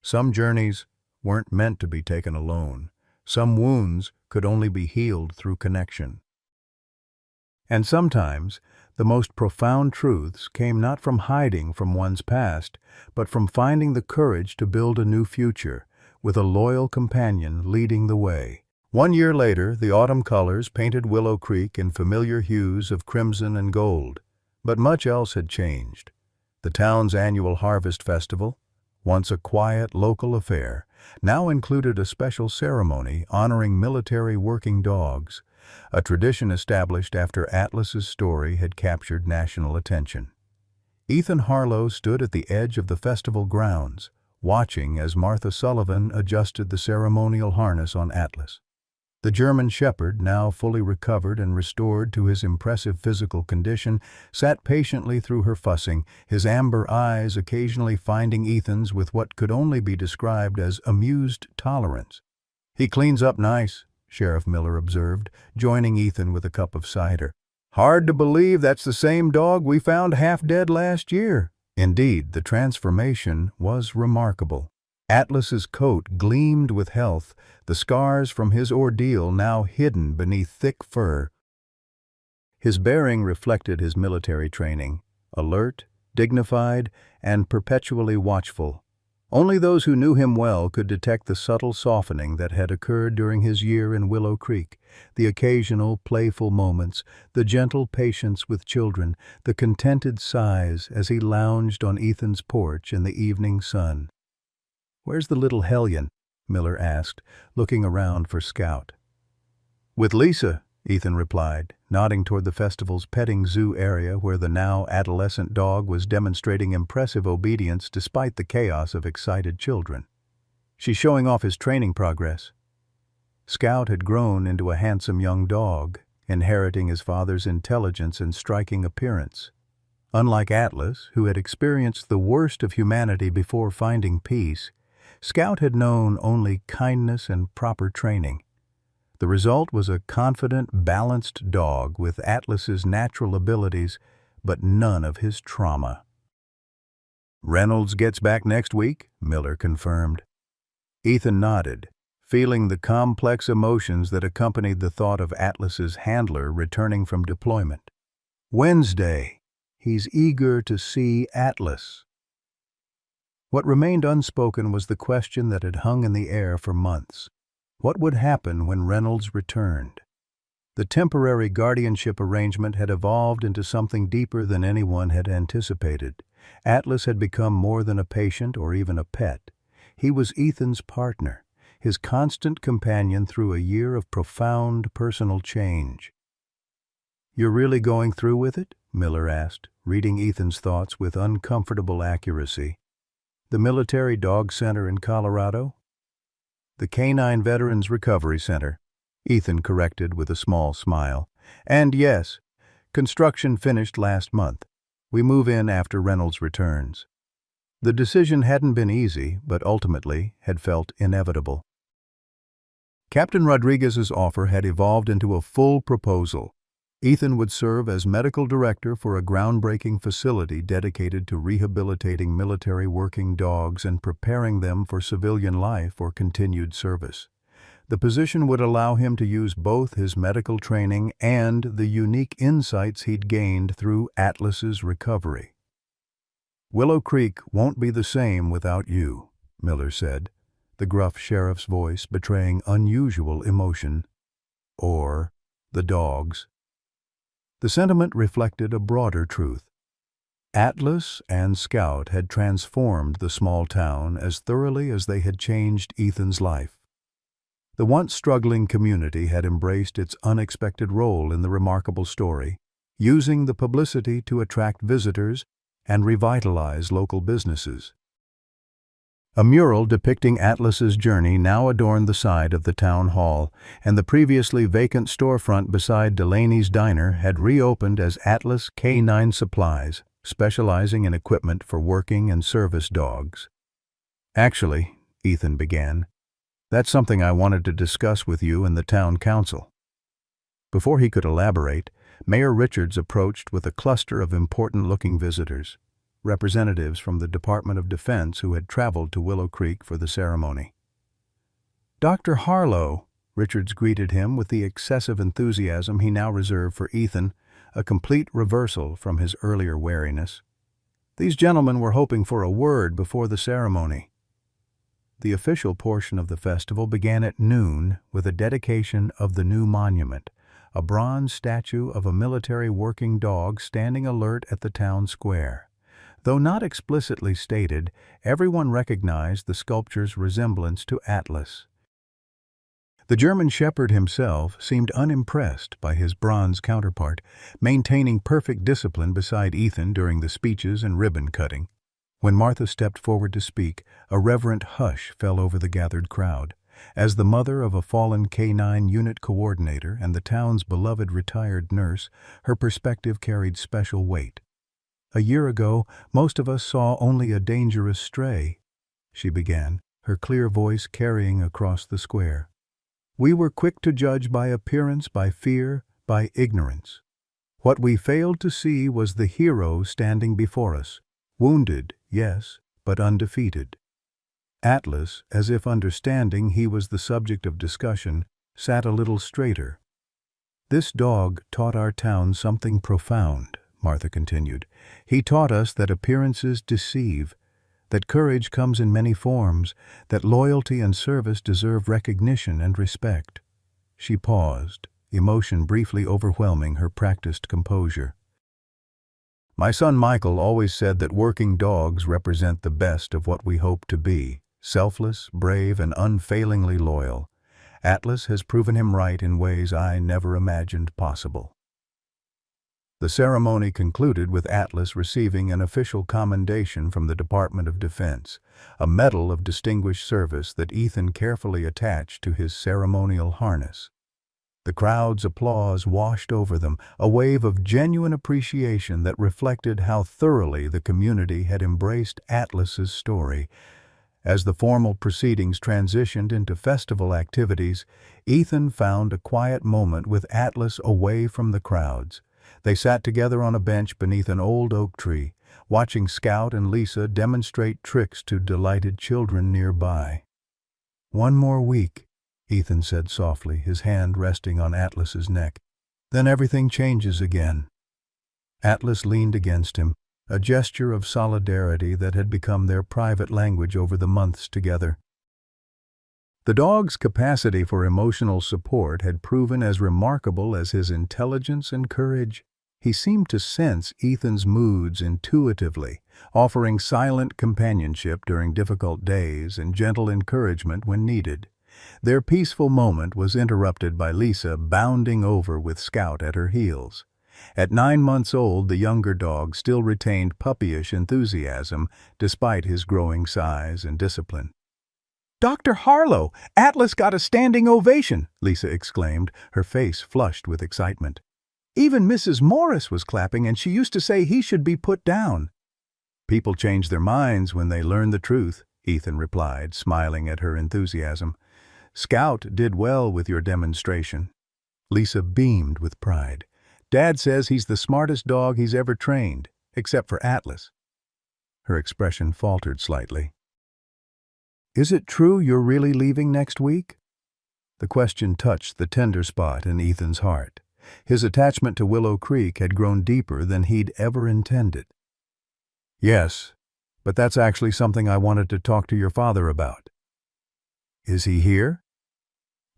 Some journeys weren't meant to be taken alone. Some wounds could only be healed through connection. And sometimes, the most profound truths came not from hiding from one's past, but from finding the courage to build a new future, with a loyal companion leading the way. 1 year later, the autumn colors painted Willow Creek in familiar hues of crimson and gold. But much else had changed. The town's annual harvest festival, once a quiet local affair, now included a special ceremony honoring military working dogs, a tradition established after Atlas's story had captured national attention. Ethan Harlow stood at the edge of the festival grounds, watching as Martha Sullivan adjusted the ceremonial harness on Atlas. The German shepherd, now fully recovered and restored to his impressive physical condition, sat patiently through her fussing, his amber eyes occasionally finding Ethan's with what could only be described as amused tolerance. "He cleans up nice," Sheriff Miller observed, joining Ethan with a cup of cider. "Hard to believe that's the same dog we found half dead last year." Indeed, the transformation was remarkable. Atlas's coat gleamed with health, the scars from his ordeal now hidden beneath thick fur. His bearing reflected his military training, alert, dignified, and perpetually watchful. Only those who knew him well could detect the subtle softening that had occurred during his year in Willow Creek, the occasional playful moments, the gentle patience with children, the contented sighs as he lounged on Ethan's porch in the evening sun. "Where's the little hellion?" Miller asked, looking around for Scout. "With Lisa," Ethan replied, nodding toward the festival's petting zoo area where the now adolescent dog was demonstrating impressive obedience despite the chaos of excited children. "She's showing off his training progress." Scout had grown into a handsome young dog, inheriting his father's intelligence and striking appearance. Unlike Atlas, who had experienced the worst of humanity before finding peace, Scout had known only kindness and proper training. The result was a confident, balanced dog with Atlas's natural abilities, but none of his trauma. "Reynolds gets back next week," Miller confirmed. Ethan nodded, feeling the complex emotions that accompanied the thought of Atlas's handler returning from deployment. "Wednesday. He's eager to see Atlas." What remained unspoken was the question that had hung in the air for months. What would happen when Reynolds returned? The temporary guardianship arrangement had evolved into something deeper than anyone had anticipated. Atlas had become more than a patient or even a pet. He was Ethan's partner, his constant companion through a year of profound personal change. "You're really going through with it?" Miller asked, reading Ethan's thoughts with uncomfortable accuracy. "The Military Dog Center in Colorado?" "The Canine Veterans Recovery Center," Ethan corrected with a small smile. "And yes, construction finished last month. We move in after Reynolds returns." The decision hadn't been easy, but ultimately had felt inevitable. Captain Rodriguez's offer had evolved into a full proposal. Ethan would serve as medical director for a groundbreaking facility dedicated to rehabilitating military working dogs and preparing them for civilian life or continued service. The position would allow him to use both his medical training and the unique insights he'd gained through Atlas's recovery. "Willow Creek won't be the same without you," Miller said, the gruff sheriff's voice betraying unusual emotion. "Or the dogs." The sentiment reflected a broader truth. Atlas and Scout had transformed the small town as thoroughly as they had changed Ethan's life. The once struggling community had embraced its unexpected role in the remarkable story, using the publicity to attract visitors and revitalize local businesses. A mural depicting Atlas's journey now adorned the side of the town hall, and the previously vacant storefront beside Delaney's Diner had reopened as Atlas Canine Supplies, specializing in equipment for working and service dogs. Actually, Ethan began. "That's something I wanted to discuss with you and the town council." Before he could elaborate, Mayor Richards approached with a cluster of important-looking visitors, representatives from the Department of Defense who had traveled to Willow Creek for the ceremony. "Dr. Harlow," Richards greeted him with the excessive enthusiasm he now reserved for Ethan, a complete reversal from his earlier wariness. "These gentlemen were hoping for a word before the ceremony." The official portion of the festival began at noon with a dedication of the new monument, a bronze statue of a military working dog standing alert at the town square. Though not explicitly stated, everyone recognized the sculpture's resemblance to Atlas. The German shepherd himself seemed unimpressed by his bronze counterpart, maintaining perfect discipline beside Ethan during the speeches and ribbon cutting. When Martha stepped forward to speak, a reverent hush fell over the gathered crowd. As the mother of a fallen K-9 unit coordinator and the town's beloved retired nurse, her perspective carried special weight. "A year ago, most of us saw only a dangerous stray," she began, her clear voice carrying across the square. "We were quick to judge by appearance, by fear, by ignorance. What we failed to see was the hero standing before us, wounded, yes, but undefeated." Atlas, as if understanding he was the subject of discussion, sat a little straighter. "This dog taught our town something profound," Martha continued. "He taught us that appearances deceive, that courage comes in many forms, that loyalty and service deserve recognition and respect." She paused, emotion briefly overwhelming her practiced composure. "My son Michael always said that working dogs represent the best of what we hope to be, selfless, brave, and unfailingly loyal. Atlas has proven him right in ways I never imagined possible." The ceremony concluded with Atlas receiving an official commendation from the Department of Defense, a medal of distinguished service that Ethan carefully attached to his ceremonial harness. The crowd's applause washed over them, a wave of genuine appreciation that reflected how thoroughly the community had embraced Atlas's story. As the formal proceedings transitioned into festival activities, Ethan found a quiet moment with Atlas away from the crowds. They sat together on a bench beneath an old oak tree, watching Scout and Lisa demonstrate tricks to delighted children nearby. "One more week," Ethan said softly, his hand resting on Atlas's neck. "Then everything changes again." Atlas leaned against him, a gesture of solidarity that had become their private language over the months together. The dog's capacity for emotional support had proven as remarkable as his intelligence and courage. He seemed to sense Ethan's moods intuitively, offering silent companionship during difficult days and gentle encouragement when needed. Their peaceful moment was interrupted by Lisa bounding over with Scout at her heels. At 9 months old, the younger dog still retained puppyish enthusiasm despite his growing size and discipline. "Dr. Harlow, Atlas got a standing ovation!" Lisa exclaimed, her face flushed with excitement. "Even Mrs. Morris was clapping, and she used to say he should be put down." "People change their minds when they learn the truth," Ethan replied, smiling at her enthusiasm. "Scout did well with your demonstration." Lisa beamed with pride. "Dad says he's the smartest dog he's ever trained, except for Atlas." Her expression faltered slightly. "Is it true you're really leaving next week?" The question touched the tender spot in Ethan's heart. His attachment to Willow Creek had grown deeper than he'd ever intended. "Yes, but that's actually something I wanted to talk to your father about." "Is he here?"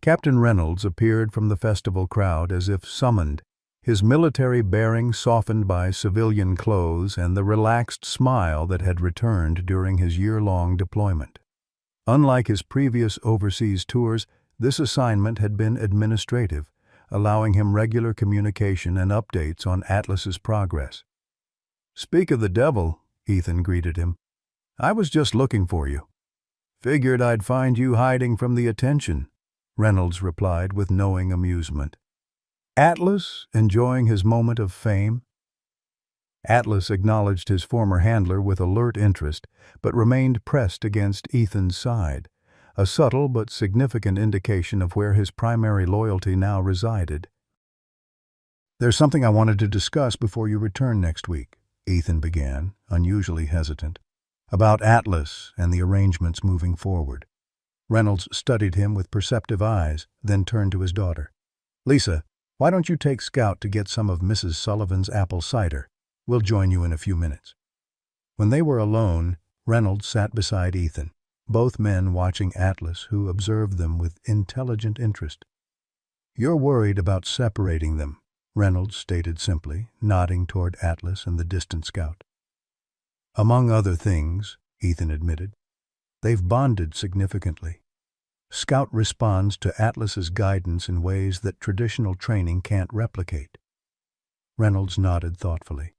Captain Reynolds appeared from the festival crowd as if summoned, his military bearing softened by civilian clothes and the relaxed smile that had returned during his year-long deployment. Unlike his previous overseas tours, this assignment had been administrative, allowing him regular communication and updates on Atlas's progress. "Speak of the devil," Ethan greeted him. "I was just looking for you. Figured I'd find you hiding from the attention," Reynolds replied with knowing amusement. "Atlas enjoying his moment of fame?" Atlas acknowledged his former handler with alert interest, but remained pressed against Ethan's side, a subtle but significant indication of where his primary loyalty now resided. "There's something I wanted to discuss before you return next week," Ethan began, unusually hesitant. "About Atlas and the arrangements moving forward." Reynolds studied him with perceptive eyes, then turned to his daughter. "Lisa, why don't you take Scout to get some of Mrs. Sullivan's apple cider? We'll join you in a few minutes." When they were alone, Reynolds sat beside Ethan, both men watching Atlas, who observed them with intelligent interest. "You're worried about separating them," Reynolds stated simply, nodding toward Atlas and the distant Scout. "Among other things," Ethan admitted. "They've bonded significantly. Scout responds to Atlas's guidance in ways that traditional training can't replicate." Reynolds nodded thoughtfully.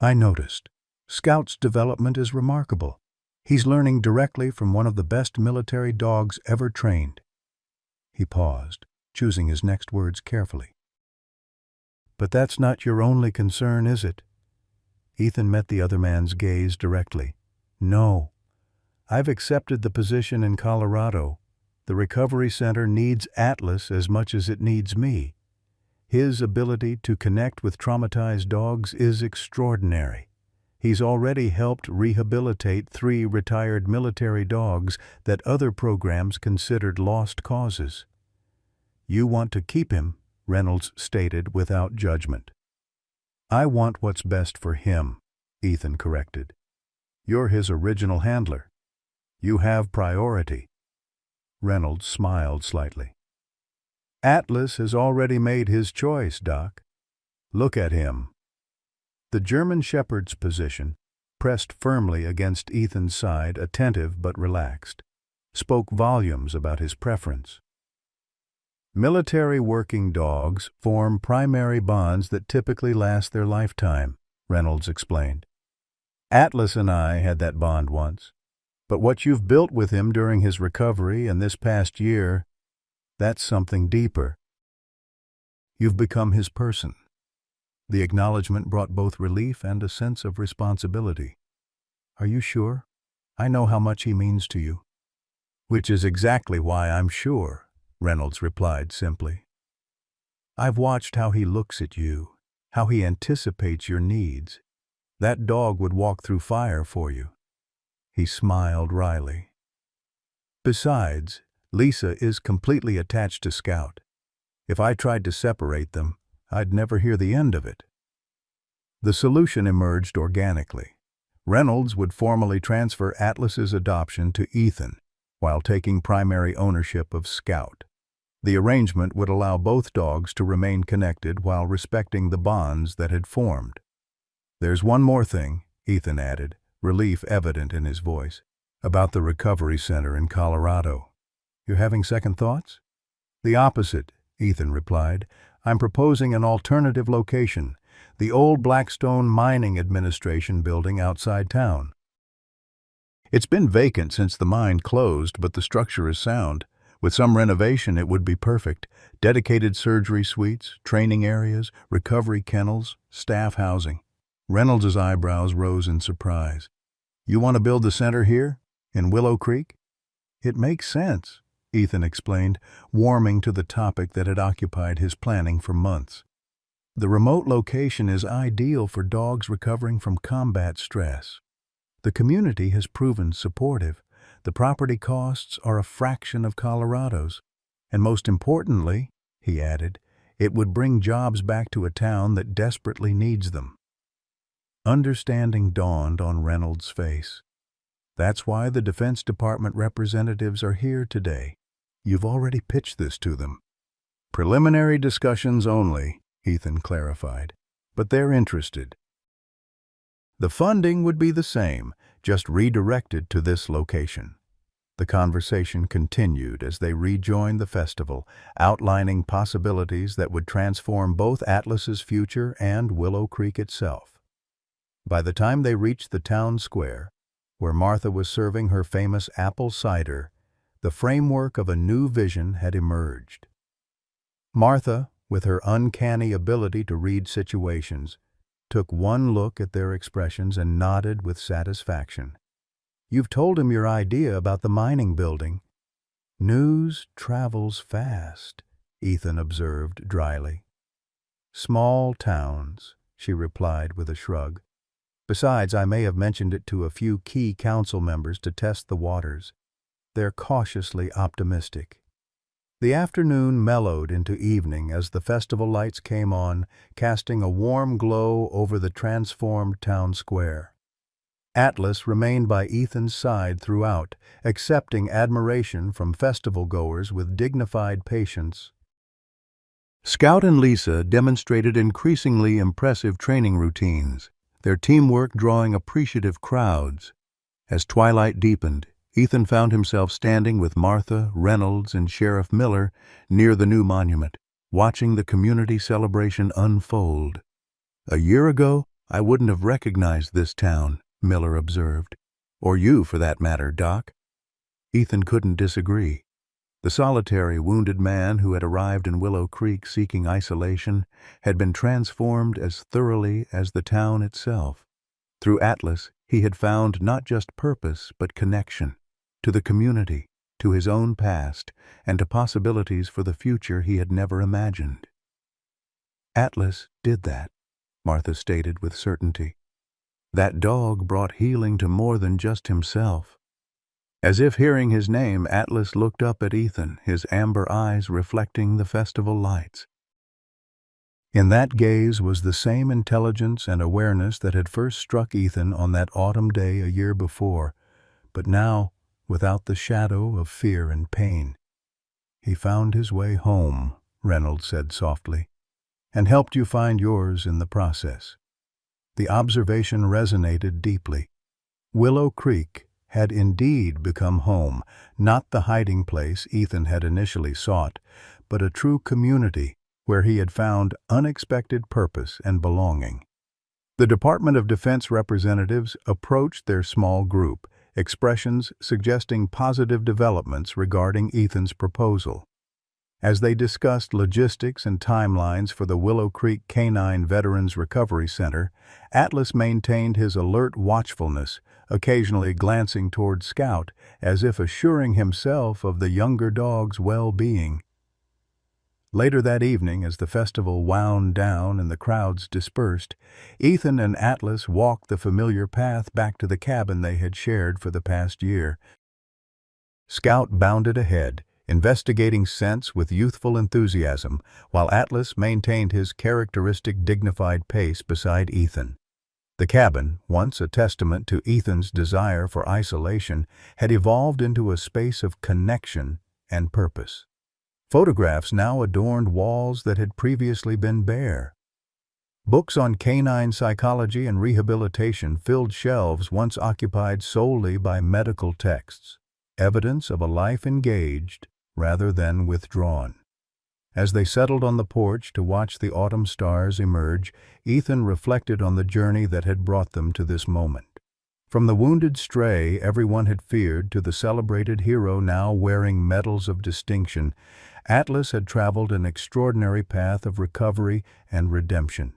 "I noticed. Scout's development is remarkable. He's learning directly from one of the best military dogs ever trained." He paused, choosing his next words carefully. "But that's not your only concern, is it?" Ethan met the other man's gaze directly. "No. I've accepted the position in Colorado. The recovery center needs Atlas as much as it needs me. His ability to connect with traumatized dogs is extraordinary. He's already helped rehabilitate 3 retired military dogs that other programs considered lost causes." "You want to keep him," Reynolds stated without judgment. "I want what's best for him," Ethan corrected. "You're his original handler. You have priority." Reynolds smiled slightly. "Atlas has already made his choice, Doc. Look at him." The German Shepherd's position, pressed firmly against Ethan's side, attentive but relaxed, spoke volumes about his preference. "Military working dogs form primary bonds that typically last their lifetime," Reynolds explained. "Atlas and I had that bond once, but what you've built with him during his recovery and this past year, that's something deeper. You've become his person." The acknowledgement brought both relief and a sense of responsibility. "Are you sure? I know how much he means to you." "Which is exactly why I'm sure," Reynolds replied simply. "I've watched how he looks at you, how he anticipates your needs. That dog would walk through fire for you." He smiled wryly. "Besides, Lisa is completely attached to Scout. If I tried to separate them, I'd never hear the end of it." The solution emerged organically. Reynolds would formally transfer Atlas's adoption to Ethan, while taking primary ownership of Scout. The arrangement would allow both dogs to remain connected while respecting the bonds that had formed. "There's one more thing," Ethan added, relief evident in his voice, "about the recovery center in Colorado. You're having second thoughts?" "The opposite," Ethan replied. "I'm proposing an alternative location, the old Blackstone Mining Administration building outside town. It's been vacant since the mine closed, but the structure is sound. With some renovation, it would be perfect. Dedicated surgery suites, training areas, recovery kennels, staff housing." Reynolds' eyebrows rose in surprise. "You want to build the center here, in Willow Creek?" "It makes sense," Ethan explained, warming to the topic that had occupied his planning for months. "The remote location is ideal for dogs recovering from combat stress. The community has proven supportive. The property costs are a fraction of Colorado's. And most importantly," he added, "it would bring jobs back to a town that desperately needs them." Understanding dawned on Reynolds' face. "That's why the Defense Department representatives are here today. You've already pitched this to them." "Preliminary discussions only," Ethan clarified, "but they're interested. The funding would be the same, just redirected to this location." The conversation continued as they rejoined the festival, outlining possibilities that would transform both Atlas's future and Willow Creek itself. By the time they reached the town square, where Martha was serving her famous apple cider, the framework of a new vision had emerged. Martha, with her uncanny ability to read situations, took one look at their expressions and nodded with satisfaction. "You've told him your idea about the mining building. News travels fast, Ethan observed dryly. Small towns, she replied with a shrug. Besides, I may have mentioned it to a few key council members to test the waters. They're cautiously optimistic. The afternoon mellowed into evening as the festival lights came on, casting a warm glow over the transformed town square. Atlas remained by Ethan's side throughout, accepting admiration from festival-goers with dignified patience. Scout and Lisa demonstrated increasingly impressive training routines, their teamwork drawing appreciative crowds. As twilight deepened, Ethan found himself standing with Martha, Reynolds, and Sheriff Miller near the new monument, watching the community celebration unfold. "A year ago, I wouldn't have recognized this town," Miller observed. "Or you, for that matter, Doc." Ethan couldn't disagree. The solitary, wounded man who had arrived in Willow Creek seeking isolation had been transformed as thoroughly as the town itself. Through Atlas, he had found not just purpose but connection, to the community, to his own past, and to possibilities for the future he had never imagined. Atlas did that, Martha stated with certainty. That dog brought healing to more than just himself. As if hearing his name, Atlas looked up at Ethan, his amber eyes reflecting the festival lights. In that gaze was the same intelligence and awareness that had first struck Ethan on that autumn day a year before, but now, without the shadow of fear and pain. "He found his way home," Reynolds said softly, "and helped you find yours in the process." The observation resonated deeply. Willow Creek had indeed become home, not the hiding place Ethan had initially sought, but a true community where he had found unexpected purpose and belonging. The Department of Defense representatives approached their small group, expressions suggesting positive developments regarding Ethan's proposal. As they discussed logistics and timelines for the Willow Creek Canine Veterans Recovery Center, Atlas maintained his alert watchfulness, occasionally glancing toward Scout as if assuring himself of the younger dog's well-being. Later that evening, as the festival wound down and the crowds dispersed, Ethan and Atlas walked the familiar path back to the cabin they had shared for the past year. Scout bounded ahead, investigating scents with youthful enthusiasm, while Atlas maintained his characteristic dignified pace beside Ethan. The cabin, once a testament to Ethan's desire for isolation, had evolved into a space of connection and purpose. Photographs now adorned walls that had previously been bare. Books on canine psychology and rehabilitation filled shelves once occupied solely by medical texts, evidence of a life engaged rather than withdrawn. As they settled on the porch to watch the autumn stars emerge, Ethan reflected on the journey that had brought them to this moment. From the wounded stray everyone had feared to the celebrated hero now wearing medals of distinction, Atlas had traveled an extraordinary path of recovery and redemption.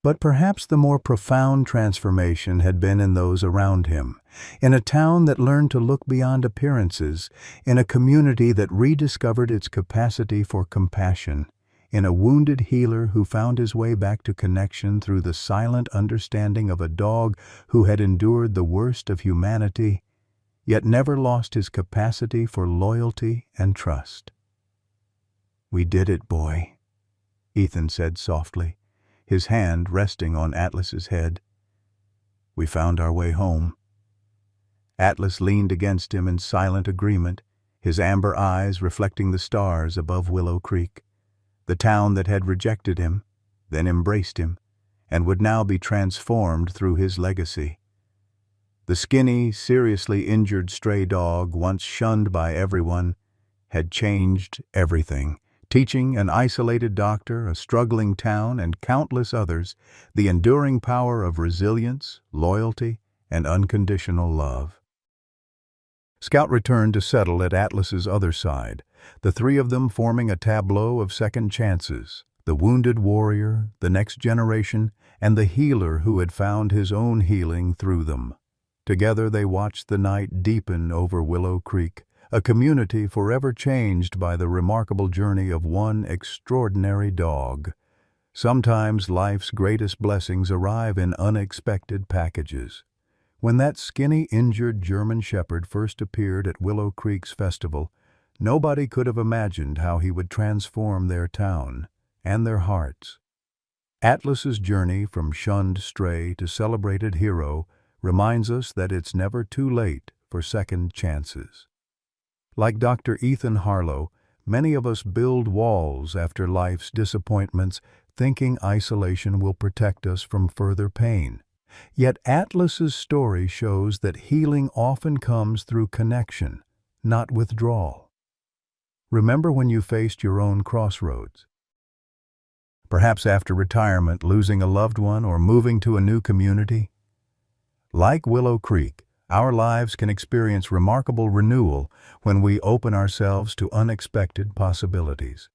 But perhaps the more profound transformation had been in those around him, in a town that learned to look beyond appearances, in a community that rediscovered its capacity for compassion, in a wounded healer who found his way back to connection through the silent understanding of a dog who had endured the worst of humanity, yet never lost his capacity for loyalty and trust. "We did it, boy," Ethan said softly, his hand resting on Atlas's head. "We found our way home." Atlas leaned against him in silent agreement, his amber eyes reflecting the stars above Willow Creek, the town that had rejected him, then embraced him, and would now be transformed through his legacy. The skinny, seriously injured stray dog, once shunned by everyone, had changed everything, teaching an isolated doctor, a struggling town, and countless others the enduring power of resilience, loyalty, and unconditional love. Scout returned to settle at Atlas's other side, the three of them forming a tableau of second chances, the wounded warrior, the next generation, and the healer who had found his own healing through them. Together they watched the night deepen over Willow Creek, a community forever changed by the remarkable journey of one extraordinary dog. Sometimes life's greatest blessings arrive in unexpected packages. When that skinny, injured German Shepherd first appeared at Willow Creek's festival, nobody could have imagined how he would transform their town and their hearts. Atlas's journey from shunned stray to celebrated hero reminds us that it's never too late for second chances. Like Dr. Ethan Harlow, many of us build walls after life's disappointments, thinking isolation will protect us from further pain. Yet Atlas's story shows that healing often comes through connection, not withdrawal. Remember when you faced your own crossroads? Perhaps after retirement, losing a loved one, or moving to a new community? Like Willow Creek, our lives can experience remarkable renewal when we open ourselves to unexpected possibilities.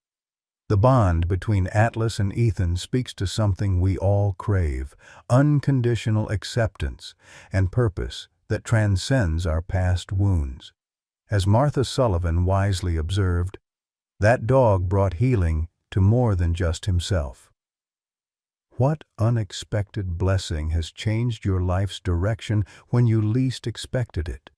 The bond between Atlas and Ethan speaks to something we all crave: unconditional acceptance and purpose that transcends our past wounds. As Martha Sullivan wisely observed, that dog brought healing to more than just himself. What unexpected blessing has changed your life's direction when you least expected it?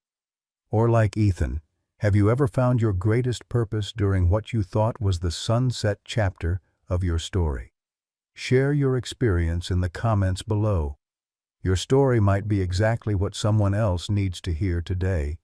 Or like Ethan, have you ever found your greatest purpose during what you thought was the sunset chapter of your story? Share your experience in the comments below. Your story might be exactly what someone else needs to hear today.